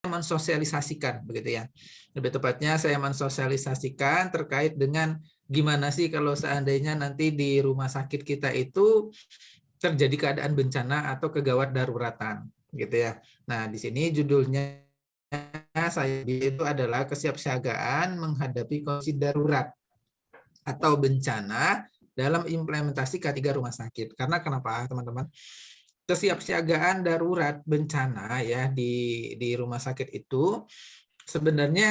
mensosialisasikan begitu ya. Lebih tepatnya saya mensosialisasikan terkait dengan gimana sih kalau seandainya nanti di rumah sakit kita itu terjadi keadaan bencana atau kegawat daruratan gitu ya. Nah, di sini judulnya saya itu adalah kesiapsiagaan menghadapi kondisi darurat atau bencana dalam implementasi K3 rumah sakit. Karena kenapa, teman-teman? Kesiapsiagaan darurat bencana ya di rumah sakit itu sebenarnya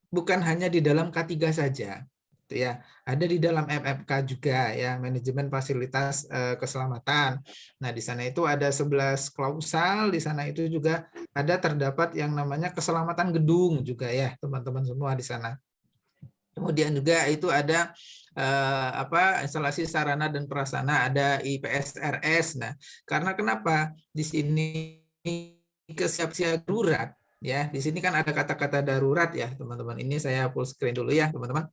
bukan hanya di dalam K3 saja, gitu ya. Ada di dalam MFK juga ya, manajemen fasilitas keselamatan. Nah, di sana itu ada 11 klausal, di sana itu juga ada terdapat yang namanya keselamatan gedung juga ya, teman-teman semua di sana. Kemudian juga itu ada instalasi sarana dan prasarana, ada IPSRS. Nah, karena kenapa di sini kesiapsiagaan darurat ya, di sini kan ada kata-kata darurat ya, teman-teman. Ini saya full screen dulu ya, teman-teman.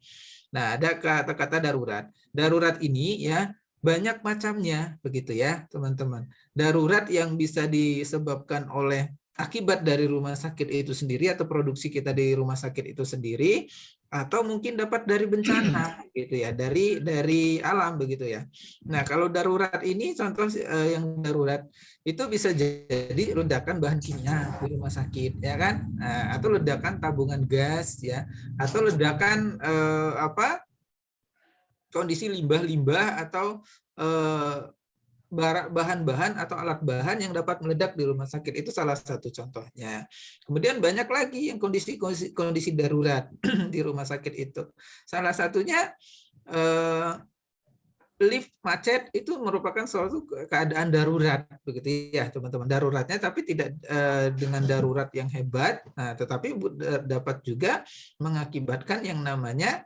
Nah, ada kata-kata darurat. Darurat ini ya banyak macamnya begitu ya, teman-teman. Darurat yang bisa disebabkan oleh akibat dari rumah sakit itu sendiri atau produksi kita di rumah sakit itu sendiri, atau mungkin dapat dari bencana gitu ya, dari alam begitu ya. Nah, kalau darurat ini contoh yang darurat itu bisa jadi ledakan bahan kimia di rumah sakit ya kan, atau ledakan tabungan gas ya, atau ledakan kondisi limbah-limbah atau bahan-bahan atau alat bahan yang dapat meledak di rumah sakit, itu salah satu contohnya. Kemudian banyak lagi yang kondisi darurat di rumah sakit itu. Salah satunya lift macet, itu merupakan suatu keadaan darurat begitu ya, teman-teman. Daruratnya tapi tidak dengan darurat yang hebat, tetapi dapat juga mengakibatkan yang namanya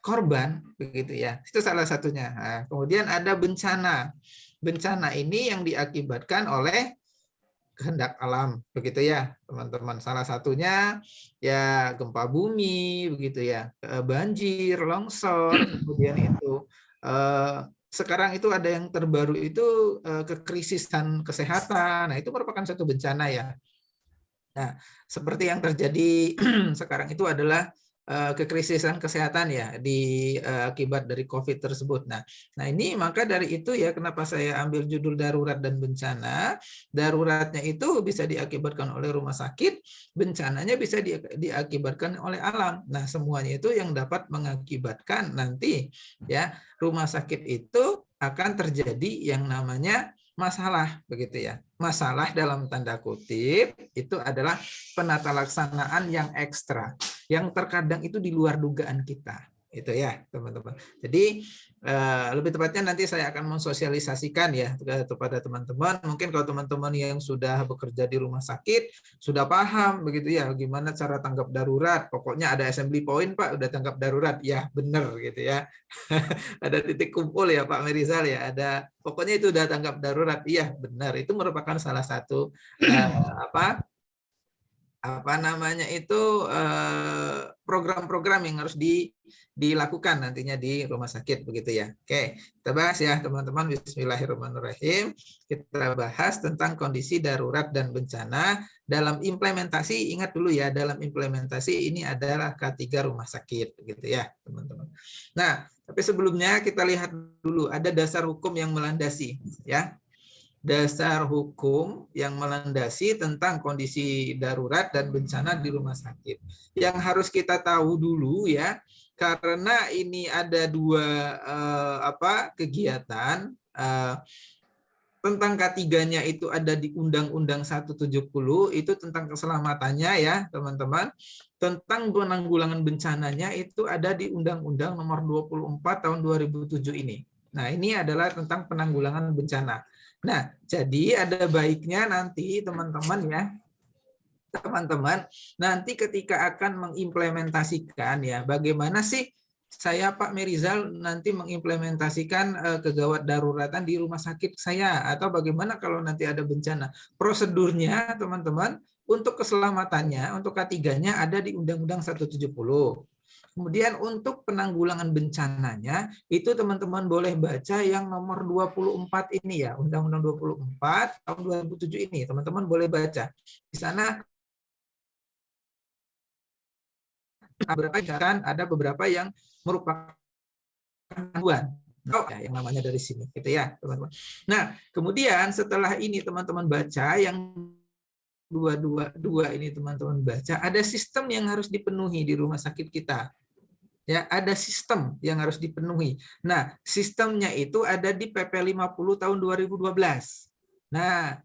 korban begitu ya. Itu salah satunya. Nah, kemudian ada bencana. Bencana ini yang diakibatkan oleh kehendak alam begitu ya, teman-teman. Salah satunya ya gempa bumi begitu ya, banjir, longsor, kemudian itu sekarang itu ada yang terbaru itu kekrisisan kesehatan. Nah, itu merupakan satu bencana ya. Nah, seperti yang terjadi sekarang itu adalah kekrisisan kesehatan ya akibat dari COVID tersebut. Nah, ini maka dari itu ya kenapa saya ambil judul darurat dan bencana. Daruratnya itu bisa diakibatkan oleh rumah sakit, bencananya bisa diakibatkan oleh alam. Nah, semuanya itu yang dapat mengakibatkan nanti ya rumah sakit itu akan terjadi yang namanya masalah begitu ya. Masalah dalam tanda kutip itu adalah penata laksanaan yang ekstra, yang terkadang itu di luar dugaan kita. Itu ya, teman-teman. Jadi lebih tepatnya nanti saya akan mensosialisasikan ya kepada teman-teman. Mungkin kalau teman-teman yang sudah bekerja di rumah sakit sudah paham begitu ya gimana cara tanggap darurat. Pokoknya ada assembly point Pak, udah tanggap darurat. Ya, benar gitu ya. Ada titik kumpul ya Pak Merizal ya, ada pokoknya itu udah tanggap darurat. Iya, benar. Itu merupakan salah satu program-program yang harus dilakukan nantinya di rumah sakit begitu ya. Oke, kita bahas ya teman-teman. Bismillahirrahmanirrahim. Kita bahas tentang kondisi darurat dan bencana dalam implementasi. Ingat dulu ya, dalam implementasi ini adalah K3 rumah sakit begitu ya teman-teman. Nah, tapi sebelumnya kita lihat dulu ada dasar hukum yang melandasi ya. Dasar hukum yang melandasi tentang kondisi darurat dan bencana di rumah sakit. Yang harus kita tahu dulu ya, karena ini ada dua kegiatan tentang K3-nya itu ada di Undang-Undang 170 itu tentang keselamatannya ya, teman-teman. Tentang penanggulangan bencananya itu ada di Undang-Undang Nomor 24 Tahun 2007 ini. Nah, ini adalah tentang penanggulangan bencana. Nah, jadi ada baiknya nanti teman-teman nanti ketika akan mengimplementasikan ya, bagaimana sih saya Pak Merizal nanti mengimplementasikan kegawat daruratan di rumah sakit saya, atau bagaimana kalau nanti ada bencana. Prosedurnya teman-teman untuk keselamatannya, untuk K3-nya ada di Undang-Undang 170. Kemudian untuk penanggulangan bencananya, itu teman-teman boleh baca yang nomor 24 ini ya, Undang-Undang 24 tahun 2007 ini, teman-teman boleh baca. Di sana ada beberapa yang merupakan gangguan. Yang namanya dari sini, gitu ya, teman-teman. Nah, kemudian setelah ini teman-teman baca yang dua ini teman-teman baca, ada sistem yang harus dipenuhi di rumah sakit kita. Ya, ada sistem yang harus dipenuhi. Nah, sistemnya itu ada di PP 50 tahun 2012. Nah,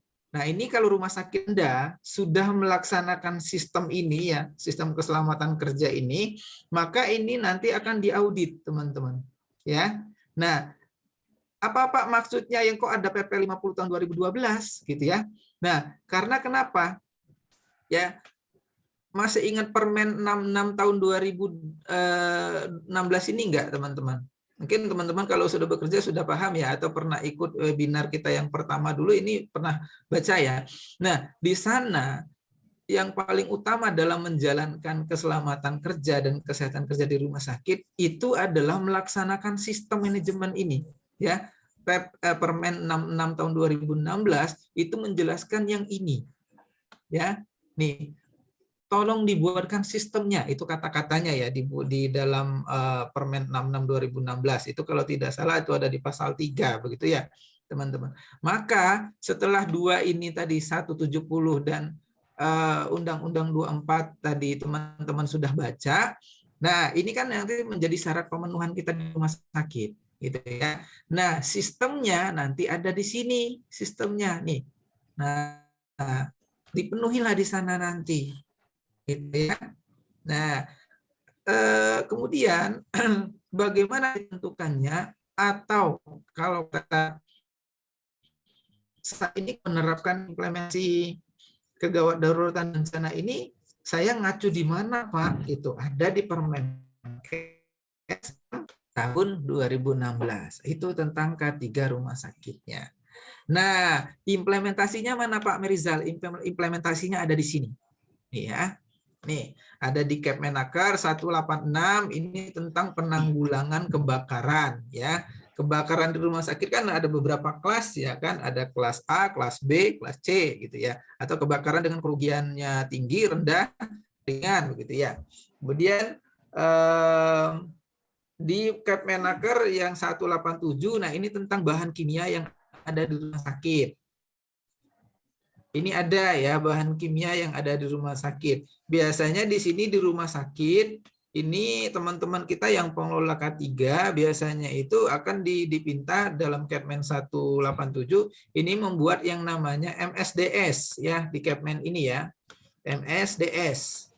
ini kalau rumah sakit Anda sudah melaksanakan sistem ini ya, sistem keselamatan kerja ini, maka ini nanti akan diaudit, teman-teman. Ya. Nah, apa maksudnya yang kok ada PP 50 tahun 2012 gitu ya. Nah, karena kenapa? Ya, masih ingat Permen 66 tahun 2016 ini enggak, teman-teman? Mungkin teman-teman kalau sudah bekerja sudah paham ya, atau pernah ikut webinar kita yang pertama dulu ini pernah baca ya. Nah, di sana yang paling utama dalam menjalankan keselamatan kerja dan kesehatan kerja di rumah sakit itu adalah melaksanakan sistem manajemen ini, ya. Permen 66 tahun 2016 itu menjelaskan yang ini, ya. Nih, tolong dibuatkan sistemnya, itu kata-katanya ya di dalam Permen 66 2016 itu, kalau tidak salah itu ada di pasal 3 begitu ya, teman-teman. Maka setelah dua ini tadi 170 dan Undang-Undang 24 tadi teman-teman sudah baca. Nah, ini kan nanti menjadi syarat pemenuhan kita di rumah sakit gitu ya. Nah, sistemnya nanti ada di sini, sistemnya nih. Nah, dipenuhilah di sana nanti. Gitu ya. Nah, kemudian bagaimana ditentukannya, atau kalau kita saat ini menerapkan implementasi kegawat daruratan bencana ini, saya ngacu di mana, Pak? Itu ada di Permenkes tahun 2016. Itu tentang K3 rumah sakitnya. Nah, implementasinya mana, Pak Merizal? Implementasinya ada di sini. Nih ya. Nih, ada di Kepmenaker 186, ini tentang penanggulangan kebakaran ya. Kebakaran di rumah sakit kan ada beberapa kelas ya kan, ada kelas A, kelas B, kelas C gitu ya. Atau kebakaran dengan kerugiannya tinggi, rendah, ringan begitu ya. Kemudian di Kepmenaker yang 187, nah ini tentang bahan kimia yang ada di rumah sakit. Ini ada ya bahan kimia yang ada di rumah sakit. Biasanya di sini di rumah sakit, ini teman-teman kita yang pengelola K3 biasanya itu akan dipinta dalam Kepmen 187 ini membuat yang namanya MSDS ya di Kepmen ini ya. MSDS.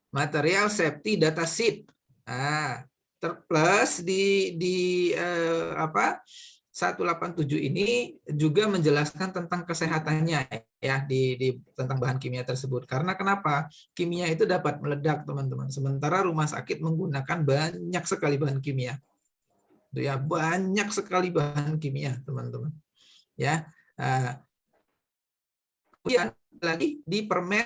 Material Safety Data Sheet. Nah, terplus di 187 ini juga menjelaskan tentang kesehatannya ya tentang bahan kimia tersebut. Karena kenapa? Kimia itu dapat meledak, teman-teman. Sementara rumah sakit menggunakan banyak sekali bahan kimia. Itu ya, banyak sekali bahan kimia, teman-teman. Ya. Kemudian lagi di Permen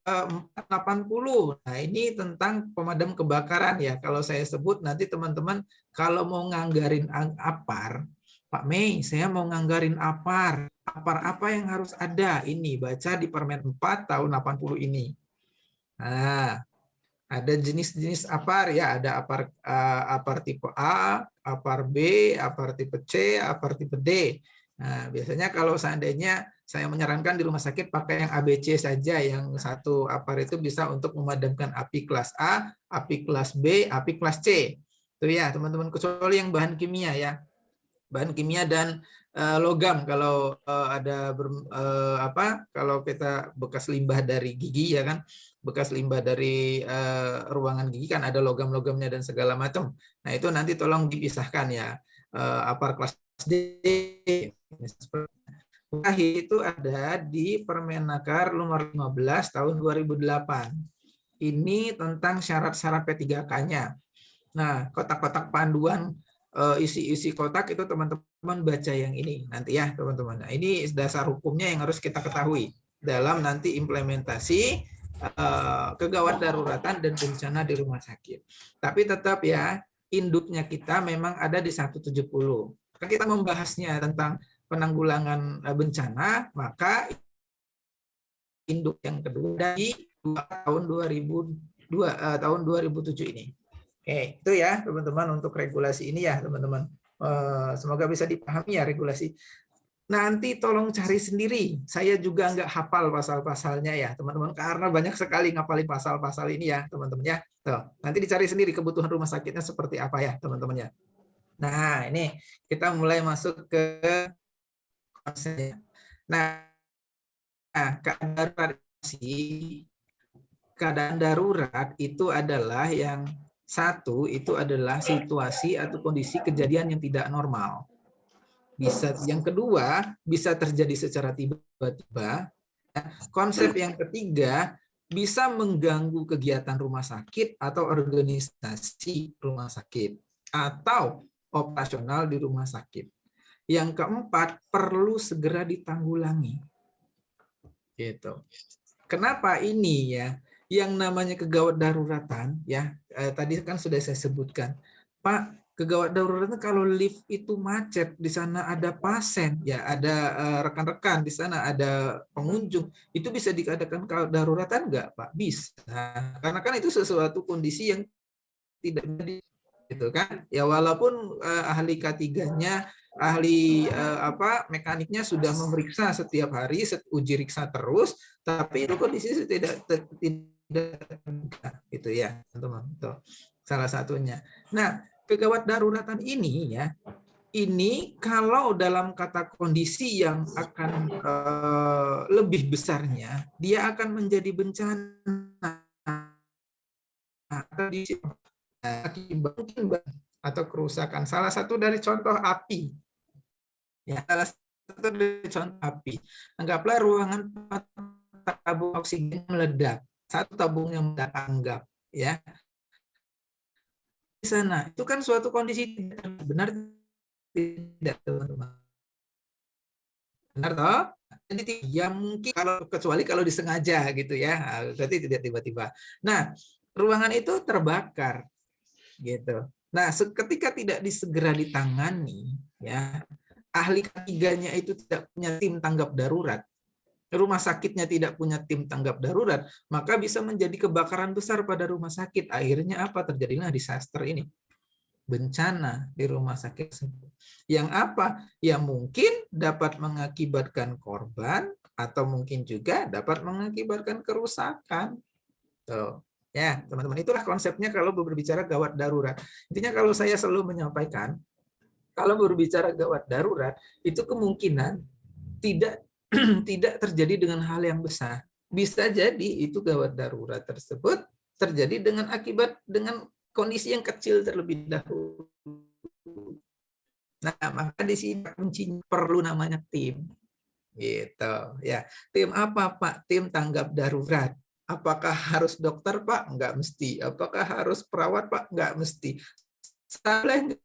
480. Nah, ini tentang pemadam kebakaran ya. Kalau saya sebut nanti teman-teman kalau mau nganggarin APAR, Pak Mei, saya mau nganggarin APAR. APAR apa yang harus ada? Ini baca di Permen 4 tahun 80 ini. Nah, ada jenis-jenis APAR ya, ada APAR tipe A, APAR B, APAR tipe C, APAR tipe D. Nah, biasanya kalau seandainya saya menyarankan di rumah sakit pakai yang ABC saja, yang satu APAR itu bisa untuk memadamkan api kelas A, api kelas B, api kelas C. Itu ya, teman-teman, kecuali yang bahan kimia ya. Bahan kimia dan logam kalau ada kalau kita bekas limbah dari gigi ya kan, bekas limbah dari ruangan gigi kan ada logam-logamnya dan segala macam. Nah, itu nanti tolong dipisahkan ya. APAR kelas D itu ada di Permenaker nomor 15 tahun 2008. Ini tentang syarat-syarat P3K-nya. Nah, kotak-kotak panduan isi-isi kotak itu teman-teman baca yang ini nanti ya, teman-teman. Nah, ini dasar hukumnya yang harus kita ketahui dalam nanti implementasi kegawat daruratan dan bencana di rumah sakit. Tapi tetap ya, induknya kita memang ada di 170. Kita membahasnya tentang penanggulangan bencana, maka induk yang kedua di tahun 2012 tahun 2007 ini. Oke, itu ya teman-teman untuk regulasi ini ya teman-teman. Semoga bisa dipahami ya regulasi. Nanti tolong cari sendiri. Saya juga nggak hafal pasal-pasalnya ya teman-teman, karena banyak sekali ngapalin pasal-pasal ini ya teman-teman ya. Tuh, nanti dicari sendiri kebutuhan rumah sakitnya seperti apa ya teman-teman ya. Nah ini kita mulai masuk ke konsepnya. Nah, keadaan darurat itu adalah yang satu, itu adalah situasi atau kondisi kejadian yang tidak normal. Bisa yang kedua bisa terjadi secara tiba-tiba. Konsep yang ketiga bisa mengganggu kegiatan rumah sakit atau organisasi rumah sakit atau operasional di rumah sakit. Yang keempat perlu segera ditanggulangi. Gitu. Kenapa ini ya? Yang namanya kegawat daruratan ya, tadi kan sudah saya sebutkan, Pak, kegawat daruratan kalau lift itu macet, di sana ada pasien, ya ada rekan-rekan di sana, ada pengunjung, itu bisa dikatakan kegawat daruratan nggak, Pak? Bisa, karena kan itu sesuatu kondisi yang tidak jadi, gitu kan? Ya walaupun ahli K3-nya, ahli mekaniknya sudah memeriksa setiap hari, uji riksa terus, tapi itu kondisi tidak gitu ya teman-teman. Salah satunya. Nah, kegawat daruratan ini ya, ini kalau dalam kata kondisi yang akan lebih besarnya, dia akan menjadi bencana akibat atau kerusakan. Salah satu dari contoh api. Ya, salah satu dari contoh api. Anggaplah ruangan tabung oksigen meledak. Satu tabung yang meledak, anggap ya. Di sana itu kan suatu kondisi benar tidak teman-teman? Benar toh? Jadi ya mungkin kecuali kalau disengaja gitu ya, berarti tidak tiba-tiba. Nah, ruangan itu terbakar gitu. Nah, ketika tidak disegera ditangani ya, ahli ketiganya itu tidak punya tim tanggap darurat, rumah sakitnya tidak punya tim tanggap darurat, maka bisa menjadi kebakaran besar pada rumah sakit. Akhirnya apa? Terjadilah disaster ini. Bencana di rumah sakit tersebut. Yang apa? Yang mungkin dapat mengakibatkan korban atau mungkin juga dapat mengakibatkan kerusakan. Tuh. Ya, teman-teman, itulah konsepnya kalau berbicara gawat darurat. Intinya kalau saya selalu menyampaikan, kalau berbicara gawat darurat, itu kemungkinan tidak tidak terjadi dengan hal yang besar. Bisa jadi itu gawat darurat tersebut terjadi dengan kondisi yang kecil terlebih dahulu. Nah, maka di sini kuncinya perlu namanya tim. Gitu, ya. Tim apa, Pak? Tim tanggap darurat. Apakah harus dokter, Pak? Enggak mesti. Apakah harus perawat, Pak? Enggak mesti. Boleh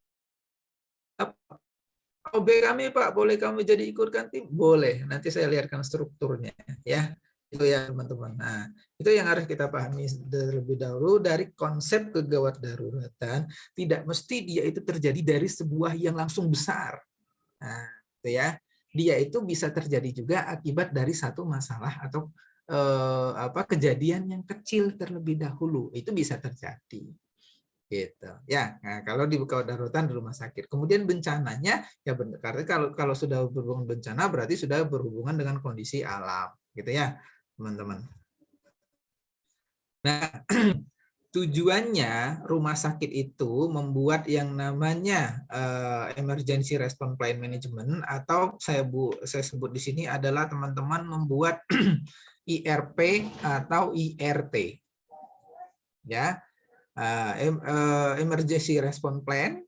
OB kami, Pak, boleh kami jadi ikutkan tim? Boleh. Nanti saya lihatkan strukturnya, ya. Itu ya, teman-teman. Nah, itu yang harus kita pahami terlebih dahulu dari konsep kegawat daruratan. Tidak mesti dia itu terjadi dari sebuah yang langsung besar. Nah, itu ya. Dia itu bisa terjadi juga akibat dari satu masalah atau kejadian yang kecil terlebih dahulu. Itu bisa terjadi. Gitu ya. Nah, kalau di gawat daruratan di rumah sakit, kemudian bencananya ya benar, karena kalau sudah berhubungan bencana berarti sudah berhubungan dengan kondisi alam, gitu ya teman-teman. Nah, tujuannya rumah sakit itu membuat yang namanya emergency response plan management, atau saya sebut di sini adalah teman-teman membuat IRP atau IRT, ya. Emergency Response Plan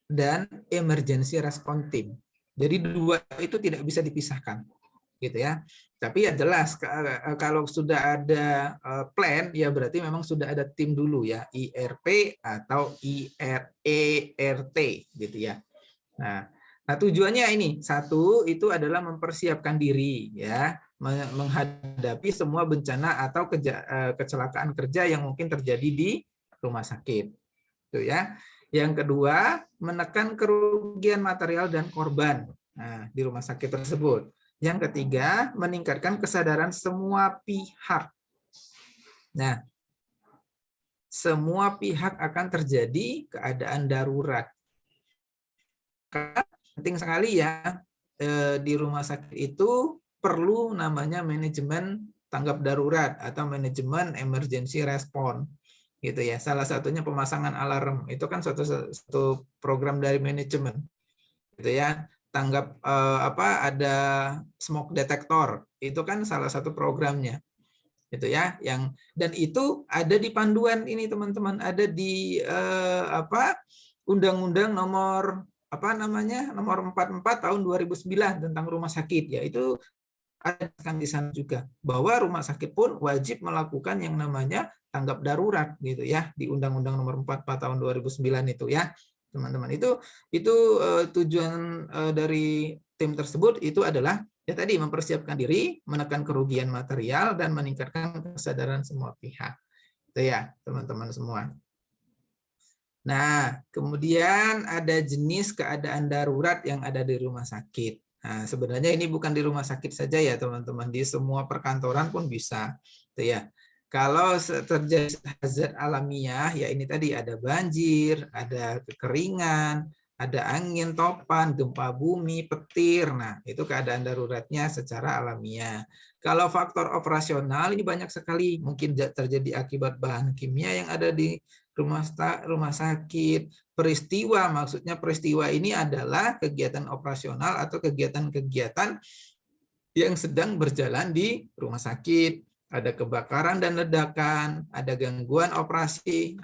dan Emergency Response Team. Jadi dua itu tidak bisa dipisahkan, gitu ya. Tapi ya jelas kalau sudah ada plan ya berarti memang sudah ada tim dulu ya, IRP atau ERT gitu ya. Nah, tujuannya ini satu itu adalah mempersiapkan diri ya menghadapi semua bencana atau kecelakaan kerja yang mungkin terjadi di rumah sakit. Itu ya. Yang kedua, menekan kerugian material dan korban di rumah sakit tersebut. Yang ketiga, meningkatkan kesadaran semua pihak. Nah, semua pihak akan terjadi keadaan darurat. Karena penting sekali ya, di rumah sakit itu perlu namanya manajemen tanggap darurat atau manajemen emergency response gitu ya. Salah satunya pemasangan alarm, itu kan suatu program dari manajemen gitu ya. Tanggap ada smoke detector, itu kan salah satu programnya gitu ya, dan itu ada di panduan ini teman-teman, ada di Undang-Undang nomor nomor 44 tahun 2009 tentang rumah sakit ya, itu ada di sana juga bahwa rumah sakit pun wajib melakukan yang namanya tanggap darurat gitu ya, di Undang-Undang nomor 44 tahun 2009 itu ya teman-teman. Itu tujuan dari tim tersebut itu adalah ya tadi mempersiapkan diri, menekan kerugian material dan meningkatkan kesadaran semua pihak. Itu ya teman-teman semua. Nah, kemudian ada jenis keadaan darurat yang ada di rumah sakit. Nah, sebenarnya ini bukan di rumah sakit saja ya teman-teman, di semua perkantoran pun bisa. Itu ya. Kalau terjadi hazard alamiah, ya ini tadi ada banjir, ada kekeringan, ada angin topan, gempa bumi, petir. Nah, itu keadaan daruratnya secara alamiah. Kalau faktor operasional ini banyak sekali, mungkin terjadi akibat bahan kimia yang ada di rumah sakit. Peristiwa, maksudnya peristiwa ini adalah kegiatan operasional atau kegiatan-kegiatan yang sedang berjalan di rumah sakit. Ada kebakaran dan ledakan, ada gangguan operasi,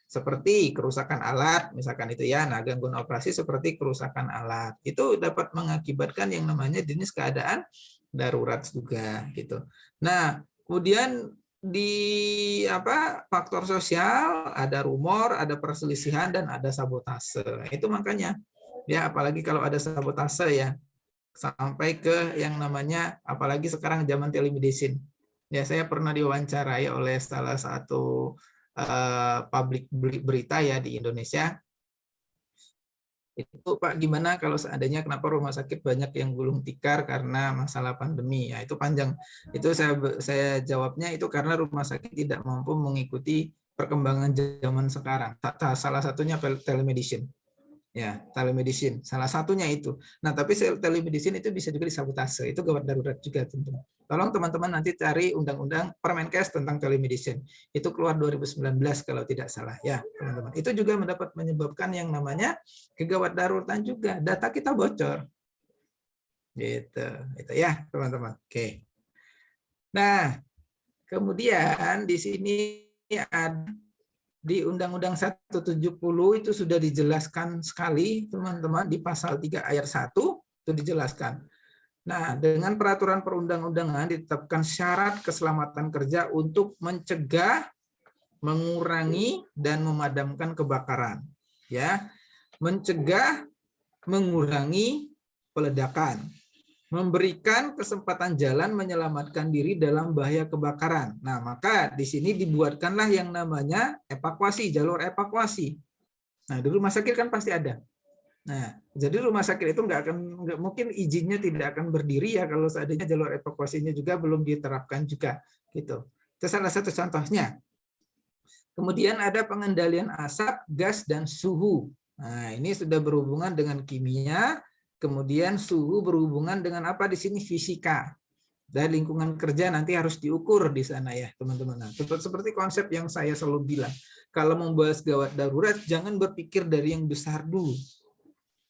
seperti kerusakan alat, misalkan itu ya. Nah, gangguan operasi seperti kerusakan alat itu dapat mengakibatkan yang namanya jenis keadaan darurat juga gitu. Nah, kemudian di faktor sosial ada rumor, ada perselisihan dan ada sabotase. Itu makanya ya, apalagi kalau ada sabotase ya, sampai ke yang namanya, apalagi sekarang zaman telemedicine. Ya, saya pernah diwawancarai oleh salah satu publik berita ya di Indonesia. Itu Pak, gimana kalau seandainya kenapa rumah sakit banyak yang gulung tikar karena masalah pandemi? Ya, itu panjang. Itu saya jawabnya itu karena rumah sakit tidak mampu mengikuti perkembangan zaman sekarang. Salah satunya telemedicine. Ya, telemedicine. Salah satunya itu. Nah, tapi telemedicine itu bisa juga disabotase. Itu gawat darurat juga, teman-teman. Tolong teman-teman nanti cari undang-undang Permenkes tentang telemedicine. Itu keluar 2019 kalau tidak salah ya, teman-teman. Itu juga mendapat menyebabkan yang namanya kegawat daruratan juga. Data kita bocor. Gitu. Itu ya, teman-teman. Oke. Nah, kemudian di sini ada di Undang-Undang 170 itu sudah dijelaskan sekali, teman-teman, di pasal 3 ayat 1 itu dijelaskan. Nah, dengan peraturan perundang-undangan ditetapkan syarat keselamatan kerja untuk mencegah, mengurangi dan memadamkan kebakaran. Ya. Mencegah, mengurangi peledakan. Memberikan kesempatan jalan menyelamatkan diri dalam bahaya kebakaran. Nah, maka di sini dibuatkanlah yang namanya evakuasi, jalur evakuasi. Nah, di rumah sakit kan pasti ada. Nah, jadi rumah sakit itu nggak mungkin izinnya tidak akan berdiri ya kalau seandainya jalur evakuasinya juga belum diterapkan juga, gitu. Itu salah satu contohnya. Kemudian ada pengendalian asap, gas, dan suhu. Nah, ini sudah berhubungan dengan kimia. Kemudian suhu berhubungan dengan apa di sini? Fisika. Dan lingkungan kerja nanti harus diukur di sana ya, teman-teman. Nah, seperti konsep yang saya selalu bilang, kalau membahas gawat darurat, jangan berpikir dari yang besar dulu.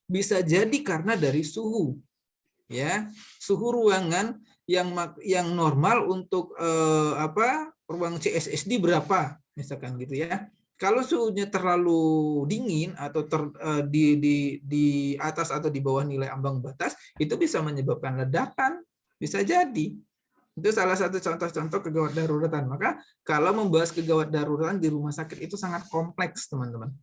Bisa jadi karena dari suhu. Ya, suhu ruangan yang normal untuk ruang CSSD berapa, misalkan gitu ya. Kalau suhunya terlalu dingin atau di atas atau di bawah nilai ambang batas, itu bisa menyebabkan ledakan, bisa jadi. Itu salah satu contoh-contoh kegawat daruratan. Maka kalau membahas kegawat daruratan di rumah sakit itu sangat kompleks, teman-teman.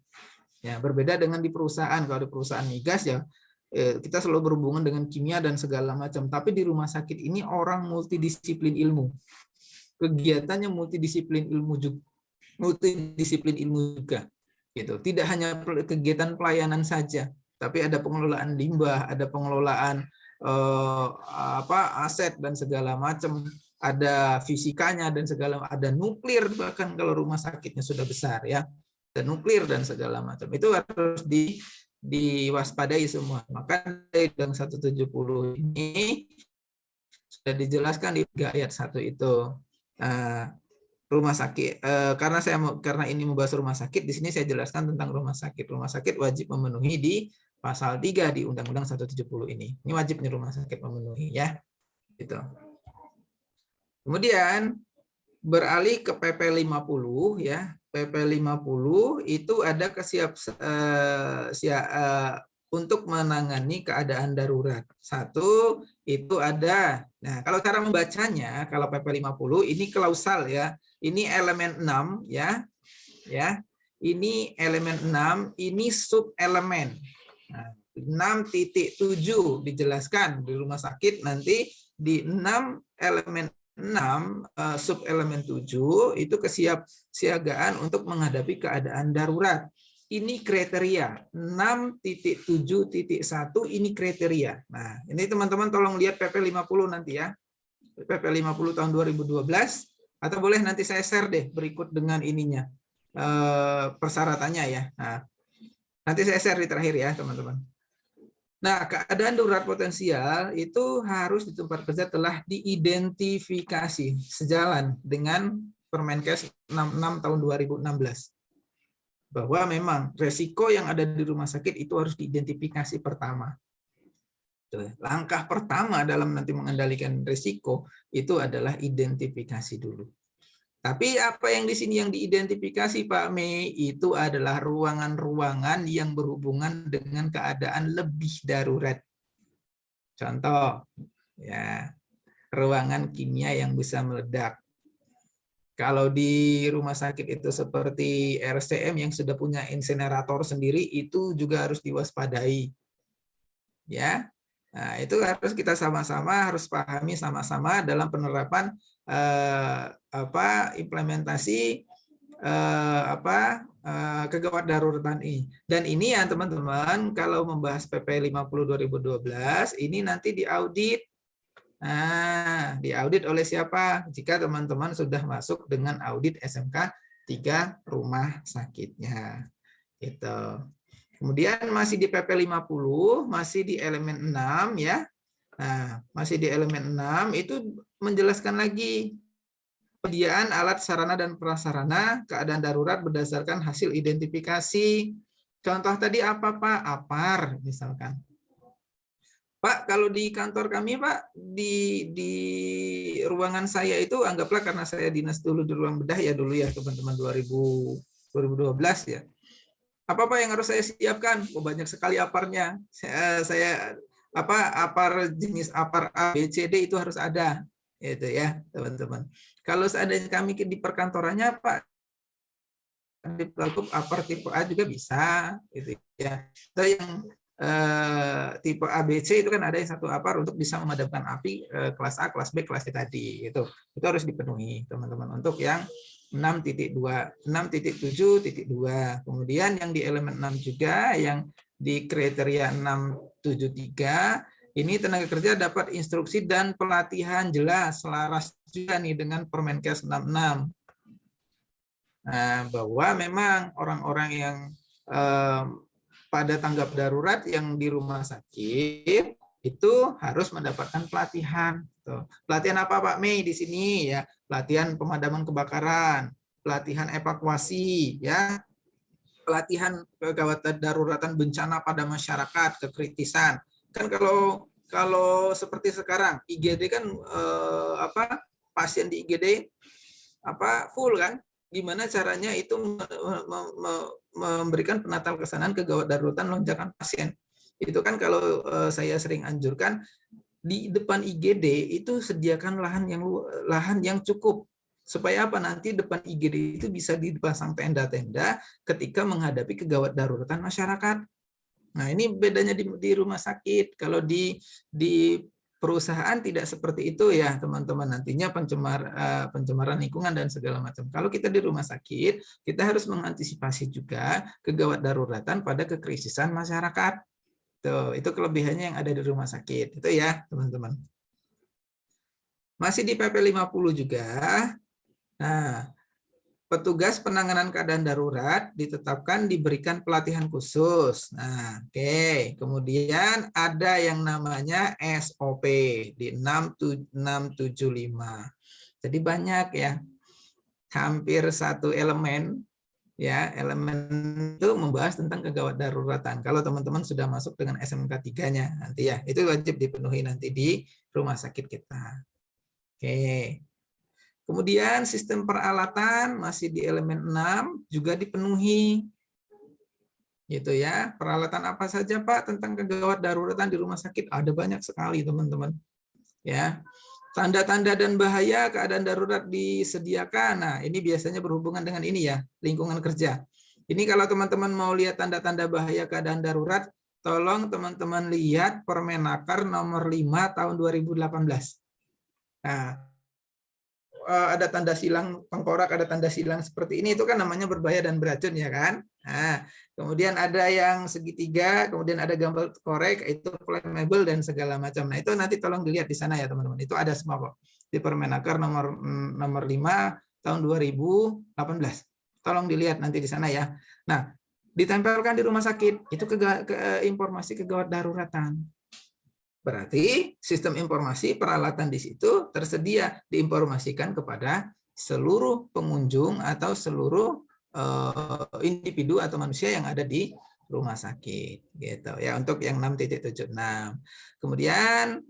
Ya, berbeda dengan di perusahaan. Kalau di perusahaan migas ya kita selalu berhubungan dengan kimia dan segala macam. Tapi di rumah sakit ini orang multidisiplin ilmu. Kegiatannya multidisiplin ilmu juga, gitu. Tidak hanya kegiatan pelayanan saja, tapi ada pengelolaan limbah, ada pengelolaan aset dan segala macam, ada fisikanya dan segala, ada nuklir bahkan kalau rumah sakitnya sudah besar ya, ada nuklir dan segala macam. Itu harus diwaspadai semua. Maka dari Undang 170 ini sudah dijelaskan di 3 ayat 1 itu. Rumah sakit, karena ini membahas rumah sakit, di sini saya jelaskan tentang rumah sakit. Rumah sakit wajib memenuhi di pasal 3 di Undang-Undang 170 ini. Ini wajibnya rumah sakit memenuhi ya. Gitu. Kemudian beralih ke PP 50 ya. PP 50 itu ada untuk menangani keadaan darurat. Satu itu ada. Nah, kalau cara membacanya, kalau PP 50 ini klausal ya. Ini elemen 6 ya. Ya. Ini elemen 6, ini sub elemen. Nah, 6.7 dijelaskan di rumah sakit nanti di 6 elemen 6 sub elemen 7 itu kesiapsiagaan untuk menghadapi keadaan darurat. Ini kriteria 6.7.1 ini kriteria. Nah, ini teman-teman tolong lihat PP 50 nanti ya. PP 50 tahun 2012 atau boleh nanti saya share deh berikut dengan ininya. Persyaratannya ya. Nah, nanti saya share di terakhir ya, teman-teman. Nah, keadaan darurat potensial itu harus di tempat kerja telah diidentifikasi sejalan dengan Permenkes 66 tahun 2016. Bahwa memang resiko yang ada di rumah sakit itu harus diidentifikasi pertama. Langkah pertama dalam nanti mengendalikan resiko itu adalah identifikasi dulu. Tapi apa yang di sini yang diidentifikasi Pak Mei itu adalah ruangan-ruangan yang berhubungan dengan keadaan lebih darurat. Contoh, ya, ruangan kimia yang bisa meledak. Kalau di rumah sakit itu seperti RSCM yang sudah punya insinerator sendiri itu juga harus diwaspadai. Ya. Nah, itu harus kita sama-sama harus pahami sama-sama dalam penerapan implementasi kegawat daruratan ini. Dan ini ya teman-teman, kalau membahas PP 50 2012 ini nanti diaudit. Nah, diaudit oleh siapa? Jika teman-teman sudah masuk dengan audit SMK 3 rumah sakitnya. Gitu. Kemudian masih di PP 50, masih di elemen 6 ya. Nah, masih di elemen 6 itu menjelaskan lagi penyediaan alat sarana dan prasarana keadaan darurat berdasarkan hasil identifikasi. Contoh tadi apa Pak? APAR misalkan. Pak, kalau di kantor kami Pak, di ruangan saya itu anggaplah karena saya dinas dulu di ruang bedah ya dulu ya teman-teman 2012 ya. Apa yang harus saya siapkan? Oh, banyak sekali aparnya. Apar jenis apar A, B, C, D itu harus ada, itu ya teman-teman. Kalau seandainya kami di perkantorannya Pak, di pelaku apar tipe A juga bisa, gitu ya. Atau yang tipe A, B, C itu kan ada yang satu apar untuk bisa memadamkan api kelas A, kelas B, kelas C tadi. Itu harus dipenuhi teman-teman untuk yang 6.2, 6.7.2. Kemudian yang di elemen 6 juga yang di kriteria 673 ini tenaga kerja dapat instruksi dan pelatihan jelas selaras juga nih dengan Permenkes 66. Nah, bahwa memang orang-orang yang pada tanggap darurat yang di rumah sakit itu harus mendapatkan pelatihan. Pelatihan apa Pak Mei di sini ya? Pelatihan pemadaman kebakaran, pelatihan evakuasi, ya, pelatihan kegawat daruratan bencana pada masyarakat, kekritisan. Kan kalau seperti sekarang IGD kan pasien di IGD full kan? Gimana caranya itu memberikan penataan pelaksanaan kegawat daruratan lonjakan pasien. Itu kan kalau saya sering anjurkan di depan IGD itu sediakan lahan yang cukup supaya apa nanti depan IGD itu bisa dipasang tenda-tenda ketika menghadapi kegawat daruratan masyarakat. Nah, ini bedanya di rumah sakit. Kalau di perusahaan tidak seperti itu ya teman-teman, nantinya pencemaran lingkungan dan segala macam. Kalau kita di rumah sakit, kita harus mengantisipasi juga kegawat daruratan pada kekrisisan masyarakat. Tuh, itu kelebihannya yang ada di rumah sakit. Itu ya, teman-teman. Masih di PP 50 juga. Nah, petugas penanganan keadaan darurat ditetapkan diberikan pelatihan khusus. Nah, oke. Kemudian ada yang namanya SOP di 675. Jadi banyak ya. Hampir satu elemen ya, elemen itu membahas tentang kegawat daruratan. Kalau teman-teman sudah masuk dengan SMK 3-nya nanti ya, itu wajib dipenuhi nanti di rumah sakit kita. Oke. Kemudian sistem peralatan masih di elemen 6 juga dipenuhi. Gitu ya. Peralatan apa saja Pak tentang kegawat daruratan di rumah sakit? Ada banyak sekali teman-teman. Ya. Tanda-tanda dan bahaya keadaan darurat disediakan. Nah, ini biasanya berhubungan dengan ini ya, lingkungan kerja. Ini kalau teman-teman mau lihat tanda-tanda bahaya keadaan darurat, tolong teman-teman lihat Permenaker nomor 5 tahun 2018. Nah, ada tanda silang tengkorak, ada tanda silang seperti ini, itu kan namanya berbahaya dan beracun ya kan. Nah, kemudian ada yang segitiga, kemudian ada gambar korek, itu flammable dan segala macam. Nah, itu nanti tolong dilihat di sana ya teman-teman. Itu ada semua kok di Permenaker nomor 5 tahun 2018. Tolong dilihat nanti di sana ya. Nah, ditempelkan di rumah sakit, itu informasi kegawat daruratan. Berarti sistem informasi peralatan di situ tersedia diinformasikan kepada seluruh pengunjung atau seluruh individu atau manusia yang ada di rumah sakit gitu ya, untuk yang 6.76. Kemudian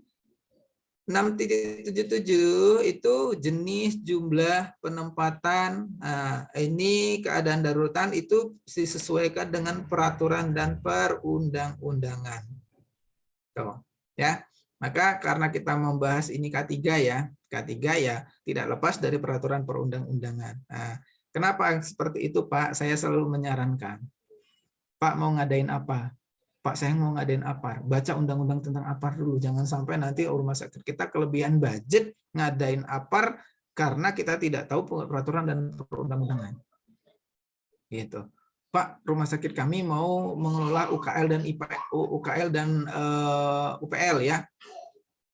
6.77 itu jenis jumlah penempatan. Nah, ini keadaan daruratan itu disesuaikan dengan peraturan dan perundang-undangan. Tuh. Ya, maka karena kita membahas ini K3 ya, K3 ya tidak lepas dari peraturan perundang-undangan. Nah, kenapa seperti itu Pak? Saya selalu menyarankan, Pak mau ngadain apa? Pak saya mau ngadain apa? Baca undang-undang tentang APAR dulu. Jangan sampai nanti rumah sakit kita kelebihan budget ngadain APAR karena kita tidak tahu peraturan dan perundang-undangan. Gitu. Pak, rumah sakit kami mau mengelola UKL dan UKL dan UPL ya.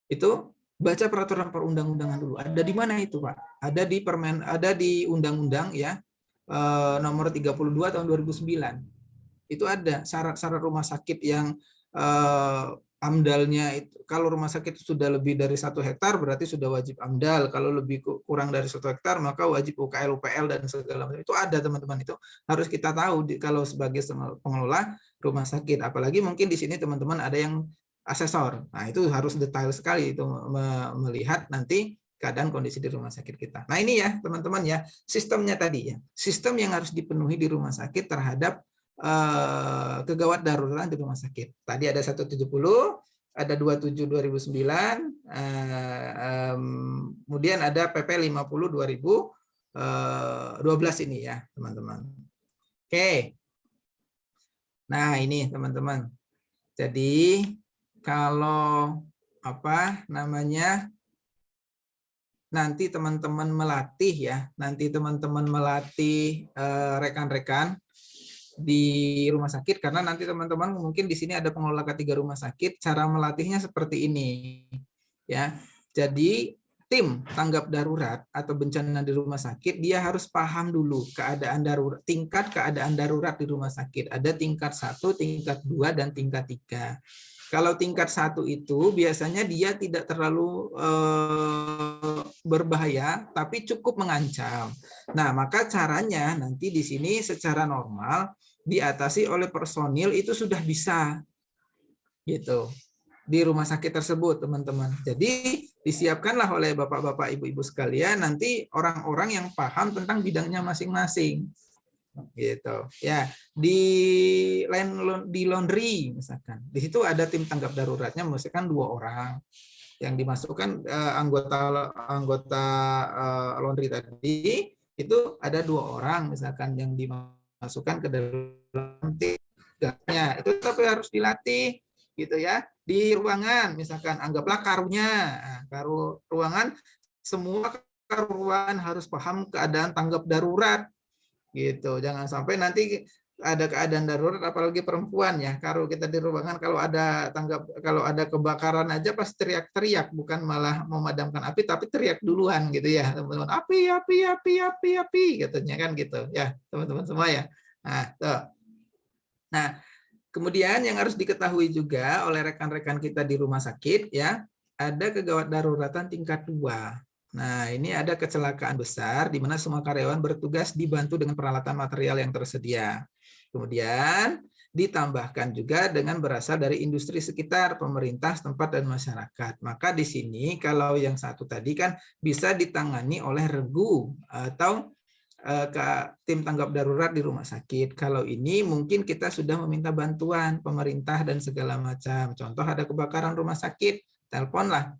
Itu baca peraturan perundang-undangan dulu. Ada di mana itu, Pak? Ada di undang-undang ya nomor 32 tahun 2009. Itu ada syarat-syarat rumah sakit yang AMDAL-nya itu, kalau rumah sakit sudah lebih dari 1 hektar berarti sudah wajib AMDAL, kalau lebih kurang dari 1 hektar maka wajib UKL, UPL dan segala macam. Itu ada teman-teman, itu harus kita tahu kalau sebagai pengelola rumah sakit. Apalagi mungkin di sini teman-teman ada yang asesor. Nah, itu harus detail sekali itu melihat nanti keadaan kondisi di rumah sakit kita. Nah, ini ya teman-teman ya, sistemnya tadi ya. Sistem yang harus dipenuhi di rumah sakit terhadap kegawat darurat di rumah sakit. Tadi ada 170, ada 27 2009, kemudian ada PP 50 2012 ini ya, teman-teman. Oke. Nah, ini teman-teman. Jadi kalau apa namanya nanti teman-teman melatih ya, nanti teman-teman melatih rekan-rekan di rumah sakit, karena nanti teman-teman mungkin di sini ada pengelola K3 rumah sakit, cara melatihnya seperti ini ya. Jadi tim tanggap darurat atau bencana di rumah sakit dia harus paham dulu keadaan darurat, tingkat keadaan darurat di rumah sakit. Ada tingkat 1, tingkat 2 dan tingkat 3. Kalau tingkat 1 itu biasanya dia tidak terlalu berbahaya, tapi cukup mengancam. Nah, maka caranya nanti di sini secara normal diatasi oleh personil itu sudah bisa, gitu, di rumah sakit tersebut, teman-teman. Jadi disiapkanlah oleh bapak-bapak, ibu-ibu sekalian nanti orang-orang yang paham tentang bidangnya masing-masing. Gitu ya, di laundry misalkan di situ ada tim tanggap daruratnya misalkan 2 orang yang dimasukkan anggota laundry tadi itu ada 2 orang misalkan yang dimasukkan ke dalam timnya, itu tapi harus dilatih gitu ya. Di ruangan misalkan anggaplah karunya, karu ruangan, semua karu ruangan harus paham keadaan tanggap darurat gitu. Jangan sampai nanti ada keadaan darurat, apalagi perempuan ya, kalau kita di ruangan kalau ada kebakaran aja pasti teriak-teriak, bukan malah memadamkan api tapi teriak duluan gitu ya teman-teman, api api api api api katanya kan gitu ya teman-teman semua ya. Nah, kemudian yang harus diketahui juga oleh rekan-rekan kita di rumah sakit ya, ada kegawat daruratan tingkat 2. Nah, ini ada kecelakaan besar di mana semua karyawan bertugas dibantu dengan peralatan material yang tersedia. Kemudian ditambahkan juga dengan berasal dari industri sekitar, pemerintah setempat dan masyarakat. Maka di sini kalau yang satu tadi kan bisa ditangani oleh regu atau ke tim tanggap darurat di rumah sakit. Kalau ini mungkin kita sudah meminta bantuan pemerintah dan segala macam. Contoh ada kebakaran rumah sakit, teleponlah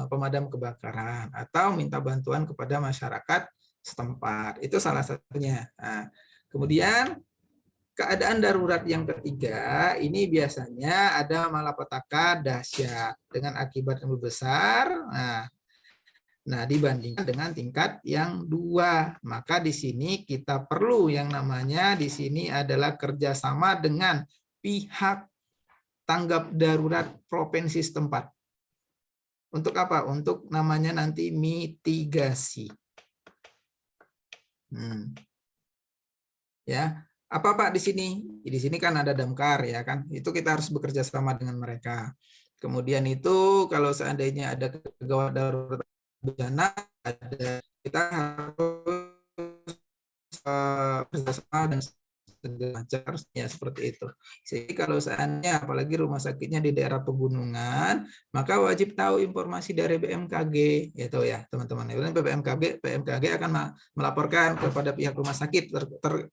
pemadam kebakaran atau minta bantuan kepada masyarakat setempat. Itu salah satunya. Nah, kemudian keadaan darurat yang ketiga ini biasanya ada malapetaka dahsyat dengan akibat yang lebih besar. Nah, dibandingkan dengan tingkat yang 2, maka di sini kita perlu yang namanya di sini adalah kerjasama dengan pihak tanggap darurat provinsi setempat. Untuk apa? Untuk namanya nanti mitigasi. Ya, apa Pak di sini? Di sini kan ada damkar ya kan. Itu kita harus bekerja sama dengan mereka. Kemudian itu kalau seandainya ada kegawat darurat bencana, kita harus bekerjasama dan segala macam harusnya seperti itu. Jadi kalau seandainya apalagi rumah sakitnya di daerah pegunungan, maka wajib tahu informasi dari BMKG gitu ya teman-teman. BMKG akan melaporkan kepada pihak rumah sakit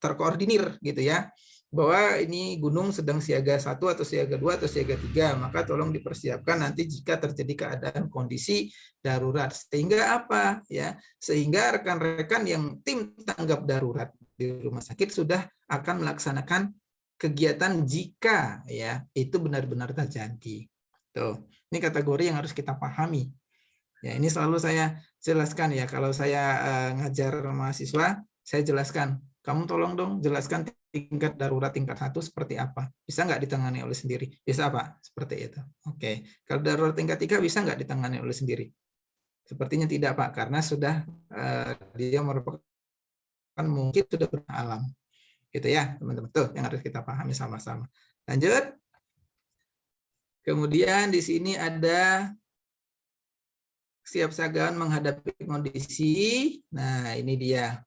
terkoordinir gitu ya, bahwa ini gunung sedang siaga 1 atau siaga 2 atau siaga 3, maka tolong dipersiapkan nanti jika terjadi keadaan kondisi darurat. Sehingga apa ya? Sehingga rekan-rekan yang tim tanggap darurat di rumah sakit sudah akan melaksanakan kegiatan jika ya itu benar-benar terjadi. Tuh, ini kategori yang harus kita pahami. Ya, ini selalu saya jelaskan ya, kalau saya ngajar mahasiswa, saya jelaskan, kamu tolong dong jelaskan tingkat darurat tingkat 1 seperti apa. Bisa nggak ditangani oleh sendiri? Bisa Pak, seperti itu. Oke. Kalau darurat tingkat 3 bisa nggak ditangani oleh sendiri? Sepertinya tidak Pak, karena sudah dia merupakan mungkin sudah berpengalaman. Gitu ya teman-teman, tuh yang harus kita pahami sama-sama. Lanjut. Kemudian di sini ada kesiapsiagaan menghadapi kondisi. Nah, ini dia.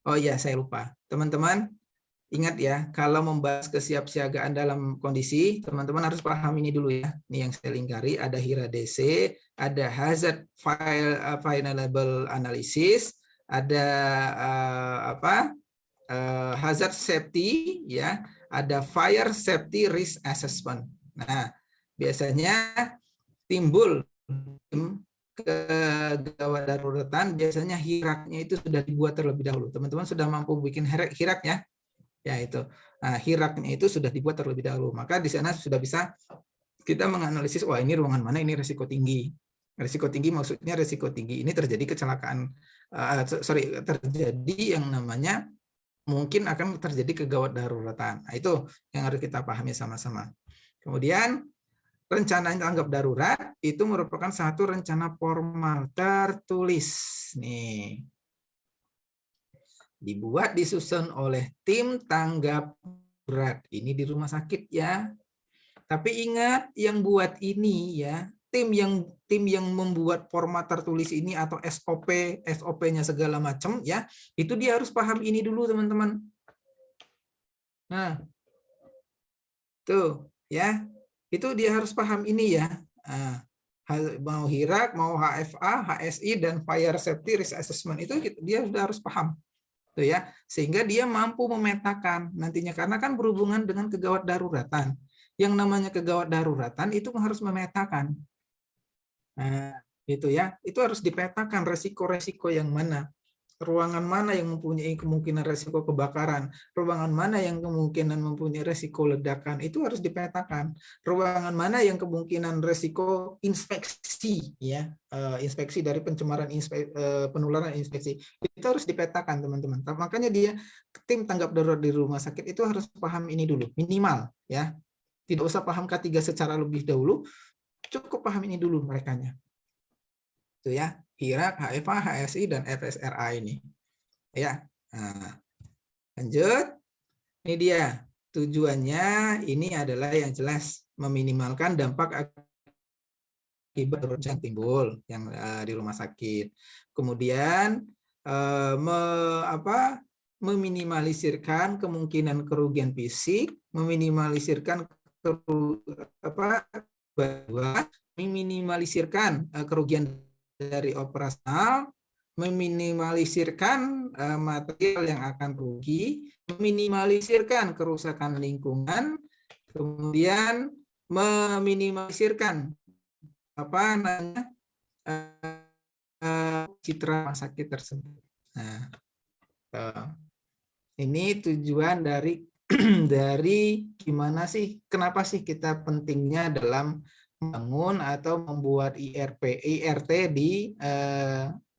Oh iya, saya lupa. Teman-teman, ingat ya, kalau membahas kesiapsiagaan dalam kondisi, teman-teman harus paham ini dulu ya. Ini yang saya lingkari, ada HIRA-DC, ada hazard vulnerable analysis, ada hazard safety ya, ada fire safety risk assessment. Nah, biasanya timbul kegawat daruratan, biasanya hiraknya itu sudah dibuat terlebih dahulu. Teman-teman sudah mampu bikin hirak ya? Ya itu. Nah, hiraknya itu sudah dibuat terlebih dahulu. Maka di sana sudah bisa kita menganalisis, wah ini ruangan mana ini risiko tinggi. Risiko tinggi maksudnya risiko tinggi ini terjadi kecelakaan, terjadi yang namanya mungkin akan terjadi kegawat daruratan. Nah, itu yang harus kita pahami sama-sama. Kemudian rencana tanggap darurat itu merupakan satu rencana formal tertulis. Nih. Dibuat disusun oleh tim tanggap darurat. Ini di rumah sakit ya. Tapi ingat yang buat ini ya, tim yang membuat format tertulis ini atau SOP-nya segala macam ya, itu dia harus paham ini dulu teman-teman. Nah, tuh ya, itu dia harus paham ini ya. Nah, mau HIRAK, mau HFA, HSI dan Fire Safety Risk Assessment itu dia sudah harus paham. Tuh ya, sehingga dia mampu memetakan nantinya, karena kan berhubungan dengan kegawat daruratan. Yang namanya kegawat daruratan itu harus memetakan. Nah, itu ya, itu harus dipetakan resiko-resiko yang mana. ruangan mana yang mempunyai kemungkinan resiko kebakaran, ruangan mana yang kemungkinan mempunyai resiko ledakan, itu harus dipetakan. Ruangan mana yang kemungkinan resiko inspeksi, ya, inspeksi dari pencemaran, penularan inspeksi, itu harus dipetakan, teman-teman. Makanya dia tim tanggap darurat di rumah sakit itu harus paham ini dulu, minimal, ya. Tidak usah paham K3 secara lebih dahulu, cukup paham ini dulu merekanya. Itu ya, HIRA, HFA, HSI, dan FSRA ini. Ya, nah, lanjut. Ini dia tujuannya. Ini adalah yang jelas meminimalkan dampak akibat yang timbul yang di rumah sakit. Kemudian meminimalisirkan kemungkinan kerugian fisik, meminimalisirkan meminimalisirkan kerugian dari operasional, meminimalisirkan material yang akan rugi, meminimalisirkan kerusakan lingkungan, kemudian meminimalisirkan citra rumah sakit tersebut. Nah, ini tujuan dari gimana sih, kenapa sih kita pentingnya dalam membangun atau membuat IRT di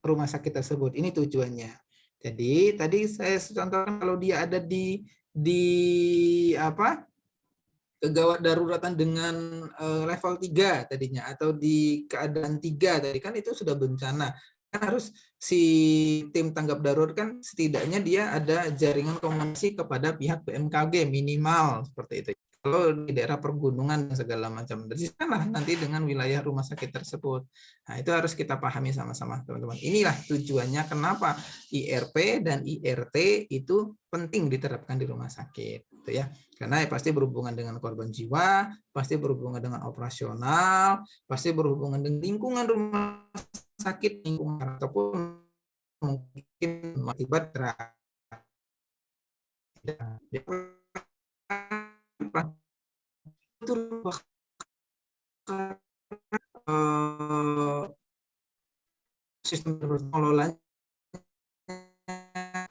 rumah sakit tersebut. Ini tujuannya. Jadi tadi saya contohkan kalau dia ada di kegawat daruratan dengan level 3 tadinya, atau di keadaan 3 tadi, kan itu sudah bencana. Kan harus si tim tanggap darurat kan setidaknya dia ada jaringan komunikasi kepada pihak BMKG minimal seperti itu. Kalau di daerah pergunungan dan segala macam, dari sana nanti dengan wilayah rumah sakit tersebut. Nah, itu harus kita pahami sama-sama, teman-teman. Inilah tujuannya kenapa IRP dan IRT itu penting diterapkan di rumah sakit, gitu ya. Karena pasti berhubungan dengan korban jiwa, pasti berhubungan dengan operasional, pasti berhubungan dengan lingkungan rumah sakit, lingkungan ataupun mungkin akibat sistem pengelolaan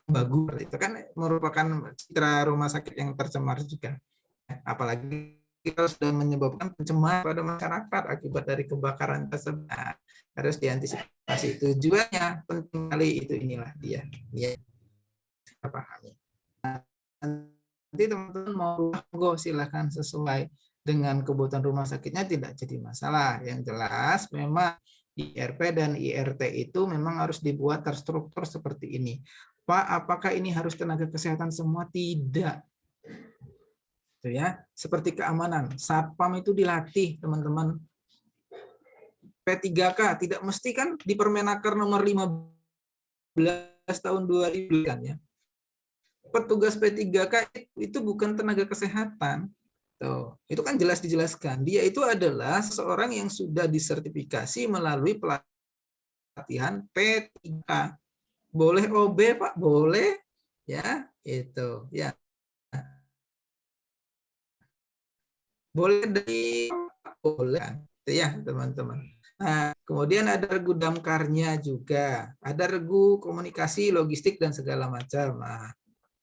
bagus, itu kan merupakan citra rumah sakit yang tercemar juga. Apalagi kita sudah menyebabkan pencemaran pada masyarakat akibat dari kebakaran tersebut. Nah, harus diantisipasi. Tujuannya penting kali itu, inilah dia. Ya, kita pahami. Nanti teman-teman mau silahkan sesuai dengan kebutuhan rumah sakitnya, tidak jadi masalah. Yang jelas memang IRP dan IRT itu memang harus dibuat terstruktur seperti ini. Pak, apakah ini harus tenaga kesehatan semua? Tidak. Itu ya, seperti keamanan. Satpam itu dilatih, teman-teman. P3K tidak mesti kan di Permenaker nomor 15 tahun 2000 kan ya. Petugas P3K itu bukan tenaga kesehatan. Tuh, itu kan jelas dijelaskan. Dia itu adalah seseorang yang sudah disertifikasi melalui pelatihan P3K. Boleh OB, Pak? Boleh. Ya, itu. Ya. Boleh dari boleh. Ya, teman-teman. Nah, kemudian ada regu damkarnya juga. Ada regu komunikasi, logistik, dan segala macam. Nah,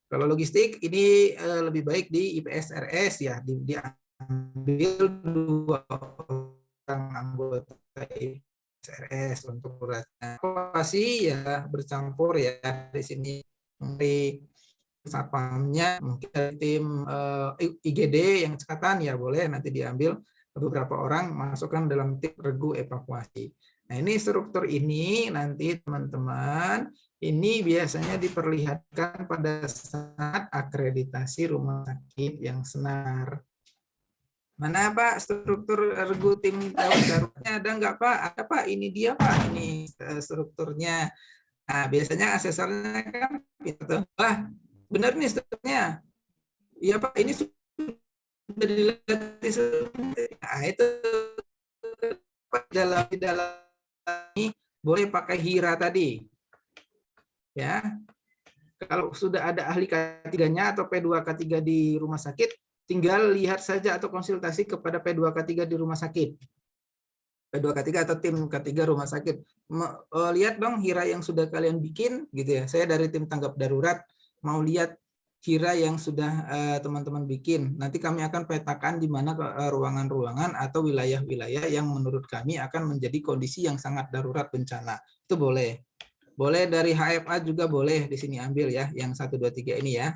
kalau logistik ini lebih baik di IPSRS ya, diambil 2 orang anggota IPSRS untuk beratnya. Pasti ya bercampur ya di sini. Dari satpamnya mungkin dari tim IGD yang cekatan ya boleh nanti diambil beberapa orang masukkan dalam tim regu evakuasi. Nah, ini struktur ini nanti teman-teman ini biasanya diperlihatkan pada saat akreditasi rumah sakit yang senar. Mana Pak struktur regu tim daruratnya, ada nggak Pak? Ada Pak, ini dia Pak, ini strukturnya. Nah, biasanya asesornya kan gitu. Wah, benar nih strukturnya. Iya Pak, ini sudah dilatih. Nah, itu di dalam ini boleh pakai HIRA tadi. Ya. Kalau sudah ada ahli K3-nya atau P2K3 di rumah sakit, tinggal lihat saja atau konsultasi kepada P2K3 di rumah sakit. P2 K3 atau tim K3 rumah sakit. Lihat dong HIRA yang sudah kalian bikin gitu ya. Saya dari tim tanggap darurat mau lihat HIRA yang sudah teman-teman bikin. Nanti kami akan petakan di mana ruangan-ruangan atau wilayah-wilayah yang menurut kami akan menjadi kondisi yang sangat darurat bencana. Itu boleh. Boleh dari HFA juga boleh di sini ambil ya, yang 1 2 3 ini ya.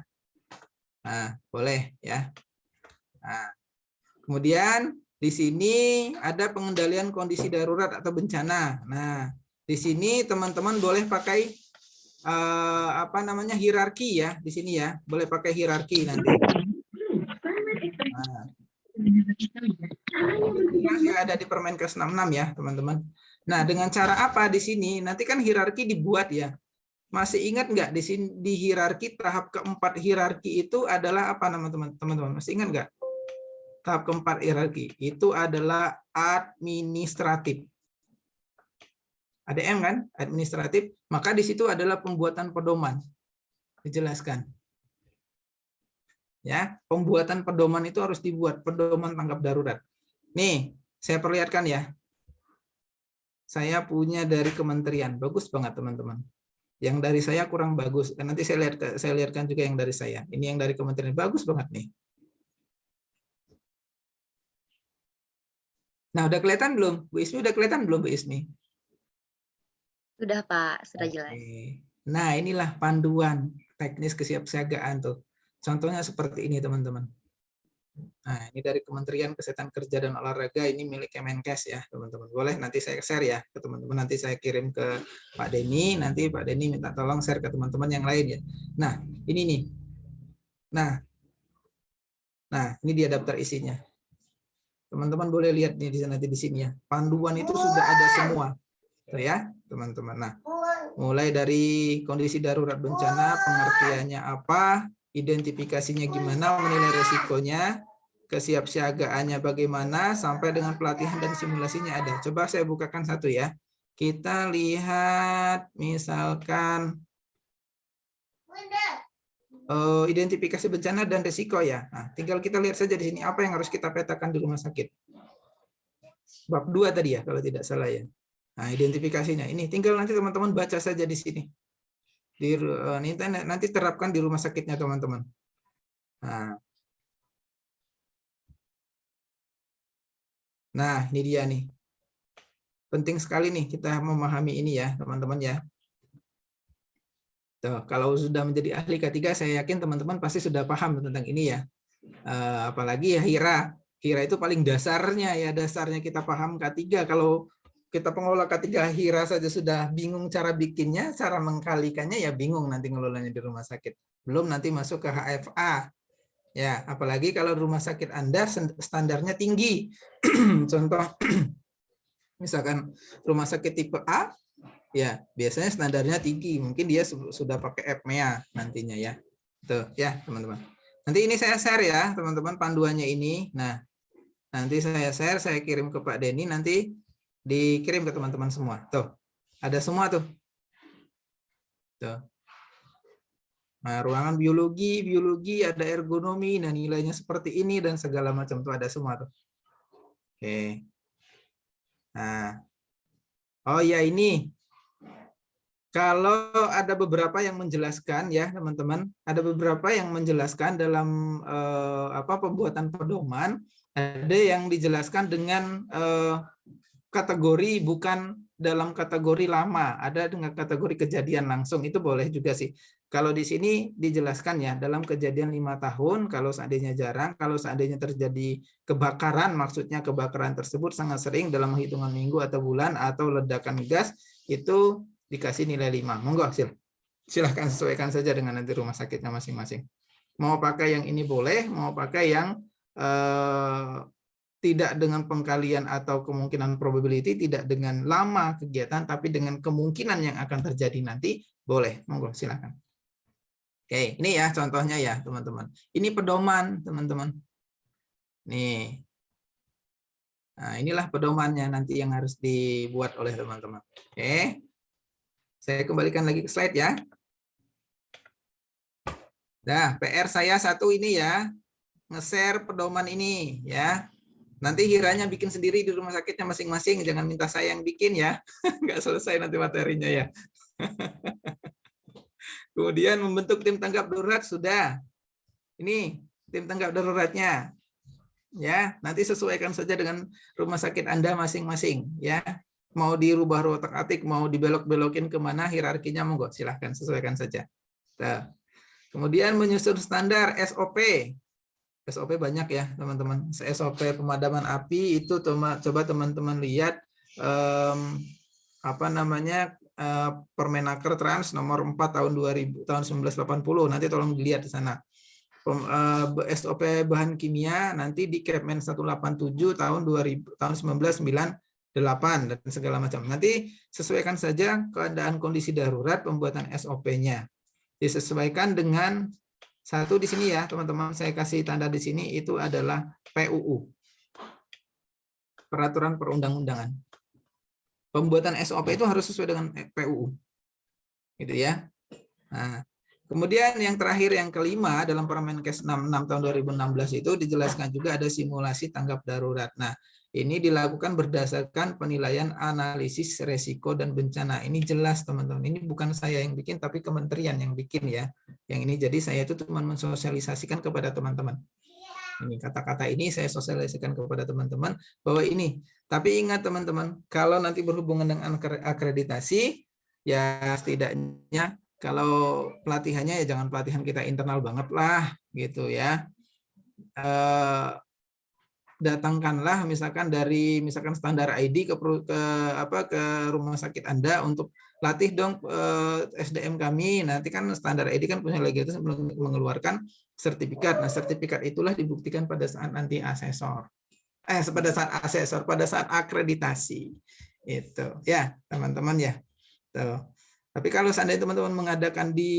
Nah, boleh ya. Nah, kemudian di sini ada pengendalian kondisi darurat atau bencana. Nah, di sini teman-teman boleh pakai apa namanya hierarki ya di sini ya, boleh pakai hierarki nanti. Nah, ini ada di Permenkes 66 ya teman-teman. Nah, dengan cara apa di sini? Nanti kan hierarki dibuat ya. Masih ingat nggak di sini di hierarki tahap keempat hierarki itu adalah apa teman-teman? Masih ingat nggak? Tahap keempat hierarki itu adalah administratif. ADM kan, administratif. Maka di situ adalah pembuatan pedoman. Dijelaskan. Ya, pembuatan pedoman itu harus dibuat, pedoman tanggap darurat. Nih, saya perlihatkan ya. Saya punya dari kementerian, bagus banget teman-teman. Yang dari saya kurang bagus. Nanti saya lihatkan juga yang dari saya. Ini yang dari kementerian, bagus banget nih. Nah, udah kelihatan belum? Bu Ismi udah kelihatan belum, Bu Ismi? Sudah, Pak. Sudah jelas. Nah, inilah panduan teknis kesiapsiagaan tuh. Contohnya seperti ini, teman-teman. Nah, ini dari Kementerian Kesehatan Kerja dan Olahraga, ini milik Kemenkes ya, teman-teman. Boleh nanti saya share ya ke teman-teman, nanti saya kirim ke Pak Denny, nanti Pak Denny minta tolong share ke teman-teman yang lain ya. Nah, ini nih. Nah, ini dia daftar isinya. Teman-teman boleh lihat nih nanti di sini ya. Panduan itu sudah ada semua. Tuh ya, teman-teman. Nah, mulai dari kondisi darurat bencana, pengertiannya apa, identifikasinya gimana, menilai resikonya, kesiapsiagaannya bagaimana, sampai dengan pelatihan dan simulasinya ada. Coba saya bukakan satu ya. Kita lihat misalkan identifikasi bencana dan risiko ya. Nah, tinggal kita lihat saja di sini apa yang harus kita petakan di rumah sakit. Bab 2 tadi ya, kalau tidak salah ya. Nah, identifikasinya ini tinggal nanti teman-teman baca saja di sini. Nanti terapkan di rumah sakitnya teman-teman. Nah, ini dia nih. Penting sekali nih kita memahami ini ya, teman-teman ya. Tuh, kalau sudah menjadi ahli K3, saya yakin teman-teman pasti sudah paham tentang ini ya. Apalagi ya HIRA. HIRA itu paling dasarnya ya, dasarnya kita paham K3. Kalau kita pengelola K3 HIRA saja sudah bingung cara bikinnya, cara mengkalikannya ya bingung nanti ngelolanya di rumah sakit. Belum nanti masuk ke HFA. Ya, apalagi kalau rumah sakit Anda standarnya tinggi. Contoh misalkan rumah sakit tipe A, ya biasanya standarnya tinggi. Mungkin dia sudah pakai EPMEA nantinya ya. Tuh ya, teman-teman. Nanti ini saya share ya, teman-teman, panduannya ini. Nah, nanti saya share, saya kirim ke Pak Denny, nanti dikirim ke teman-teman semua. Tuh, ada semua tuh. Tuh. Nah, ruangan biologi ada ergonomi, nah nilainya seperti ini dan segala macam tuh ada semua tuh. Oke. Nah, oh ya ini. Kalau ada beberapa yang menjelaskan ya teman-teman, ada beberapa yang menjelaskan dalam pembuatan pedoman, ada yang dijelaskan dengan kategori bukan dalam kategori lama, ada dengan kategori kejadian langsung, itu boleh juga sih. Kalau di sini dijelaskan ya dalam kejadian 5 tahun, kalau seandainya jarang, kalau seandainya terjadi kebakaran, maksudnya kebakaran tersebut sangat sering dalam hitungan minggu atau bulan atau ledakan gas, itu dikasih nilai 5. Monggo silahkan sesuaikan saja dengan nanti rumah sakitnya masing-masing. Mau pakai yang ini boleh, mau pakai yang tidak dengan pengkalian atau kemungkinan probability, tidak dengan lama kegiatan, tapi dengan kemungkinan yang akan terjadi nanti, boleh. Monggo silakan. Oke, ini ya contohnya ya teman-teman. Ini pedoman teman-teman. Nih. Nah, inilah pedomannya nanti yang harus dibuat oleh teman-teman. Oke. Saya kembalikan lagi ke slide ya. Nah, PR saya satu ini ya, nge-share pedoman ini ya. Nanti Hiranya bikin sendiri di rumah sakitnya masing-masing, jangan minta saya yang bikin ya. Nggak selesai nanti materinya ya. Kemudian membentuk tim tanggap darurat sudah. Ini tim tanggap daruratnya. Ya, nanti sesuaikan saja dengan rumah sakit Anda masing-masing ya. Mau dirubah otak-atik, mau dibelok-belokin kemana hierarkinya monggo, silahkan sesuaikan saja. Nah, kemudian menyusun standar SOP. SOP banyak ya teman-teman. SOP pemadaman api itu coba teman-teman lihat apa namanya Permenaker Trans nomor 4 tahun 2000 tahun 1980. Nanti tolong dilihat di sana. SOP bahan kimia nanti di Kepmen 187 tahun 2000 tahun 1998 dan segala macam. Nanti sesuaikan saja keadaan kondisi darurat pembuatan SOP-nya. Disesuaikan dengan satu di sini ya, teman-teman, saya kasih tanda di sini itu adalah PUU. Peraturan Perundang-undangan. Pembuatan SOP itu harus sesuai dengan PUU. Gitu ya. Nah, kemudian yang terakhir yang kelima dalam Permenkes 66 tahun 2016 itu dijelaskan juga ada simulasi tanggap darurat. Nah, ini dilakukan berdasarkan penilaian analisis resiko dan bencana. Ini jelas teman-teman. Ini bukan saya yang bikin tapi kementerian yang bikin ya. Yang ini jadi saya itu cuma mensosialisasikan kepada teman-teman. Ini kata-kata ini saya sosialisasikan kepada teman-teman bahwa ini. Tapi ingat teman-teman, kalau nanti berhubungan dengan akreditasi ya setidaknya kalau pelatihannya ya jangan pelatihan kita internal banget lah gitu ya. Datangkanlah misalkan dari standar ID ke rumah sakit Anda untuk latih dong SDM kami. Nanti kan standar ID kan punya legalitas mengeluarkan sertifikat. Nah, sertifikat itulah dibuktikan pada saat nanti pada saat akreditasi. Itu ya, teman-teman ya. Tuh. Tapi kalau seandainya teman-teman mengadakan di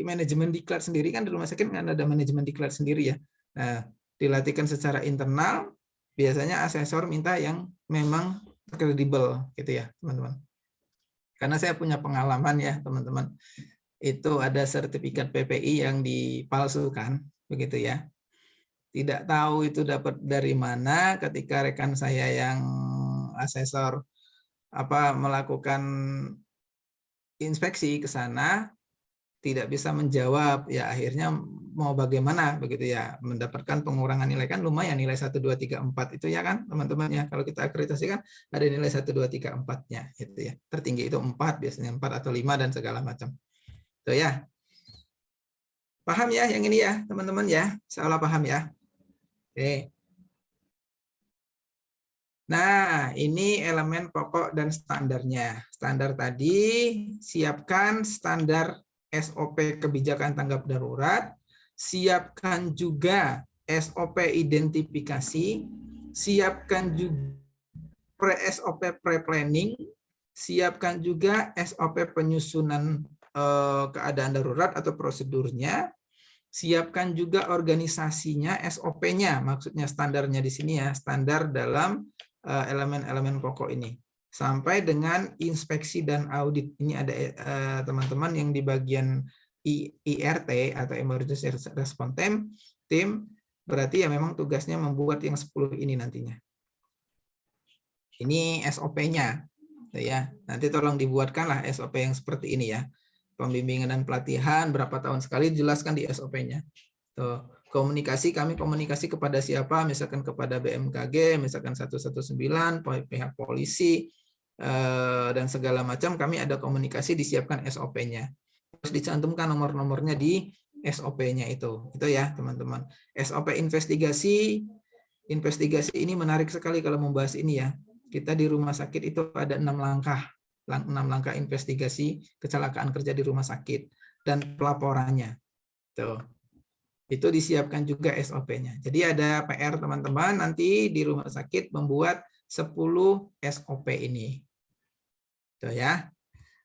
manajemen diklat sendiri kan di rumah sakit kan ada manajemen diklat sendiri ya. Nah, dilatihkan secara internal, biasanya asesor minta yang memang kredibel gitu ya, teman-teman. Karena saya punya pengalaman ya, teman-teman. Itu ada sertifikat PPI yang dipalsukan, begitu ya. Tidak tahu itu dapat dari mana ketika rekan saya yang asesor melakukan inspeksi ke sana tidak bisa menjawab ya akhirnya mau bagaimana begitu ya mendapatkan pengurangan nilai kan lumayan nilai 1 2 3 4 itu ya kan teman-teman ya kalau kita akreditasi kan ada nilai 1 2 3 4-nya gitu ya tertinggi itu 4 biasanya 4 atau 5 dan segala macam itu ya paham ya yang ini ya teman-teman ya salah paham ya oke. Nah, ini elemen pokok dan standarnya. Standar tadi, siapkan standar SOP kebijakan tanggap darurat, siapkan juga SOP identifikasi, siapkan juga SOP pre-planning, siapkan juga SOP penyusunan keadaan darurat atau prosedurnya, siapkan juga organisasinya, SOP-nya, maksudnya standarnya di sini ya, standar dalam elemen-elemen pokok ini. Sampai dengan inspeksi dan audit. Ini ada teman-teman yang di bagian IRT atau Emergency Response Team, berarti ya memang tugasnya membuat yang 10 ini nantinya. Ini SOP-nya. Ya, nanti tolong dibuatkanlah SOP yang seperti ini ya. Pembimbingan dan pelatihan berapa tahun sekali jelaskan di SOP-nya. Kami komunikasi kepada siapa, misalkan kepada BMKG, misalkan 119, pihak polisi, dan segala macam, kami ada komunikasi, disiapkan SOP-nya. Terus dicantumkan nomor-nomornya di SOP-nya itu ya teman-teman. SOP investigasi ini menarik sekali kalau membahas ini ya. Kita di rumah sakit itu ada 6 langkah investigasi kecelakaan kerja di rumah sakit dan pelaporannya. Tuh. Itu disiapkan juga SOP-nya. Jadi ada PR teman-teman nanti di rumah sakit membuat 10 SOP ini. Tuh ya.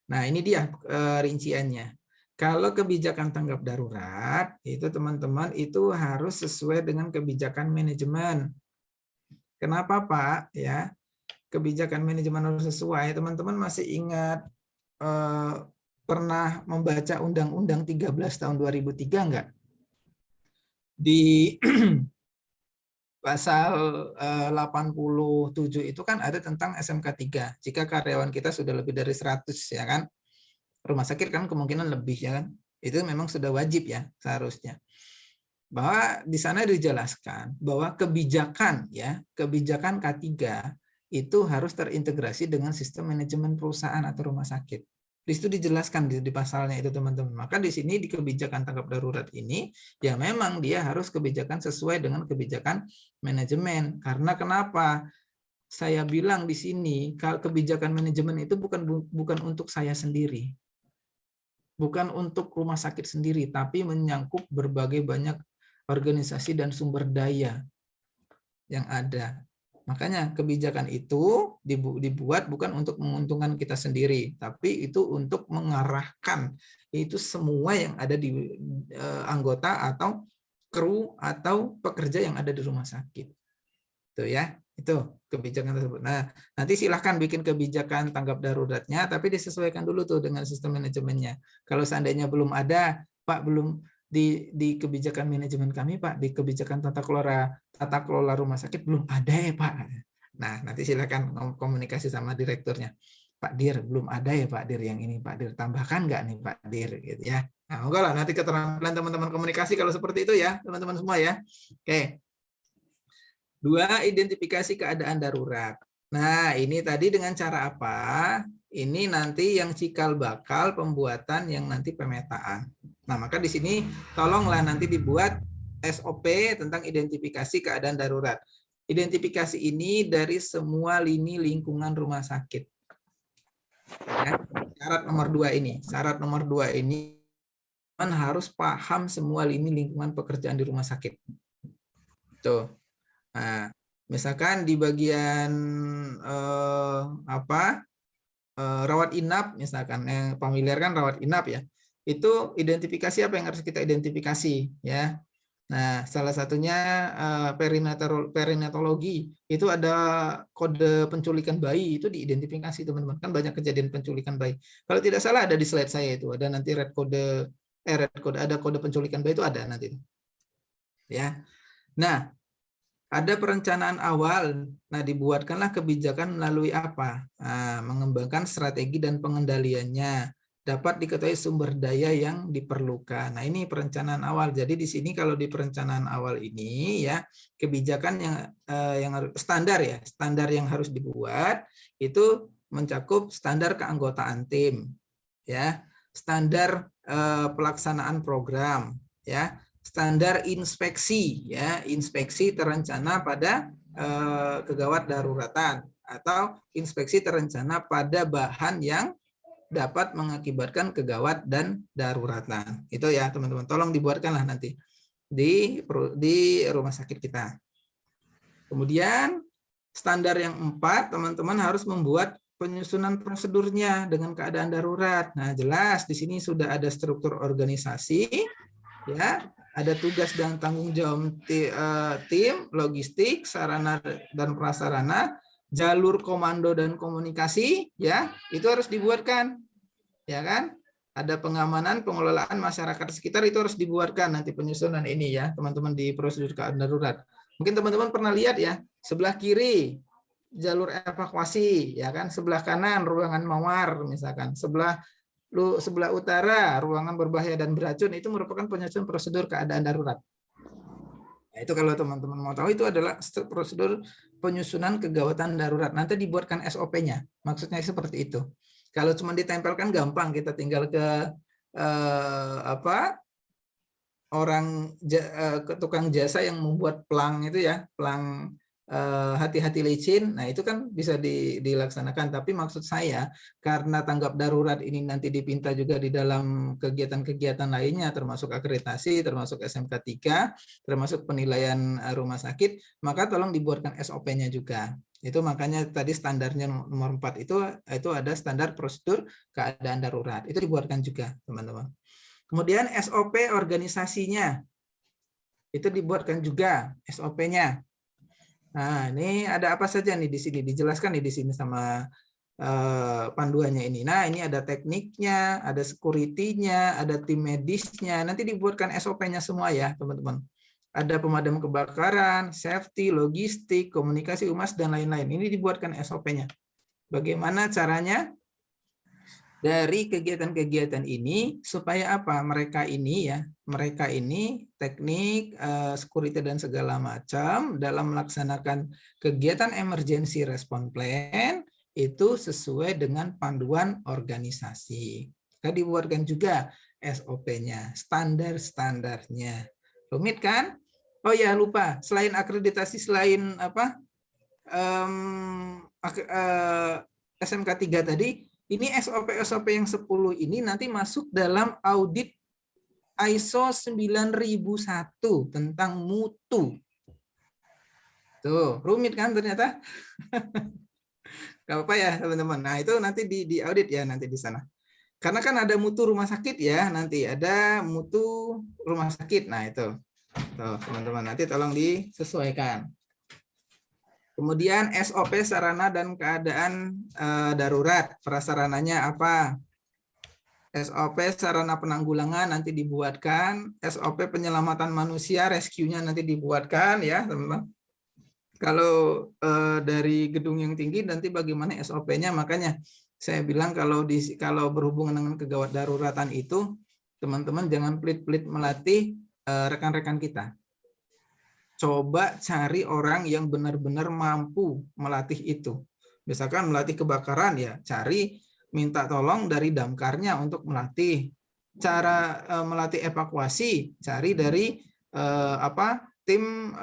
Nah, ini dia rinciannya. Kalau kebijakan tanggap darurat, itu teman-teman itu harus sesuai dengan kebijakan manajemen. Kenapa, Pak? Ya, kebijakan manajemen harus sesuai. Teman-teman masih ingat pernah membaca Undang-Undang 13 tahun 2003 enggak? Di pasal 87 itu kan ada tentang SMK 3. Jika karyawan kita sudah lebih dari 100 ya kan, rumah sakit kan kemungkinan lebih ya kan, itu memang sudah wajib ya seharusnya. Bahwa di sana dijelaskan bahwa kebijakan K3 itu harus terintegrasi dengan sistem manajemen perusahaan atau rumah sakit. Di situ dijelaskan di pasalnya itu teman-teman. Maka di sini di kebijakan tanggap darurat ini ya memang dia harus kebijakan sesuai dengan kebijakan manajemen. Karena kenapa? Saya bilang di sini kebijakan manajemen itu bukan untuk saya sendiri. Bukan untuk rumah sakit sendiri, tapi menyangkut berbagai banyak organisasi dan sumber daya yang ada. Makanya kebijakan itu dibuat bukan untuk menguntungkan kita sendiri, tapi itu untuk mengarahkan itu semua yang ada di anggota atau kru atau pekerja yang ada di rumah sakit. Itu ya, itu kebijakan tersebut. Nah, nanti silahkan bikin kebijakan tanggap daruratnya, tapi disesuaikan dulu tuh dengan sistem manajemennya. Kalau seandainya belum ada, Pak, belum di kebijakan manajemen kami, Pak, di kebijakan tata kelola rumah sakit belum ada ya, Pak. Nah, nanti silakan komunikasi sama direkturnya. Pak Dir, belum ada ya Pak Dir yang ini, Pak Dir, tambahkan nggak nih Pak Dir, gitu ya. Nah, enggak lah, nanti keterampilan teman-teman komunikasi kalau seperti itu ya, teman-teman semua ya. Oke. 2, identifikasi keadaan darurat. Nah, ini tadi dengan cara apa? Ini nanti yang cikal bakal pembuatan yang nanti pemetaan. Nah, maka di sini tolonglah nanti dibuat SOP tentang identifikasi keadaan darurat. Identifikasi ini dari semua lini lingkungan rumah sakit. Ya, syarat nomor 2 ini. Syarat nomor 2 ini harus paham semua lini lingkungan pekerjaan di rumah sakit. Tuh. Nah, misalkan di bagian rawat inap, misalkan yang familiar kan rawat inap ya, itu identifikasi apa yang harus kita identifikasi ya. Nah, salah satunya perinatologi, itu ada kode penculikan bayi, itu diidentifikasi teman-teman, kan banyak kejadian penculikan bayi. Kalau tidak salah ada di slide saya itu, ada nanti ada kode penculikan bayi itu ada nanti ya. Nah, ada perencanaan awal. Nah, dibuatkanlah kebijakan melalui apa? Nah, mengembangkan strategi dan pengendaliannya. Dapat diketahui sumber daya yang diperlukan. Nah, ini perencanaan awal. Jadi di sini kalau di perencanaan awal ini ya, kebijakan yang standar ya, standar yang harus dibuat itu mencakup standar keanggotaan tim, ya, standar pelaksanaan program, ya, standar inspeksi ya, inspeksi terencana pada kegawat daruratan atau inspeksi terencana pada bahan yang dapat mengakibatkan kegawat dan daruratan. Itu ya teman-teman, tolong dibuatkanlah nanti di rumah sakit kita. Kemudian standar yang 4, teman-teman harus membuat penyusunan prosedurnya dengan keadaan darurat. Nah, jelas di sini sudah ada struktur organisasi ya, ada tugas dan tanggung jawab tim, logistik, sarana dan prasarana, jalur komando dan komunikasi, ya, itu harus dibuatkan, ya kan? Ada pengamanan, pengelolaan masyarakat sekitar itu harus dibuatkan nanti penyusunan ini ya, teman-teman di prosedur keadaan darurat. Mungkin teman-teman pernah lihat ya, sebelah kiri jalur evakuasi, ya kan? Sebelah kanan ruangan mawar, misalkan. Sebelah utara ruangan berbahaya dan beracun, itu merupakan penyusunan prosedur keadaan darurat. Nah, itu kalau teman-teman mau tahu, itu adalah prosedur penyusunan kegawatan darurat. Nanti dibuatkan SOP-nya. Maksudnya seperti itu. Kalau cuma ditempelkan gampang, kita tinggal ke ke tukang jasa yang membuat pelang itu ya, pelang hati-hati licin, nah itu kan bisa dilaksanakan. Tapi maksud saya, karena tanggap darurat ini nanti dipinta juga di dalam kegiatan-kegiatan lainnya, termasuk akreditasi, termasuk SMK 3, termasuk penilaian rumah sakit, maka tolong dibuatkan SOP-nya juga. Itu makanya tadi standarnya nomor 4 itu ada standar prosedur keadaan darurat. Itu dibuatkan juga, teman-teman. Kemudian SOP organisasinya, itu dibuatkan juga SOP-nya. Nah, ini ada apa saja nih di sini, dijelaskan nih di sini sama panduannya ini. Nah, ini ada tekniknya, ada security-nya, ada tim medisnya. Nanti dibuatkan SOP-nya semua ya, teman-teman. ada pemadam kebakaran, safety, logistik, komunikasi humas, dan lain-lain. Ini dibuatkan SOP-nya. Bagaimana caranya? Dari kegiatan-kegiatan ini supaya apa? Mereka ini teknik, security dan segala macam dalam melaksanakan kegiatan emergency response plan itu sesuai dengan panduan organisasi. Kita dibuatkan juga SOP-nya, standar-standarnya. Rumit kan? Oh ya, lupa. Selain akreditasi, selain apa? SMK 3 tadi, ini SOP-SOP yang 10 ini nanti masuk dalam audit ISO 9001 tentang mutu. Tuh, rumit kan ternyata? Gak apa-apa ya, teman-teman. Nah, itu nanti di audit ya nanti di sana. Karena kan ada mutu rumah sakit ya, nanti ada mutu rumah sakit. Nah, itu. Tuh, teman-teman, nanti tolong disesuaikan. Kemudian SOP sarana dan keadaan darurat. Prasarananya apa? SOP sarana penanggulangan nanti dibuatkan. SOP penyelamatan manusia, rescue-nya nanti dibuatkan ya, teman-teman. Kalau dari gedung yang tinggi nanti bagaimana SOP-nya? Makanya saya bilang kalau berhubungan dengan kegawat daruratan itu, teman-teman jangan pelit-pelit melatih rekan-rekan kita. Coba cari orang yang benar-benar mampu melatih itu. Misalkan melatih kebakaran ya, cari minta tolong dari damkarnya untuk melatih. Cara melatih evakuasi, cari dari tim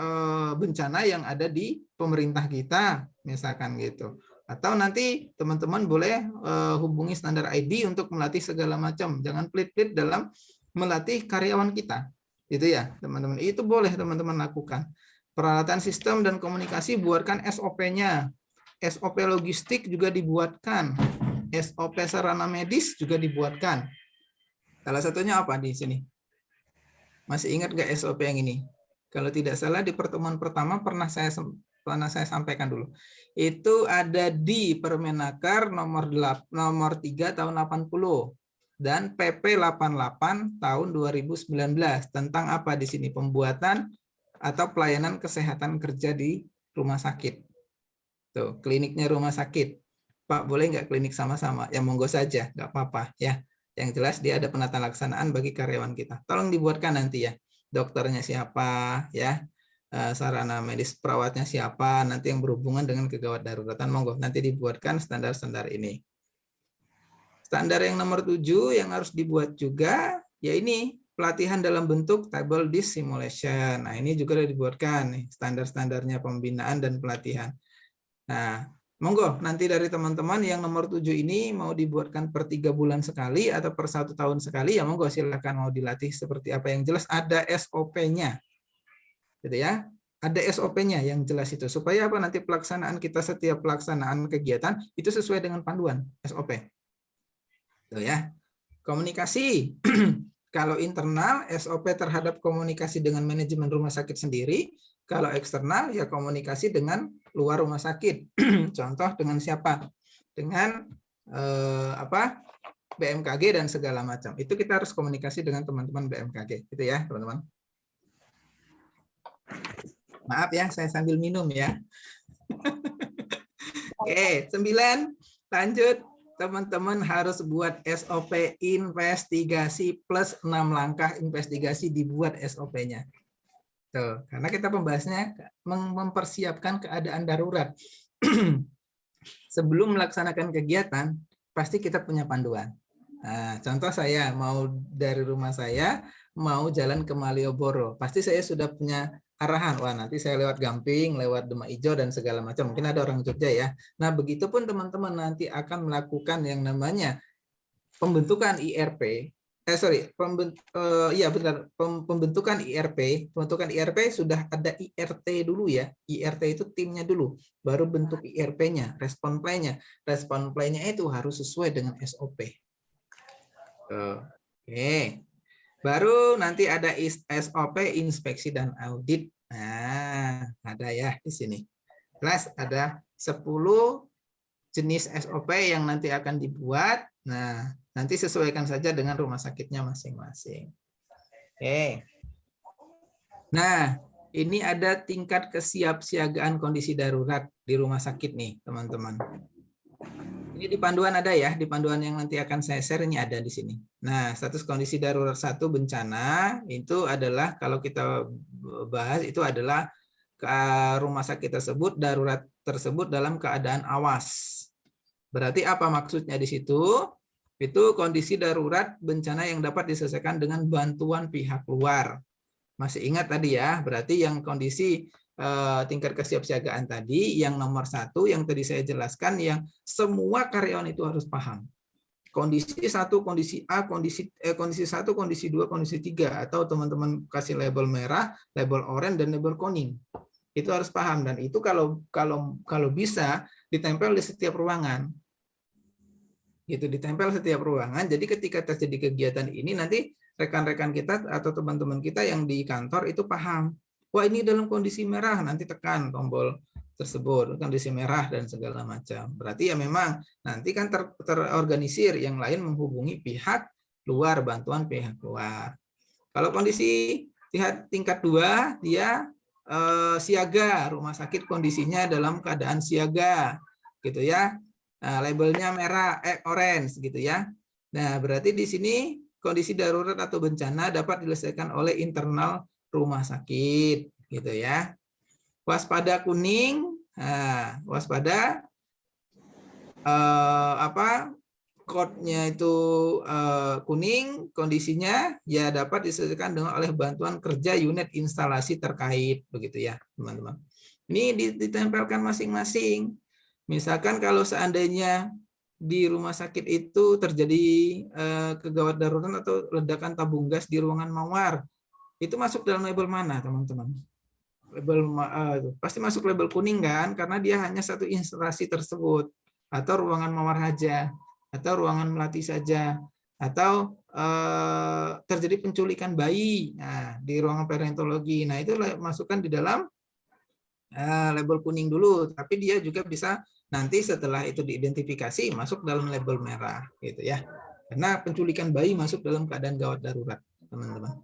bencana yang ada di pemerintah kita, misalkan gitu. Atau nanti teman-teman boleh hubungi Standar ID untuk melatih segala macam. Jangan pelit-pelit dalam melatih karyawan kita. Gitu ya, teman-teman. Itu boleh teman-teman lakukan. Peralatan sistem dan komunikasi buatkan SOP-nya. SOP logistik juga dibuatkan. SOP sarana medis juga dibuatkan. Salah satunya apa di sini? Masih ingat nggak SOP yang ini? Kalau tidak salah di pertemuan pertama pernah saya sampaikan dulu. Itu ada di Permenaker nomor 3 tahun 80 dan PP 88 tahun 2019 tentang apa di sini? Pembuatan atau pelayanan kesehatan kerja di rumah sakit. Tuh, kliniknya rumah sakit. Pak, boleh nggak klinik sama-sama? Ya monggo saja, nggak apa-apa ya. Yang jelas dia ada penata laksanaan bagi karyawan kita. Tolong dibuatkan nanti ya. Dokternya siapa ya, sarana medis perawatnya siapa, nanti yang berhubungan dengan kegawat daruratan, monggo nanti dibuatkan standar-standar ini. Standar yang nomor 7 yang harus dibuat juga, ya ini pelatihan dalam bentuk table disk simulation. Nah ini juga sudah dibuatkan nih standar-standarnya pembinaan dan pelatihan. Nah monggo nanti dari teman-teman yang nomor 7 ini mau dibuatkan per 3 bulan sekali atau per 1 tahun sekali, ya monggo silakan mau dilatih seperti apa. Yang jelas ada SOP-nya. Gitu ya. Ada SOP-nya yang jelas itu. Supaya apa nanti pelaksanaan kita setiap pelaksanaan kegiatan itu sesuai dengan panduan SOP. Tuh ya. Komunikasi. Kalau internal SOP terhadap komunikasi dengan manajemen rumah sakit sendiri. Kalau eksternal ya komunikasi dengan luar rumah sakit. Contoh dengan siapa? Dengan BMKG dan segala macam. Itu kita harus komunikasi dengan teman-teman BMKG, gitu ya, teman-teman. Maaf ya, saya sambil minum ya. Oke, 9. Lanjut. Teman-teman harus buat SOP investigasi plus 6 langkah investigasi dibuat SOP-nya. Tuh, karena kita membahasnya mempersiapkan keadaan darurat. Sebelum melaksanakan kegiatan, pasti kita punya panduan. Nah, contoh saya mau dari rumah saya mau jalan ke Malioboro, pasti saya sudah punya arahan. Wah, nanti saya lewat Gamping, lewat Demak Ijo dan segala macam. Mungkin ada orang Jogja ya. Nah, begitupun teman-teman nanti akan melakukan yang namanya pembentukan IRP. Pembentukan IRP. Pembentukan IRP sudah ada IRT dulu ya. IRT itu timnya dulu, baru bentuk IRP-nya, respon plan-nya. Respon plan-nya itu harus sesuai dengan SOP. Oke. Baru nanti ada SOP inspeksi dan audit. Nah, ada ya di sini. Jelas ada 10 jenis SOP yang nanti akan dibuat. Nah, nanti sesuaikan saja dengan rumah sakitnya masing-masing. Oke. Nah, ini ada tingkat kesiapsiagaan kondisi darurat di rumah sakit nih, teman-teman. Ini di panduan ada ya, di panduan yang nanti akan saya share ini ada di sini. Nah, status kondisi darurat 1 bencana itu adalah kalau kita bahas itu adalah ke rumah sakit tersebut darurat tersebut dalam keadaan awas. Berarti apa maksudnya di situ? Itu kondisi darurat bencana yang dapat diselesaikan dengan bantuan pihak luar. Masih ingat tadi ya, berarti yang kondisi tingkat kesiapsiagaan tadi, yang nomor 1 yang tadi saya jelaskan, yang semua karyawan itu harus paham. Kondisi 1, kondisi A, kondisi 1, kondisi 2, kondisi 3, atau teman-teman kasih label merah, label oranye, dan label kuning. Itu harus paham, dan itu kalau bisa ditempel di setiap ruangan. Gitu, ditempel setiap ruangan. Jadi ketika terjadi kegiatan ini nanti rekan-rekan kita atau teman-teman kita yang di kantor itu paham, wah ini dalam kondisi merah, nanti tekan tombol tersebut, kondisi merah dan segala macam. Berarti ya memang nanti kan terorganisir, yang lain menghubungi pihak luar, bantuan pihak luar. Kalau kondisi tingkat 2, dia siaga, rumah sakit kondisinya dalam keadaan siaga, gitu ya. Nah, labelnya merah, orange gitu ya. Nah, berarti di sini kondisi darurat atau bencana dapat diselesaikan oleh internal rumah sakit, gitu ya. Waspada kuning, nah, waspada kodenya itu kuning, kondisinya ya dapat diselesaikan dengan oleh bantuan kerja unit instalasi terkait, begitu ya, teman-teman. Ini ditempelkan masing-masing. Misalkan kalau seandainya di rumah sakit itu terjadi kegawat darurat atau ledakan tabung gas di ruangan mawar, itu masuk dalam label mana, teman-teman? Label pasti masuk label kuning kan, karena dia hanya satu instalasi tersebut, atau ruangan mawar saja, atau ruangan melati saja, atau terjadi penculikan bayi, nah, di ruangan perinatologi. Nah, itu masukkan di dalam label kuning dulu, tapi dia juga bisa nanti setelah itu diidentifikasi masuk dalam label merah, gitu ya. Karena penculikan bayi masuk dalam keadaan gawat darurat, teman-teman.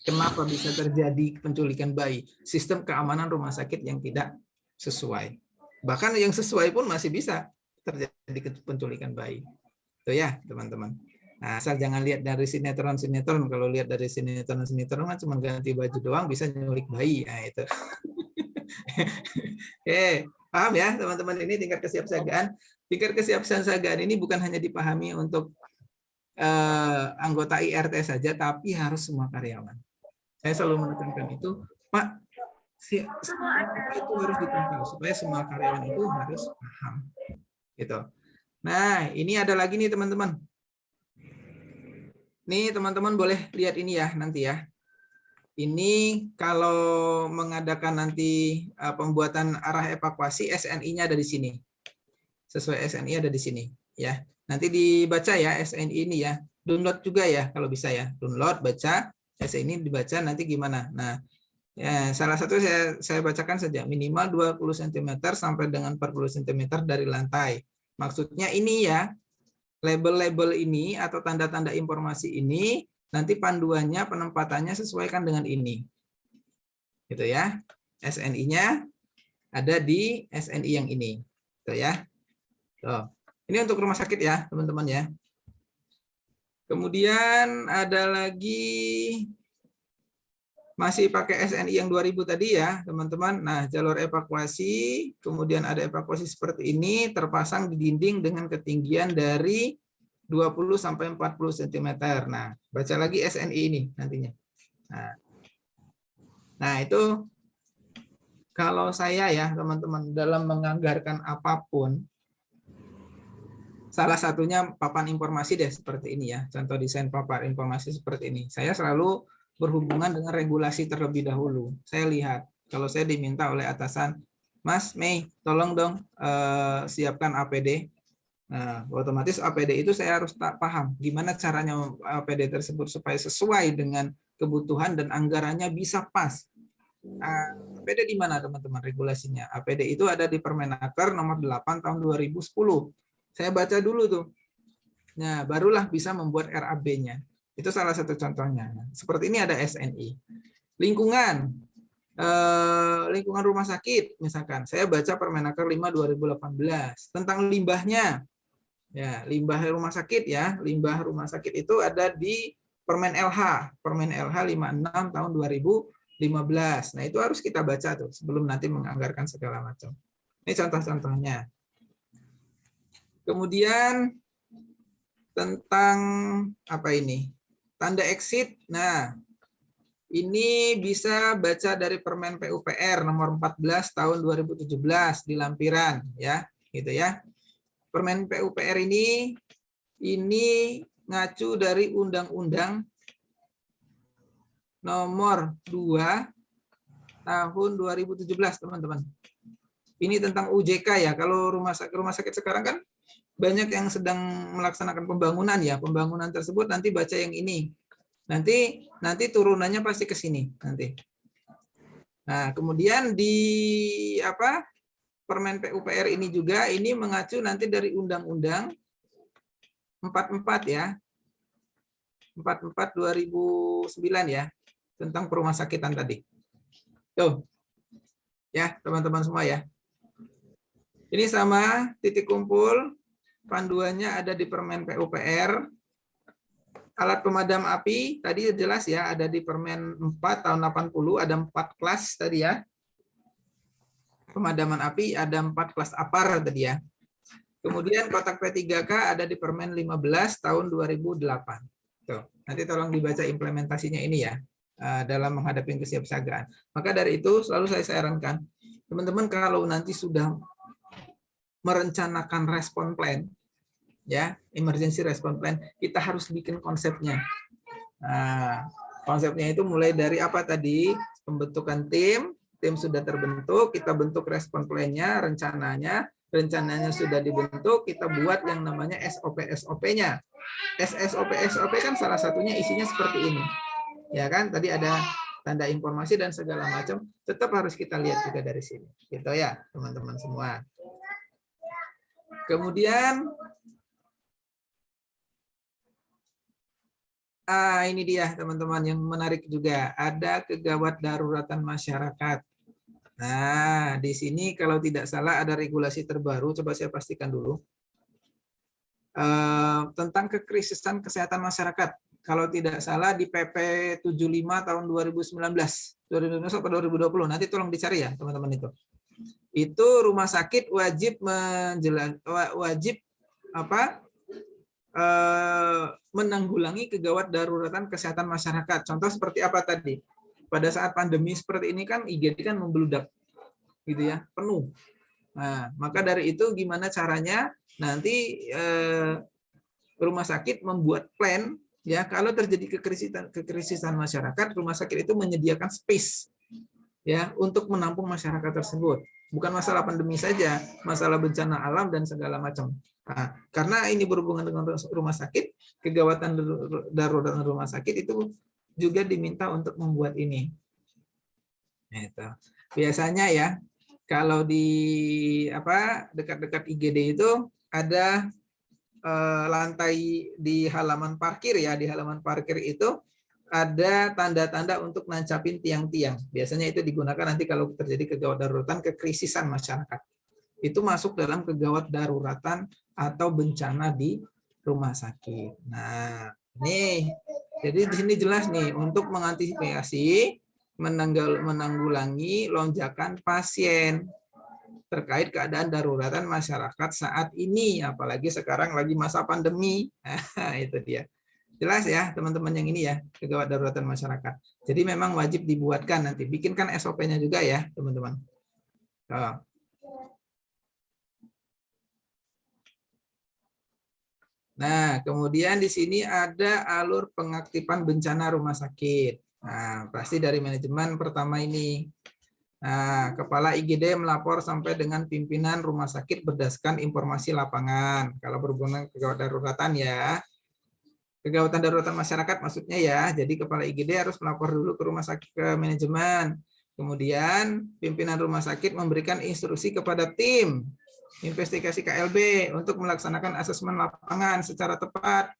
Kenapa bisa terjadi penculikan bayi? Sistem keamanan rumah sakit yang tidak sesuai. Bahkan yang sesuai pun masih bisa terjadi penculikan bayi. Itu ya, teman-teman. Nah, asal jangan lihat dari sinetron-sinetron. Kalau lihat dari sinetron-sinetron kan cuma ganti baju doang bisa nyulik bayi. Nah, itu. Oke, paham ya teman-teman, ini tingkat kesiapsiagaan. Tingkat kesiapsiagaan ini bukan hanya dipahami untuk anggota IRT saja, tapi harus semua karyawan. Saya selalu menekankan itu, Pak, itu harus ditempel supaya semua karyawan itu harus paham. Gitu. Nah, ini ada lagi nih teman-teman. Nih teman-teman boleh lihat ini ya nanti ya. Ini kalau mengadakan nanti pembuatan arah evakuasi, SNI-nya ada di sini. Sesuai SNI ada di sini ya. Nanti dibaca ya SNI ini ya. Download juga ya kalau bisa ya. Download, baca, SNI dibaca nanti gimana. Nah, ya, salah satu saya bacakan saja, minimal 20 cm sampai dengan 40 cm dari lantai. Maksudnya ini ya, label-label ini atau tanda-tanda informasi ini nanti panduannya, penempatannya sesuaikan dengan ini. Gitu ya. SNI-nya ada di SNI yang ini. Gitu ya. Tuh. Ini untuk rumah sakit ya, teman-teman ya. Kemudian ada lagi masih pakai SNI yang 2000 tadi ya, teman-teman. Nah, jalur evakuasi, kemudian ada evakuasi seperti ini terpasang di dinding dengan ketinggian dari 20 sampai 40 cm. Nah, baca lagi SNI ini nantinya. Nah, itu kalau saya ya, teman-teman, dalam menganggarkan apapun, salah satunya papan informasi deh seperti ini ya. Contoh desain papan informasi seperti ini. Saya selalu berhubungan dengan regulasi terlebih dahulu. Saya lihat, kalau saya diminta oleh atasan, Mas Mei, tolong dong siapkan APD. Nah, otomatis APD itu saya harus tak paham gimana caranya APD tersebut supaya sesuai dengan kebutuhan dan anggarannya bisa pas. APD di mana teman-teman regulasinya? APD itu ada di Permenaker nomor 8 tahun 2010. Saya baca dulu tuh. Nah, barulah bisa membuat RAB-nya. Itu salah satu contohnya. Seperti ini ada SNI. Lingkungan. Lingkungan rumah sakit, misalkan. Saya baca Permenaker 5 2018 tentang limbahnya. Ya, limbah rumah sakit ya. Limbah rumah sakit itu ada di Permen LH 56 tahun 2015. Nah, itu harus kita baca tuh sebelum nanti menganggarkan segala macam. Ini contoh-contohnya. Kemudian tentang apa ini? Tanda exit. Nah, ini bisa baca dari Permen PUPR nomor 14 tahun 2017 di lampiran ya, gitu ya. Permen PUPR ini ngacu dari Undang-Undang nomor 2 tahun 2017, teman-teman. Ini tentang UJK ya. Kalau rumah sakit sekarang kan banyak yang sedang melaksanakan pembangunan ya. Pembangunan tersebut nanti baca yang ini. Nanti turunannya pasti ke sini nanti. Nah, kemudian di Permen PUPR ini juga ini mengacu nanti dari Undang-Undang 44 ya. 44 2009 ya, tentang perumah sakitan tadi. Tuh. Ya, teman-teman semua ya. Ini sama titik kumpul panduannya ada di Permen PUPR. Alat pemadam api tadi jelas ya, ada di Permen 4 tahun 80, ada 4 kelas tadi ya. Pemadaman api ada 4 kelas APAR tadi ya. Kemudian kotak P3K ada di Permen 15 tahun 2008. Tuh, nanti tolong dibaca implementasinya ini ya dalam menghadapi kesiapsiagaan. Maka dari itu selalu saya sarankan teman-teman kalau nanti sudah merencanakan respon plan ya, emergency response plan, kita harus bikin konsepnya. Nah, konsepnya itu mulai dari apa tadi? Pembentukan tim sudah terbentuk, kita bentuk respon plan-nya, rencananya sudah dibentuk, kita buat yang namanya SOP-nya. SOP kan salah satunya isinya seperti ini. Ya kan, tadi ada tanda informasi dan segala macam, tetap harus kita lihat juga dari sini. Gitu ya, teman-teman semua. Kemudian ini dia teman-teman yang menarik juga, ada kegawat daruratan masyarakat. Nah, di sini kalau tidak salah ada regulasi terbaru, coba saya pastikan dulu. Tentang kekrisisan kesehatan masyarakat. Kalau tidak salah di PP 75 tahun 2019 atau 2020, nanti tolong dicari ya teman-teman itu. Itu rumah sakit wajib menanggulangi kegawat daruratan kesehatan masyarakat. Contoh seperti apa tadi? Pada saat pandemi seperti ini kan IGD kan membludak, gitu ya, penuh. Nah, maka dari itu gimana caranya nanti rumah sakit membuat plan ya kalau terjadi kekrisisan masyarakat, rumah sakit itu menyediakan space ya untuk menampung masyarakat tersebut. Bukan masalah pandemi saja, masalah bencana alam dan segala macam. Nah, karena ini berhubungan dengan rumah sakit, kegawatan darurat rumah sakit itu juga diminta untuk membuat ini. Itu. Biasanya ya, kalau di dekat-dekat IGD itu ada lantai di halaman parkir ya, di halaman parkir itu ada tanda-tanda untuk nancapin tiang-tiang. Biasanya itu digunakan nanti kalau terjadi kegawat daruratan, kekrisisan masyarakat. Itu masuk dalam kegawat daruratan atau bencana di rumah sakit. Nah, nih, jadi di sini jelas nih untuk mengantisipasi, menanggulangi lonjakan pasien terkait keadaan daruratan masyarakat saat ini, apalagi sekarang lagi masa pandemi. Nah, itu dia. Jelas ya teman-teman yang ini ya, kegawat daruratan masyarakat. Jadi memang wajib dibuatkan nanti, bikinkan SOP-nya juga ya teman-teman. Nah, kemudian di sini ada alur pengaktifan bencana rumah sakit. Nah, pasti dari manajemen pertama ini. Nah, Kepala IGD melapor sampai dengan pimpinan rumah sakit berdasarkan informasi lapangan. Kalau berhubungan kegawat daruratan ya. Kegawatan daruratan masyarakat maksudnya ya. Jadi Kepala IGD harus melapor dulu ke rumah sakit, ke manajemen. Kemudian pimpinan rumah sakit memberikan instruksi kepada tim investigasi KLB untuk melaksanakan asesmen lapangan secara tepat.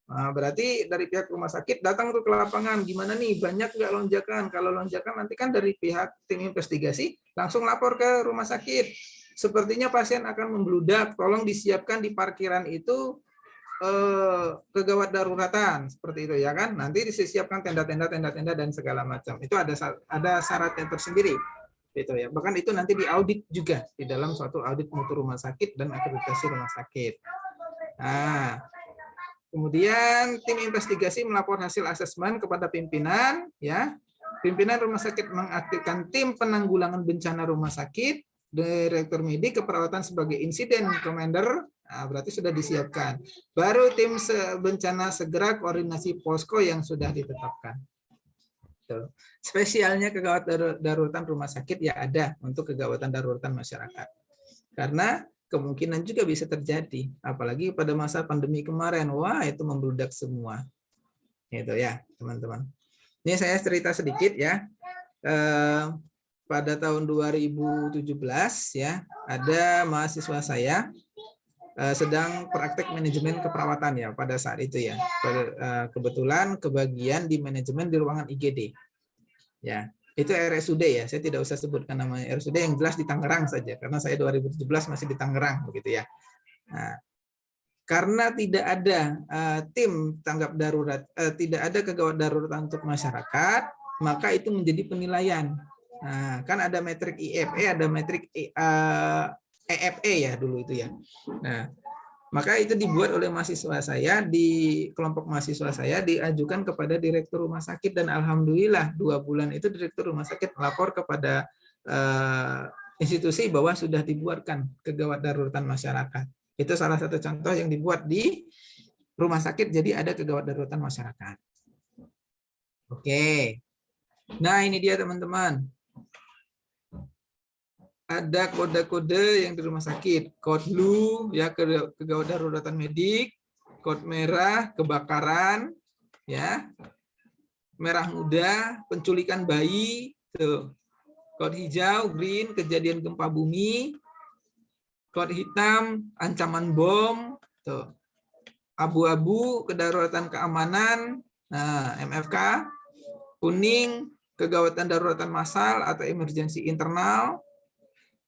Nah, berarti dari pihak rumah sakit datang tuh ke lapangan, gimana nih, banyak nggak lonjakan? Kalau lonjakan nanti kan dari pihak tim investigasi langsung lapor ke rumah sakit. Sepertinya pasien akan membludak, tolong disiapkan di parkiran itu kegawat daruratan seperti itu ya kan. Nanti disiapkan tenda-tenda dan segala macam. Itu ada syaratnya tersendiri. Gitu ya. Bahkan itu nanti diaudit juga di dalam suatu audit mutu rumah sakit dan akreditasi rumah sakit. Nah, kemudian tim investigasi melapor hasil asesmen kepada pimpinan, ya. Pimpinan rumah sakit mengaktifkan tim penanggulangan bencana rumah sakit, direktur medik keperawatan sebagai insiden commander, nah, berarti sudah disiapkan. Baru tim bencana segera koordinasi posko yang sudah ditetapkan. Tuh. Spesialnya kegawat daruratan rumah sakit ya ada untuk kegawatan daruratan masyarakat. Karena kemungkinan juga bisa terjadi, apalagi pada masa pandemi kemarin, wah itu membludak semua, gitu ya teman-teman. Ini saya cerita sedikit ya. Pada tahun 2017 ya, ada mahasiswa saya sedang praktek manajemen keperawatan ya pada saat itu ya. Kebetulan kebagian di manajemen di ruangan IGD, ya. Itu RSUD ya, saya tidak usah sebutkan namanya RSUD, yang jelas di Tangerang saja, karena saya 2017 masih di Tangerang, begitu ya. Nah, karena tidak ada tim tanggap darurat, tidak ada kegawat darurat untuk masyarakat, maka itu menjadi penilaian. Nah, kan ada metrik IFE, ada metrik EFE ya dulu itu ya. Nah, maka itu dibuat oleh mahasiswa saya, di kelompok mahasiswa saya diajukan kepada direktur rumah sakit, dan alhamdulillah 2 bulan itu direktur rumah sakit melapor kepada institusi bahwa sudah dibuatkan kegawat daruratan masyarakat. Itu salah satu contoh yang dibuat di rumah sakit, jadi ada kegawat daruratan masyarakat. Oke. Nah, ini dia teman-teman. Ada kode-kode yang di rumah sakit. Kode blue ya kegawat daruratan medik, kode merah kebakaran, ya. Merah muda penculikan bayi, tuh. Kode hijau green kejadian gempa bumi, kode hitam ancaman bom, tuh. Abu-abu kedaruratan keamanan, nah MFK, kuning kegawatan daruratan massal atau emergensi internal,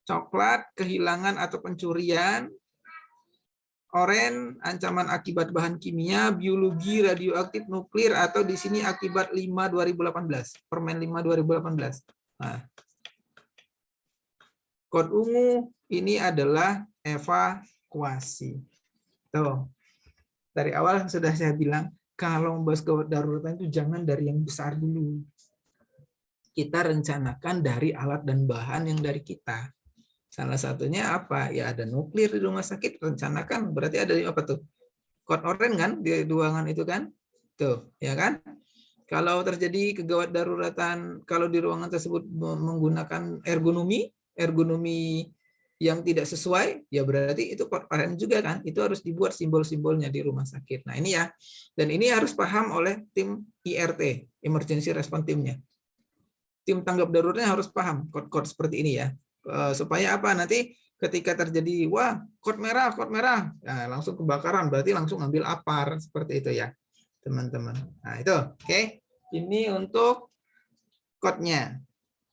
coklat kehilangan atau pencurian, oranye ancaman akibat bahan kimia, biologi, radioaktif, nuklir, atau di sini akibat 5/2018, Permen 5/2018. Nah, kode ungu ini adalah evakuasi. Tuh. Dari awal sudah saya bilang, kalau membahas gawat daruratan itu jangan dari yang besar dulu. Kita rencanakan dari alat dan bahan yang dari kita. Salah satunya apa? Ya ada nuklir di rumah sakit, rencanakan berarti ada apa tuh? Kode oranye kan di ruangan itu kan? Tuh, ya kan? Kalau terjadi kegawat daruratan, kalau di ruangan tersebut menggunakan ergonomi yang tidak sesuai, ya berarti itu kode oranye juga kan? Itu harus dibuat simbol-simbolnya di rumah sakit. Nah, ini ya. Dan ini harus paham oleh tim IRT, Emergency Response Team-nya. Tim tanggap daruratnya harus paham kode-kode seperti ini ya. Supaya apa, nanti ketika terjadi wah kode merah nah, langsung kebakaran, berarti langsung ambil APAR seperti itu ya teman-teman. Nah itu oke. Ini untuk kodenya,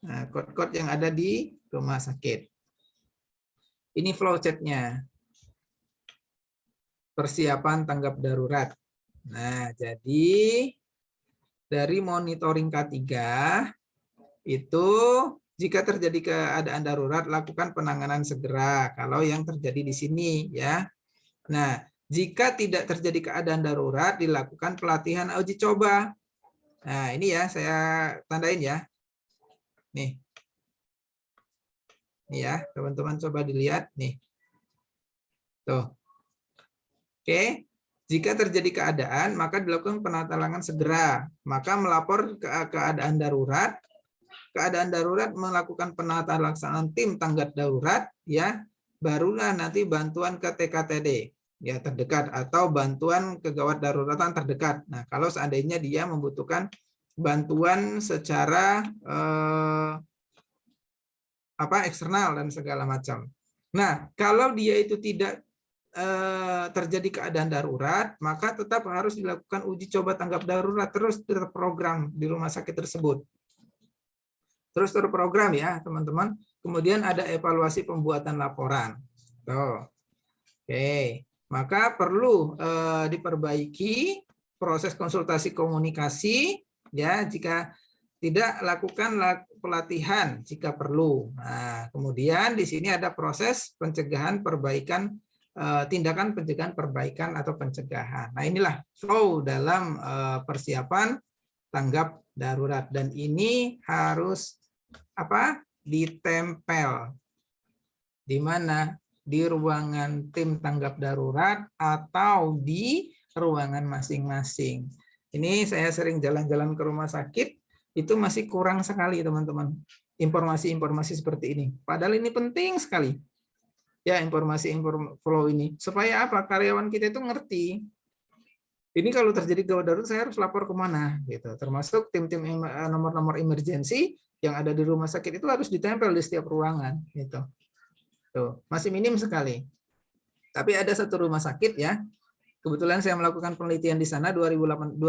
nah, kode-kode yang ada di rumah sakit. Ini flowchart-nya, persiapan tanggap darurat. Nah jadi dari monitoring K3 itu jika terjadi keadaan darurat, lakukan penanganan segera. Kalau yang terjadi di sini, ya. Nah, jika tidak terjadi keadaan darurat, dilakukan pelatihan uji coba. Nah, ini ya, saya tandain ya. Nih. Nih ya, teman-teman coba dilihat. Nih. Tuh. Oke. Jika terjadi keadaan, maka dilakukan penanggulangan segera. Maka melapor ke keadaan darurat. Keadaan darurat melakukan penata laksanaan tim tanggap darurat, ya, barulah nanti bantuan ke TKTD ya terdekat atau bantuan kegawat daruratan terdekat. Nah, kalau seandainya dia membutuhkan bantuan secara eksternal dan segala macam. Nah, kalau dia itu tidak terjadi keadaan darurat, maka tetap harus dilakukan uji coba tanggap darurat terus terprogram di rumah sakit tersebut. Terus terprogram ya, teman-teman. Kemudian ada evaluasi pembuatan laporan. Tuh. Oke, maka perlu diperbaiki proses konsultasi komunikasi ya, jika tidak lakukan pelatihan jika perlu. Nah, kemudian di sini ada proses pencegahan perbaikan, tindakan pencegahan perbaikan atau pencegahan. Nah, inilah flow dalam persiapan tanggap darurat, dan ini harus apa? Ditempel. Di mana? Di ruangan tim tanggap darurat atau di ruangan masing-masing. Ini saya sering jalan-jalan ke rumah sakit, itu masih kurang sekali teman-teman informasi-informasi seperti ini. Padahal ini penting sekali ya, informasi flow ini, supaya apa? Karyawan kita itu ngerti. Ini kalau terjadi gawat darurat saya harus lapor kemana gitu. Termasuk tim-tim nomor-nomor emergensi yang ada di rumah sakit itu harus ditempel di setiap ruangan gitu. Tuh, masih minim sekali. Tapi ada satu rumah sakit ya. Kebetulan saya melakukan penelitian di sana 2020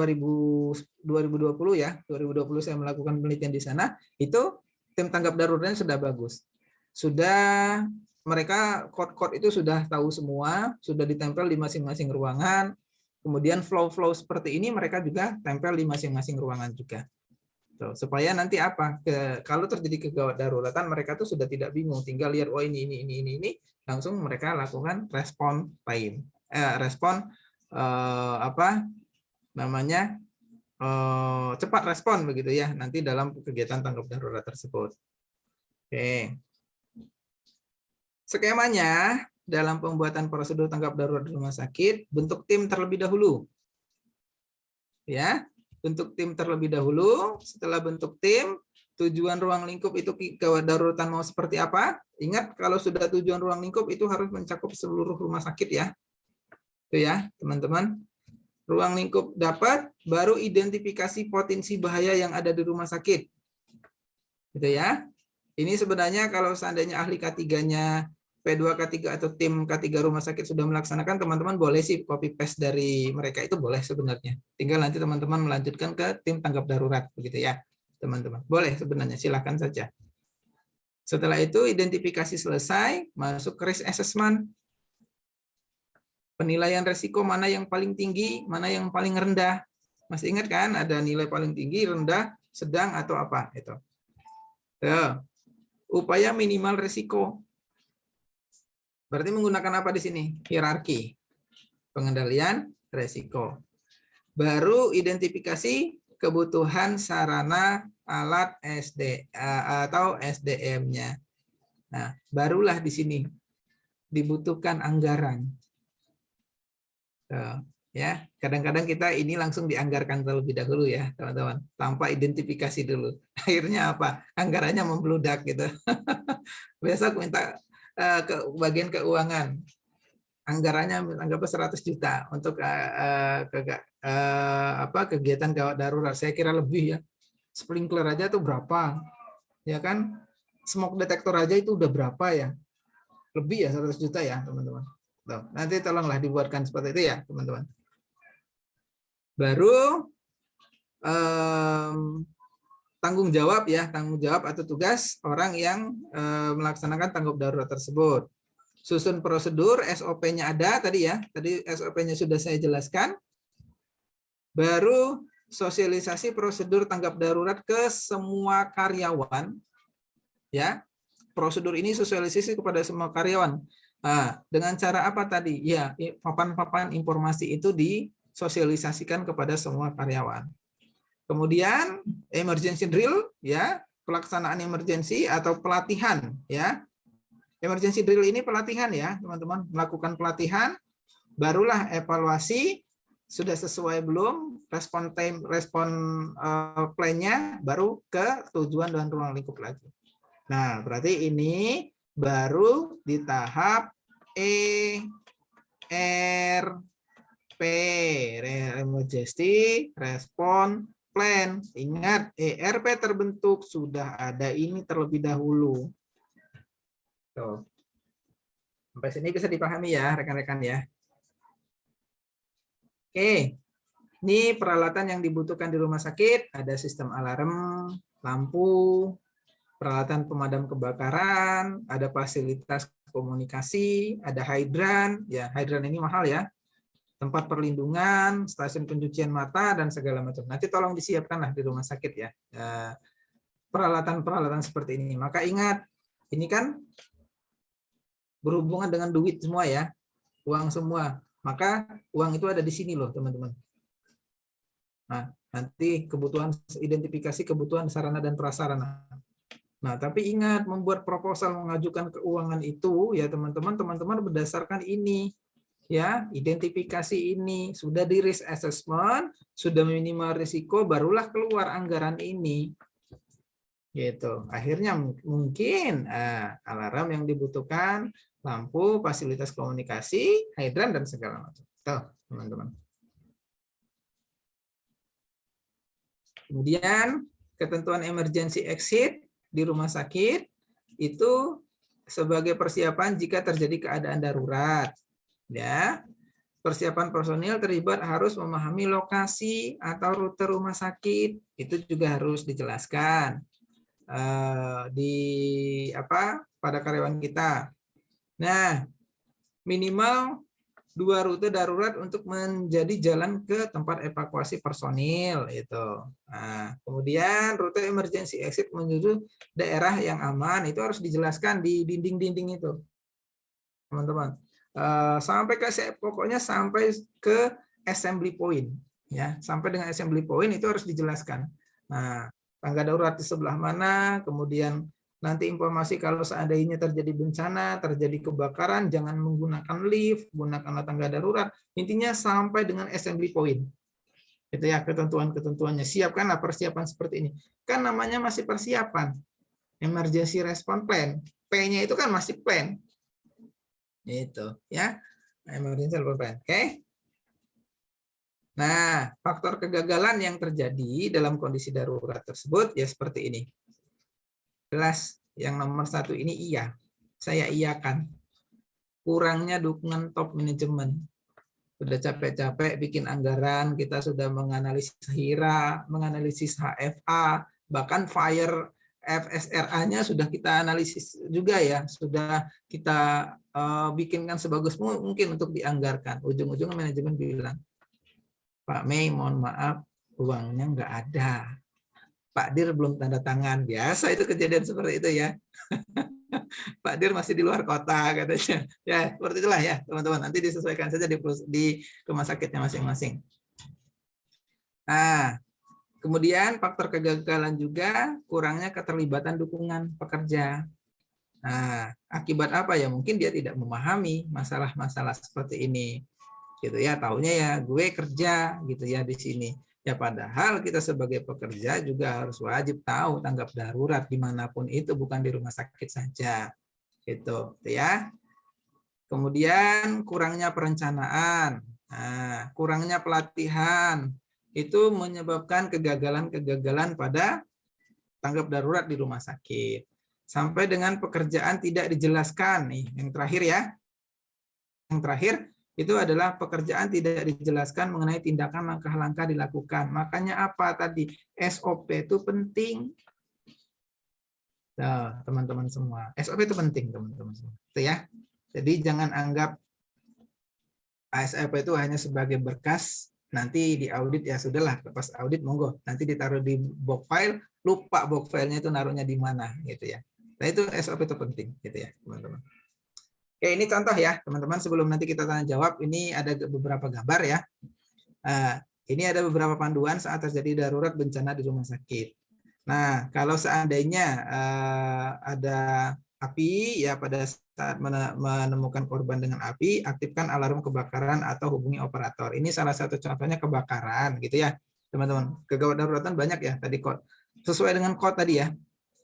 ya. 2020 saya melakukan penelitian di sana. Itu tim tanggap daruratnya sudah bagus. Sudah mereka kode-kode itu sudah tahu semua, sudah ditempel di masing-masing ruangan. Kemudian flow-flow seperti ini mereka juga tempel di masing-masing ruangan juga. Tuh, supaya nanti apa? Kalau terjadi kegawat daruratan, mereka tuh sudah tidak bingung, tinggal lihat oh ini, langsung mereka lakukan respon time, apa namanya, cepat respon begitu ya, nanti dalam kegiatan tanggap darurat tersebut. Oke, skemanya dalam pembuatan prosedur tanggap darurat di rumah sakit, bentuk tim terlebih dahulu, ya. Bentuk tim terlebih dahulu. Setelah bentuk tim, tujuan ruang lingkup itu gawat daruratan mau seperti apa? Ingat, kalau sudah tujuan ruang lingkup itu harus mencakup seluruh rumah sakit ya. Itu ya, teman-teman. Ruang lingkup dapat, baru identifikasi potensi bahaya yang ada di rumah sakit. Gitu ya. Ini sebenarnya kalau seandainya ahli K3-nya P2 K3 atau tim K3 rumah sakit sudah melaksanakan, teman-teman boleh sih copy paste dari mereka, itu boleh sebenarnya. Tinggal nanti teman-teman melanjutkan ke tim tanggap darurat begitu ya, teman-teman. Boleh sebenarnya, silakan saja. Setelah itu identifikasi selesai, masuk ke risk assessment. Penilaian resiko mana yang paling tinggi, mana yang paling rendah. Masih ingat kan ada nilai paling tinggi, rendah, sedang atau apa itu. Tuh. Upaya minimal resiko. Berarti menggunakan apa di sini? Hierarki. Pengendalian resiko. Baru identifikasi kebutuhan sarana alat atau SDM-nya. Nah, barulah di sini dibutuhkan anggaran. Tuh, ya, kadang-kadang kita ini langsung dianggarkan terlebih dahulu ya, teman-teman, tanpa identifikasi dulu. Akhirnya apa? Anggarannya membludak gitu. Besok minta ke bagian keuangan, anggarannya anggapnya 100 juta untuk kegiatan gawat darurat. Saya kira lebih ya. Sprinkler aja tuh berapa? Ya kan? Smoke detector aja itu udah berapa ya? Lebih ya 100 juta ya, teman-teman. Nanti tolonglah dibuatkan seperti itu ya, teman-teman. Baru tanggung jawab ya, tanggung jawab atau tugas orang yang melaksanakan tanggap darurat tersebut. Susun prosedur, SOP-nya ada tadi ya, tadi SOP-nya sudah saya jelaskan. Baru sosialisasi prosedur tanggap darurat ke semua karyawan, ya. Prosedur ini sosialisasi kepada semua karyawan. Nah, dengan cara apa tadi? Ya, papan-papan informasi itu disosialisasikan kepada semua karyawan. Kemudian emergency drill ya, pelaksanaan emergency atau pelatihan ya. Emergency drill ini pelatihan ya, teman-teman, melakukan pelatihan, barulah evaluasi sudah sesuai belum, respon plan-nya, baru ke tujuan dan ruang lingkup lagi. Nah, berarti ini baru di tahap ERP, emergency response plan. Ingat, ERP terbentuk sudah ada ini terlebih dahulu. Tuh. Sampai sini bisa dipahami ya, rekan-rekan ya. Oke, ini peralatan yang dibutuhkan di rumah sakit, ada sistem alarm, lampu, peralatan pemadam kebakaran, ada fasilitas komunikasi, ada hidran, ya hidran ini mahal ya, tempat perlindungan, stasiun pencucian mata, dan segala macam. Nanti tolong disiapkanlah di rumah sakit ya, peralatan-peralatan seperti ini. Maka ingat, ini kan berhubungan dengan duit semua ya, uang semua. Maka uang itu ada di sini loh teman-teman. Nah, nanti kebutuhan, identifikasi kebutuhan sarana dan prasarana. Nah, tapi ingat, membuat proposal mengajukan keuangan itu ya teman-teman berdasarkan ini ya, identifikasi ini, sudah di risk assessment, sudah minimal risiko, barulah keluar anggaran ini. Gitu. Akhirnya mungkin alarm yang dibutuhkan, lampu, fasilitas komunikasi, hidran, dan segala macam. Tuh, teman-teman. Kemudian ketentuan emergency exit di rumah sakit itu sebagai persiapan jika terjadi keadaan darurat. Ya, persiapan personil terlibat harus memahami lokasi atau rute rumah sakit, itu juga harus dijelaskan di pada karyawan kita. Nah, minimal 2 rute darurat untuk menjadi jalan ke tempat evakuasi personil itu. Nah, kemudian rute emergency exit menuju daerah yang aman itu harus dijelaskan di dinding-dinding itu, teman-teman. Sampai ke pokoknya sampai ke assembly point ya, sampai dengan assembly point itu harus dijelaskan. Nah, tangga darurat di sebelah mana, kemudian nanti informasi kalau seandainya terjadi bencana, terjadi kebakaran, jangan menggunakan lift, gunakanlah tangga darurat. Intinya sampai dengan assembly point. Itu ya ketentuan-ketentuannya. Siapkanlah persiapan seperti ini. Kan namanya masih persiapan. Emergency response plan. P-nya itu kan masih plan. Itu ya. Emergency response plan. Oke. Nah, faktor kegagalan yang terjadi dalam kondisi darurat tersebut ya seperti ini. Jelas, yang nomor 1 ini iya. Saya iakan. Kurangnya dukungan top manajemen. Sudah capek-capek bikin anggaran, kita sudah menganalisis HIRA, menganalisis HFA, bahkan fire FSRA-nya sudah kita analisis juga ya, sudah kita bikinkan sebagus mungkin untuk dianggarkan. Ujung-ujungnya manajemen bilang, Pak Mei, mohon maaf, uangnya nggak ada. Pak Dir belum tanda tangan. Biasa itu kejadian seperti itu ya. Pak Dir masih di luar kota katanya. Ya, seperti itulah ya, teman-teman. Nanti disesuaikan saja di rumah sakitnya masing-masing. Nah, kemudian faktor kegagalan juga kurangnya keterlibatan dukungan pekerja. Nah, akibat apa ya? Mungkin dia tidak memahami masalah-masalah seperti ini. Gitu ya, taunya ya gue kerja gitu ya di sini. Ya padahal kita sebagai pekerja juga harus wajib tahu tanggap darurat dimanapun itu, bukan di rumah sakit saja. Gitu ya. Kemudian kurangnya perencanaan, kurangnya pelatihan, itu menyebabkan kegagalan-kegagalan pada tanggap darurat di rumah sakit. Sampai dengan pekerjaan tidak dijelaskan nih, yang terakhir ya. Yang terakhir itu adalah pekerjaan tidak dijelaskan mengenai tindakan langkah-langkah dilakukan. Makanya apa tadi? SOP itu penting. Nah, teman-teman semua. SOP itu penting, teman-teman semua. Itu ya. Jadi jangan anggap SOP itu hanya sebagai berkas, nanti di audit ya sudahlah, pas audit monggo, nanti ditaruh di box file, lupa box filenya itu naruhnya di mana gitu ya. Nah itu SOP itu penting gitu ya, teman-teman. Oke, ini contoh ya, teman-teman. Sebelum nanti kita tanya jawab, ini ada beberapa gambar ya. Ini ada beberapa panduan saat terjadi darurat bencana di rumah sakit. Nah, kalau seandainya ada api, ya pada saat menemukan korban dengan api, aktifkan alarm kebakaran atau hubungi operator. Ini salah satu contohnya kebakaran, gitu ya, teman-teman. Kegawat daruratan banyak ya tadi kod. Sesuai dengan kod tadi ya.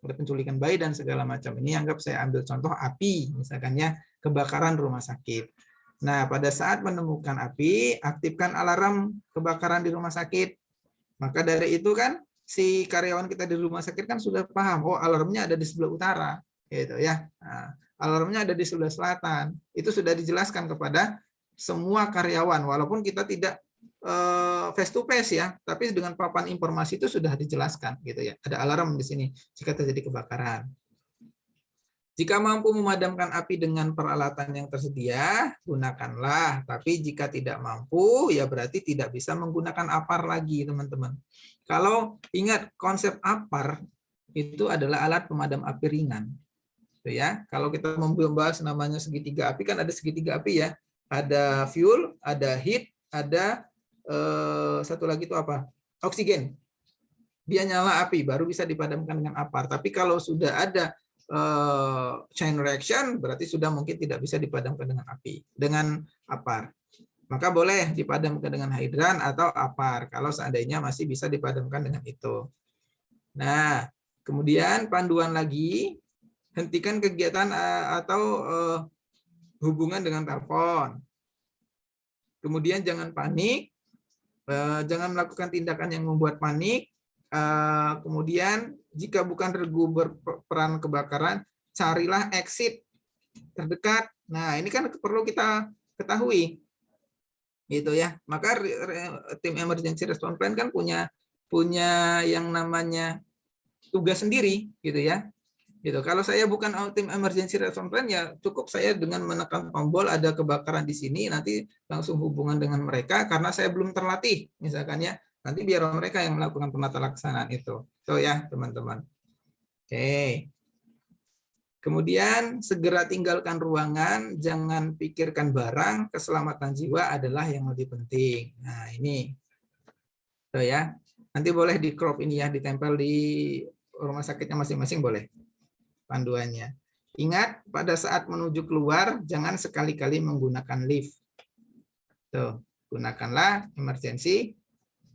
Ada penculikan bayi dan segala macam. Ini anggap saya ambil contoh api, misalkan ya, kebakaran rumah sakit. Nah, pada saat menemukan api, aktifkan alarm kebakaran di rumah sakit. Maka dari itu kan si karyawan kita di rumah sakit kan sudah paham, oh alarmnya ada di sebelah utara. gitu ya. Nah, alarmnya ada di sebelah selatan. Itu sudah dijelaskan kepada semua karyawan, walaupun kita tidak face to face ya, tapi dengan papan informasi itu sudah dijelaskan gitu ya. Ada alarm di sini jika terjadi kebakaran. Jika mampu memadamkan api dengan peralatan yang tersedia, gunakanlah. Tapi jika tidak mampu, ya berarti tidak bisa menggunakan APAR lagi, teman-teman. Kalau ingat konsep APAR itu adalah alat pemadam api ringan. Itu ya. Kalau kita membahas namanya segitiga api, kan ada segitiga api ya. Ada fuel, ada heat, ada satu lagi itu apa? Oksigen. Dia nyala api, baru bisa dipadamkan dengan APAR. Tapi kalau sudah ada chain reaction, berarti sudah mungkin tidak bisa dipadamkan dengan api, dengan APAR. Maka boleh dipadamkan dengan hidran atau APAR kalau seandainya masih bisa dipadamkan dengan itu. Nah, kemudian panduan lagi, hentikan kegiatan atau hubungan dengan telepon. Kemudian jangan panik, jangan melakukan tindakan yang membuat panik. Kemudian jika bukan regu berperan kebakaran, carilah exit terdekat. Nah, ini kan perlu kita ketahui, gitu ya. Maka tim emergency response plan kan punya yang namanya tugas sendiri, gitu ya. Gitu. Kalau saya bukan tim emergency response plan, ya cukup saya dengan menekan tombol ada kebakaran di sini, nanti langsung hubungan dengan mereka karena saya belum terlatih, misalkan ya. Nanti biar mereka yang melakukan penata laksanaan itu. So ya, teman-teman. Oke. Kemudian segera tinggalkan ruangan, jangan pikirkan barang, keselamatan jiwa adalah yang lebih penting. Nah, ini. So ya. Nanti boleh di crop ini ya, ditempel di rumah sakitnya masing-masing boleh panduannya. Ingat, pada saat menuju keluar, jangan sekali-kali menggunakan lift. Tuh, gunakanlah emergency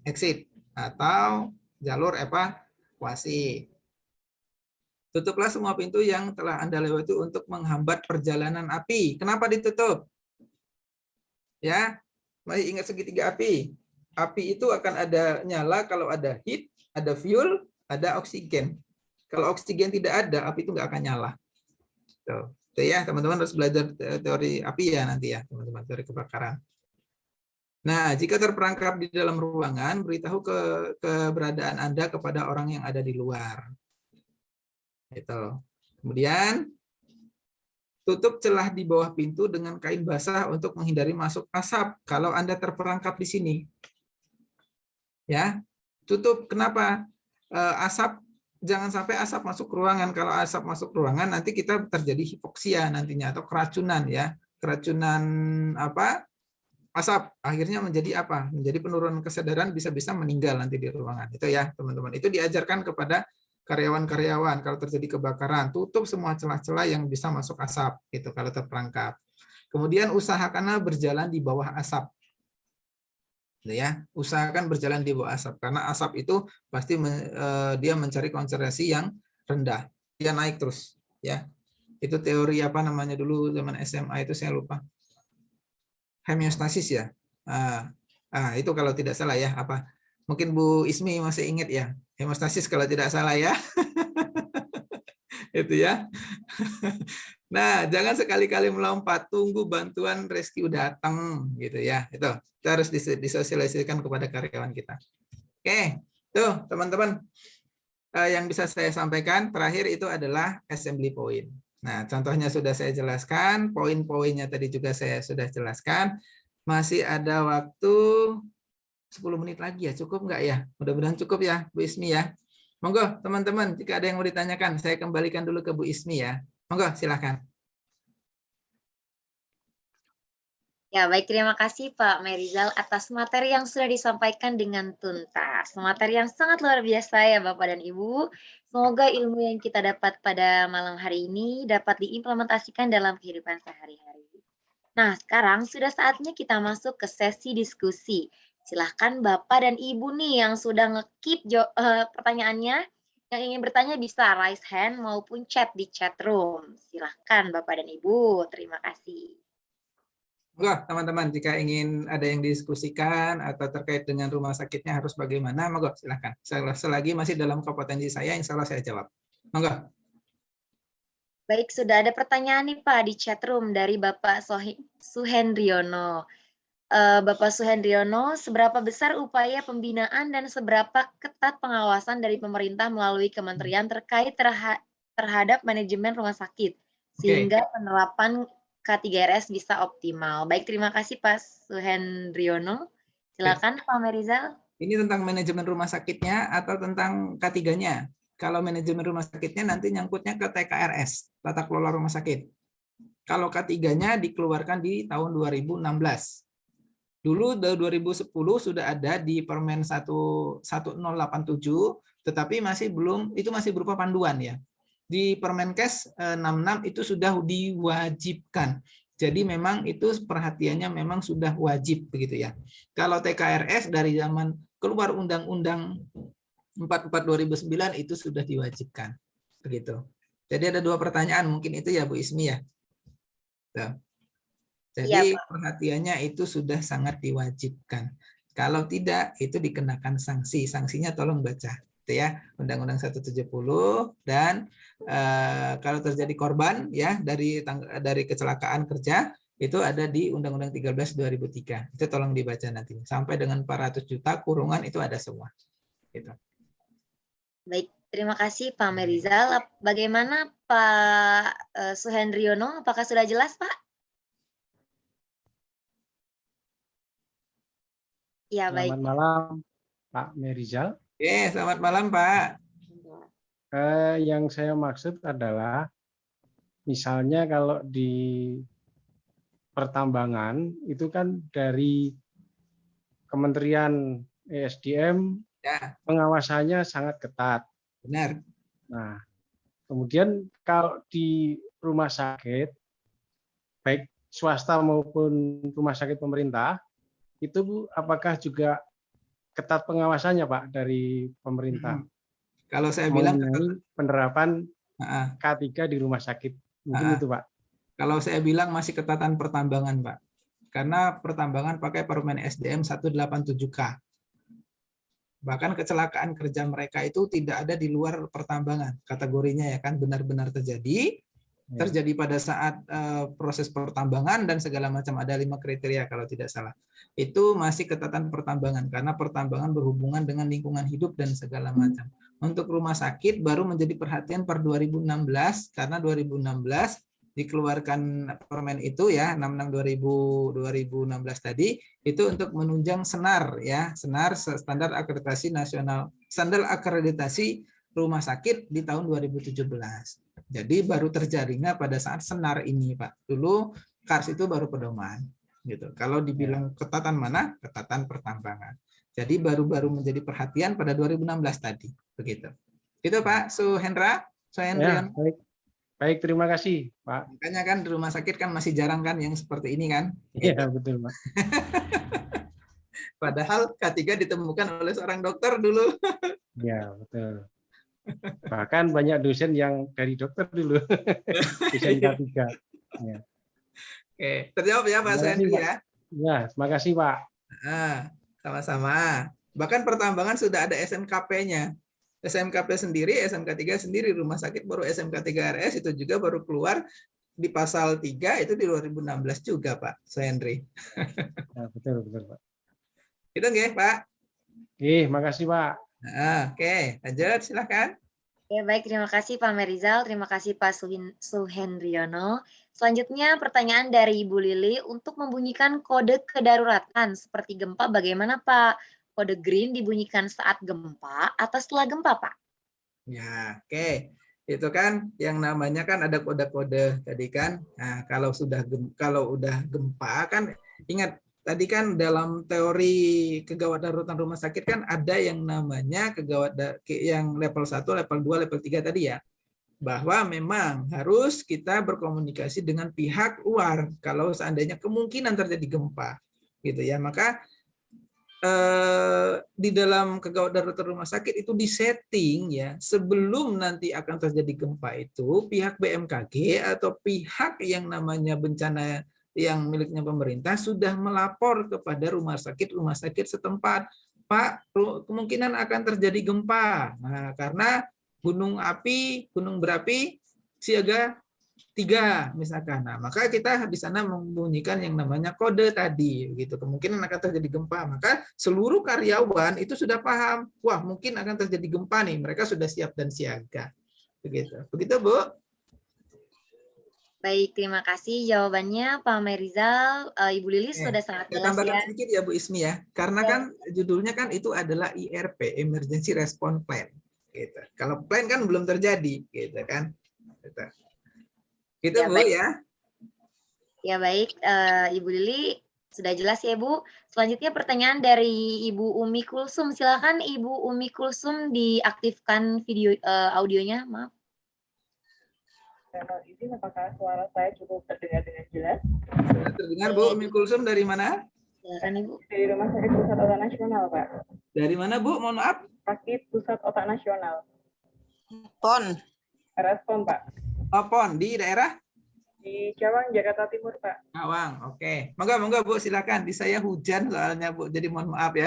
exit atau jalur evakuasi. Tutuplah semua pintu yang telah Anda lewati untuk menghambat perjalanan api. Kenapa ditutup? Ya, mari ingat segitiga api. Api itu akan ada nyala kalau ada heat, ada fuel, ada oksigen. Kalau oksigen tidak ada, api itu nggak akan nyala. Tuh. Itu ya, teman-teman harus belajar teori api ya nanti ya, teman-teman, teori kebakaran. Nah, jika terperangkap di dalam ruangan, beritahu keberadaan Anda kepada orang yang ada di luar. Gitu. Kemudian, tutup celah di bawah pintu dengan kain basah untuk menghindari masuk asap kalau Anda terperangkap di sini. Ya, tutup. Kenapa? Asap, jangan sampai asap masuk ruangan. Kalau asap masuk ruangan, nanti kita terjadi hipoksia nantinya atau keracunan ya. Keracunan apa? Asap akhirnya menjadi apa? Menjadi penurunan kesadaran, bisa-bisa meninggal nanti di ruangan. Itu ya, teman-teman. Itu diajarkan kepada karyawan-karyawan kalau terjadi kebakaran, tutup semua celah-celah yang bisa masuk asap itu kalau terperangkap. Kemudian usahakanlah berjalan di bawah asap. Ya, usahakan berjalan di bawah asap karena asap itu pasti dia mencari konsentrasi yang rendah. Dia naik terus, ya. Itu teori apa namanya dulu zaman SMA itu saya lupa. Homeostasis ya. Itu kalau tidak salah ya, apa? Mungkin Bu Ismi masih ingat ya. Homeostasis kalau tidak salah ya. Itu ya. Nah, jangan sekali-kali melompat, tunggu bantuan rescue datang gitu ya. Itu kita harus disosialisasikan kepada karyawan kita. Oke, tuh teman-teman. Yang bisa saya sampaikan terakhir itu adalah assembly point. Nah, contohnya sudah saya jelaskan, poin-poinnya tadi juga saya sudah jelaskan. Masih ada waktu 10 menit lagi ya, cukup nggak ya? Mudah-mudahan cukup ya, Bu Ismi ya. Monggo, teman-teman, jika ada yang mau ditanyakan, saya kembalikan dulu ke Bu Ismi ya. Monggo, silakan. Ya, baik. Terima kasih Pak Merizal atas materi yang sudah disampaikan dengan tuntas. Materi yang sangat luar biasa ya Bapak dan Ibu. Semoga ilmu yang kita dapat pada malam hari ini dapat diimplementasikan dalam kehidupan sehari-hari. Nah, sekarang sudah saatnya kita masuk ke sesi diskusi. Silahkan Bapak dan Ibu nih yang sudah nge-keep pertanyaannya, yang ingin bertanya bisa raise hand maupun chat di chat room. Silahkan Bapak dan Ibu, terima kasih. Monggo, teman-teman, jika ingin ada yang didiskusikan atau terkait dengan rumah sakitnya harus bagaimana, monggo silahkan. Selagi masih dalam kompetensi saya, insya Allah saya jawab. Monggo. Baik, sudah ada pertanyaan nih Pak di chat room dari Bapak Suhendriono. Bapak Suhendriono, seberapa besar upaya pembinaan dan seberapa ketat pengawasan dari pemerintah melalui kementerian terkait terhadap manajemen rumah sakit, Oke. sehingga penerapan K3RS bisa optimal? Baik, terima kasih Pak Suhendriono. Oke. Silakan Pak Merizal. Ini tentang manajemen rumah sakitnya atau tentang K3-nya? Kalau manajemen rumah sakitnya nanti nyangkutnya ke TKRS, Tata Kelola Rumah Sakit. Kalau K3-nya dikeluarkan di tahun 2016. Dulu 2010 sudah ada di Permen 1087, tetapi masih belum, itu masih berupa panduan ya. Di Permenkes 66 itu sudah diwajibkan. Jadi memang itu perhatiannya memang sudah wajib begitu ya. Kalau TKRS dari zaman keluar Undang-Undang 44 2009 itu sudah diwajibkan. Begitu. Jadi ada dua pertanyaan mungkin itu ya Bu Ismi ya. Tuh. Iya Jadi Pak. perhatiannya itu sudah sangat diwajibkan. Kalau tidak itu dikenakan sanksi. Sanksinya tolong baca, itu ya, Undang-Undang 170 dan kalau terjadi korban ya dari kecelakaan kerja itu ada di Undang-Undang 13 2003. Itu tolong dibaca nanti. Sampai dengan 400 juta kurungan itu ada semua. Gitu. Baik, terima kasih Pak Merizal. Bagaimana Pak Suhendriono? Apakah sudah jelas Pak? Ya, baik. Selamat malam, Pak Merizal. Oke, selamat malam Pak. Yang saya maksud adalah, misalnya kalau di pertambangan itu kan dari Kementerian ESDM Ya, pengawasannya sangat ketat. benar. Nah, kemudian kalau di rumah sakit, baik swasta maupun rumah sakit pemerintah, itu apakah juga ketat pengawasannya Pak dari pemerintah Kalau saya bilang mengenai penerapan ah, K3 di rumah sakit? Mungkin ah, itu Pak. kalau saya bilang masih ketatan pertambangan, Pak. Karena pertambangan pakai Permen SDM 187K. Bahkan kecelakaan kerja mereka itu tidak ada di luar pertambangan. Kategorinya ya kan benar-benar terjadi pada saat proses pertambangan dan segala macam, ada 5 kriteria kalau tidak salah. Itu masih ketatan pertambangan karena pertambangan berhubungan dengan lingkungan hidup dan segala macam. Untuk rumah sakit baru menjadi perhatian per 2016 karena 2016 dikeluarkan permen itu ya 66 2016 tadi itu untuk menunjang senar ya, senar standar akreditasi nasional, standar akreditasi rumah sakit di tahun 2017. Jadi baru terjaringnya pada saat senar ini, Pak. Dulu KARS itu baru pedoman, gitu. Kalau dibilang ketatan mana? Ketatan pertambangan. Jadi baru-baru menjadi perhatian pada 2016 tadi, begitu. Itu Pak Suhendra, Ya, Suhendrian. baik. Baik, terima kasih, Pak. Makanya kan di rumah sakit kan masih jarang kan yang seperti ini kan? Iya, Gitu. betul, Pak. Padahal K3 ditemukan oleh seorang dokter dulu. Iya, betul. Bahkan banyak dosen yang dari dokter dulu, dosen K3. Ya. Oke, terjawab ya Pak Terima kasih, Suhendri Pak. ya. Ya, terima kasih, Pak. Sama-sama. Bahkan pertambangan sudah ada SMKP-nya. SMKP sendiri, SMK 3 sendiri, rumah sakit baru SMK 3RS itu juga baru keluar di pasal 3 itu di 2016 juga Pak Suhendri. Ya, betul, Pak. Itu nggih Pak? Makasih, Pak. Oke, lanjut silahkan. Ya, baik, terima kasih Pak Merizal, terima kasih Pak Suhendriono. Selanjutnya pertanyaan dari Ibu Lili, untuk membunyikan kode kedaruratan seperti gempa bagaimana Pak? Kode green dibunyikan saat gempa atau setelah gempa Pak? Ya, oke. Itu kan yang namanya kan ada kode-kode tadi kan. Nah, kalau udah gempa kan ingat tadi kan dalam teori kegawat daruratan rumah sakit kan ada yang namanya yang level 1, level 2, level 3 tadi ya. Bahwa memang harus kita berkomunikasi dengan pihak luar kalau seandainya kemungkinan terjadi gempa. Gitu ya. Maka di dalam kegawat darurat rumah sakit itu disetting ya sebelum nanti akan terjadi gempa itu pihak BMKG atau pihak yang namanya bencana yang miliknya pemerintah sudah melapor kepada rumah sakit setempat, Pak, kemungkinan akan terjadi gempa. Nah, karena gunung berapi siaga 3 misalkan. Nah, maka kita di sana membunyikan yang namanya kode tadi gitu. Kemungkinan akan terjadi gempa. Maka seluruh karyawan itu sudah paham, wah mungkin akan terjadi gempa nih. Mereka sudah siap dan siaga. Begitu. Begitu, Bu. Baik, terima kasih jawabannya Pak Merizal. Ibu Lilis sudah sangat Saya jelas tambahkan ya. sedikit ya Bu Ismi ya. Karena Ya. kan judulnya kan itu adalah IRP, Emergency Response Plan. Gitu. Kalau plan kan belum terjadi, gitu kan. Gitu. Gitu Ya, Bu baik. ya. Ya baik, Ibu Lili sudah jelas ya Bu. Selanjutnya pertanyaan dari Ibu Umi Kulsum. Silakan Ibu Umi Kulsum diaktifkan video audionya, maaf. Mohon izin, apakah suara saya cukup terdengar dengan jelas? Terdengar Bu, Umi Kulsum dari mana? Silakan Ibu. Dari Rumah Sakit Pusat Otak Nasional, Pak. Dari mana Bu? Mohon maaf. Sakit Pusat Otak Nasional. PON. Respon, Pak. Opon di daerah Di Cawang, Jakarta Timur, Pak. Cawang. Oke. Monggo Bu, silakan. Di saya hujan soalnya Bu, jadi mohon maaf ya.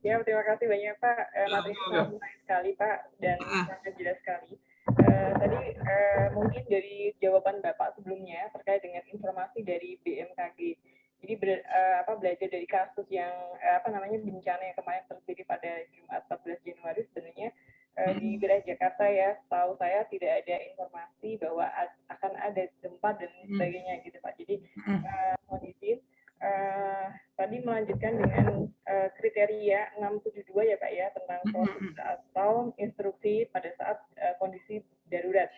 Ya, terima kasih banyak, Pak. Materinya monggo. sangat menarik sekali, Pak, dan sangat jelas sekali. Tadi mungkin dari jawaban Bapak sebelumnya terkait dengan informasi dari BMKG. Jadi belajar dari kasus yang bencana yang kemarin terjadi pada Jumat 14 Januari sebenarnya di wilayah Jakarta ya, tahu saya tidak ada informasi bahwa akan ada gempa dan sebagainya gitu Pak. Jadi mohon izin tadi melanjutkan dengan kriteria 672 ya Pak ya, tentang prosedur atau instruksi pada saat kondisi darurat.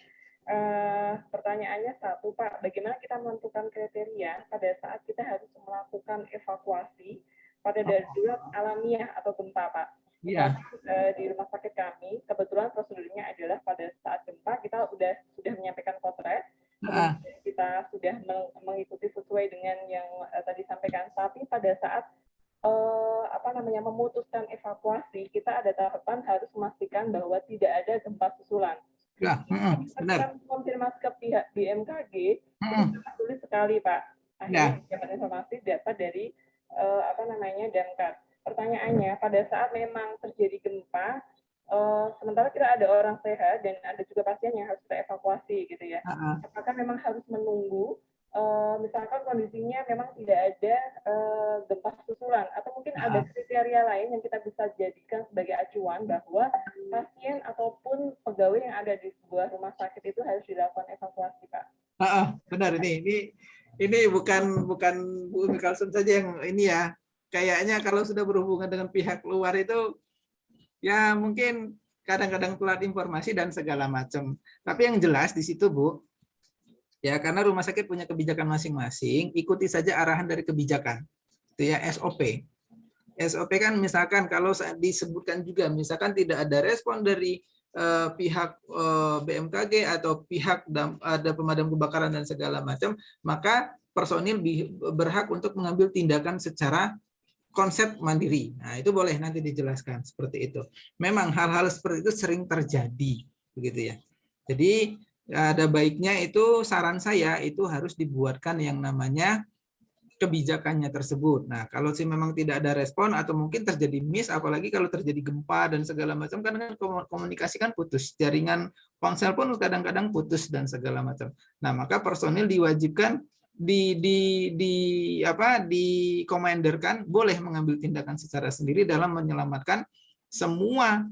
Pertanyaannya satu Pak, bagaimana kita menentukan kriteria pada saat kita harus melakukan evakuasi pada darurat alamiah atau gempa Pak? Iya. Di rumah sakit kami kebetulan prosedurnya adalah pada saat gempa kita sudah menyampaikan potret, kita sudah mengikuti sesuai dengan yang tadi sampaikan, tapi pada saat memutuskan evakuasi kita ada tahapan harus memastikan bahwa tidak ada gempa susulan. Ya, benar. Konfirmasi ke pihak BMKG itu sulit sekali Pak. Akhirnya dapat informasi dapat dari Damkar. Pertanyaannya, pada saat memang terjadi gempa, sementara kita ada orang sehat dan ada juga pasien yang harus kita evakuasi gitu ya. Apakah memang harus menunggu, misalkan kondisinya memang tidak ada gempa susulan, atau mungkin ada kriteria lain yang kita bisa jadikan sebagai acuan bahwa pasien ataupun pegawai yang ada di sebuah rumah sakit itu harus dilakukan evakuasi, Pak. Benar ini bukan Bu Umi Kulsum saja yang ini ya. Kayaknya kalau sudah berhubungan dengan pihak luar itu ya mungkin kadang-kadang telat informasi dan segala macam. Tapi yang jelas di situ Bu, ya karena rumah sakit punya kebijakan masing-masing, ikuti saja arahan dari kebijakan. Itu ya SOP. SOP kan misalkan kalau disebutkan juga misalkan tidak ada respon dari pihak BMKG atau pihak ada pemadam kebakaran dan segala macam, maka personil berhak untuk mengambil tindakan secara konsep mandiri. Nah, itu boleh nanti dijelaskan seperti itu. Memang hal-hal seperti itu sering terjadi, begitu ya. Jadi ada baiknya itu saran saya itu harus dibuatkan yang namanya kebijakannya tersebut. Nah, kalau sih memang tidak ada respon atau mungkin terjadi miss, apalagi kalau terjadi gempa dan segala macam, kan komunikasi kan putus, jaringan ponsel pun kadang-kadang putus dan segala macam. Nah, maka personil diwajibkan dikomanderkan boleh mengambil tindakan secara sendiri dalam menyelamatkan semua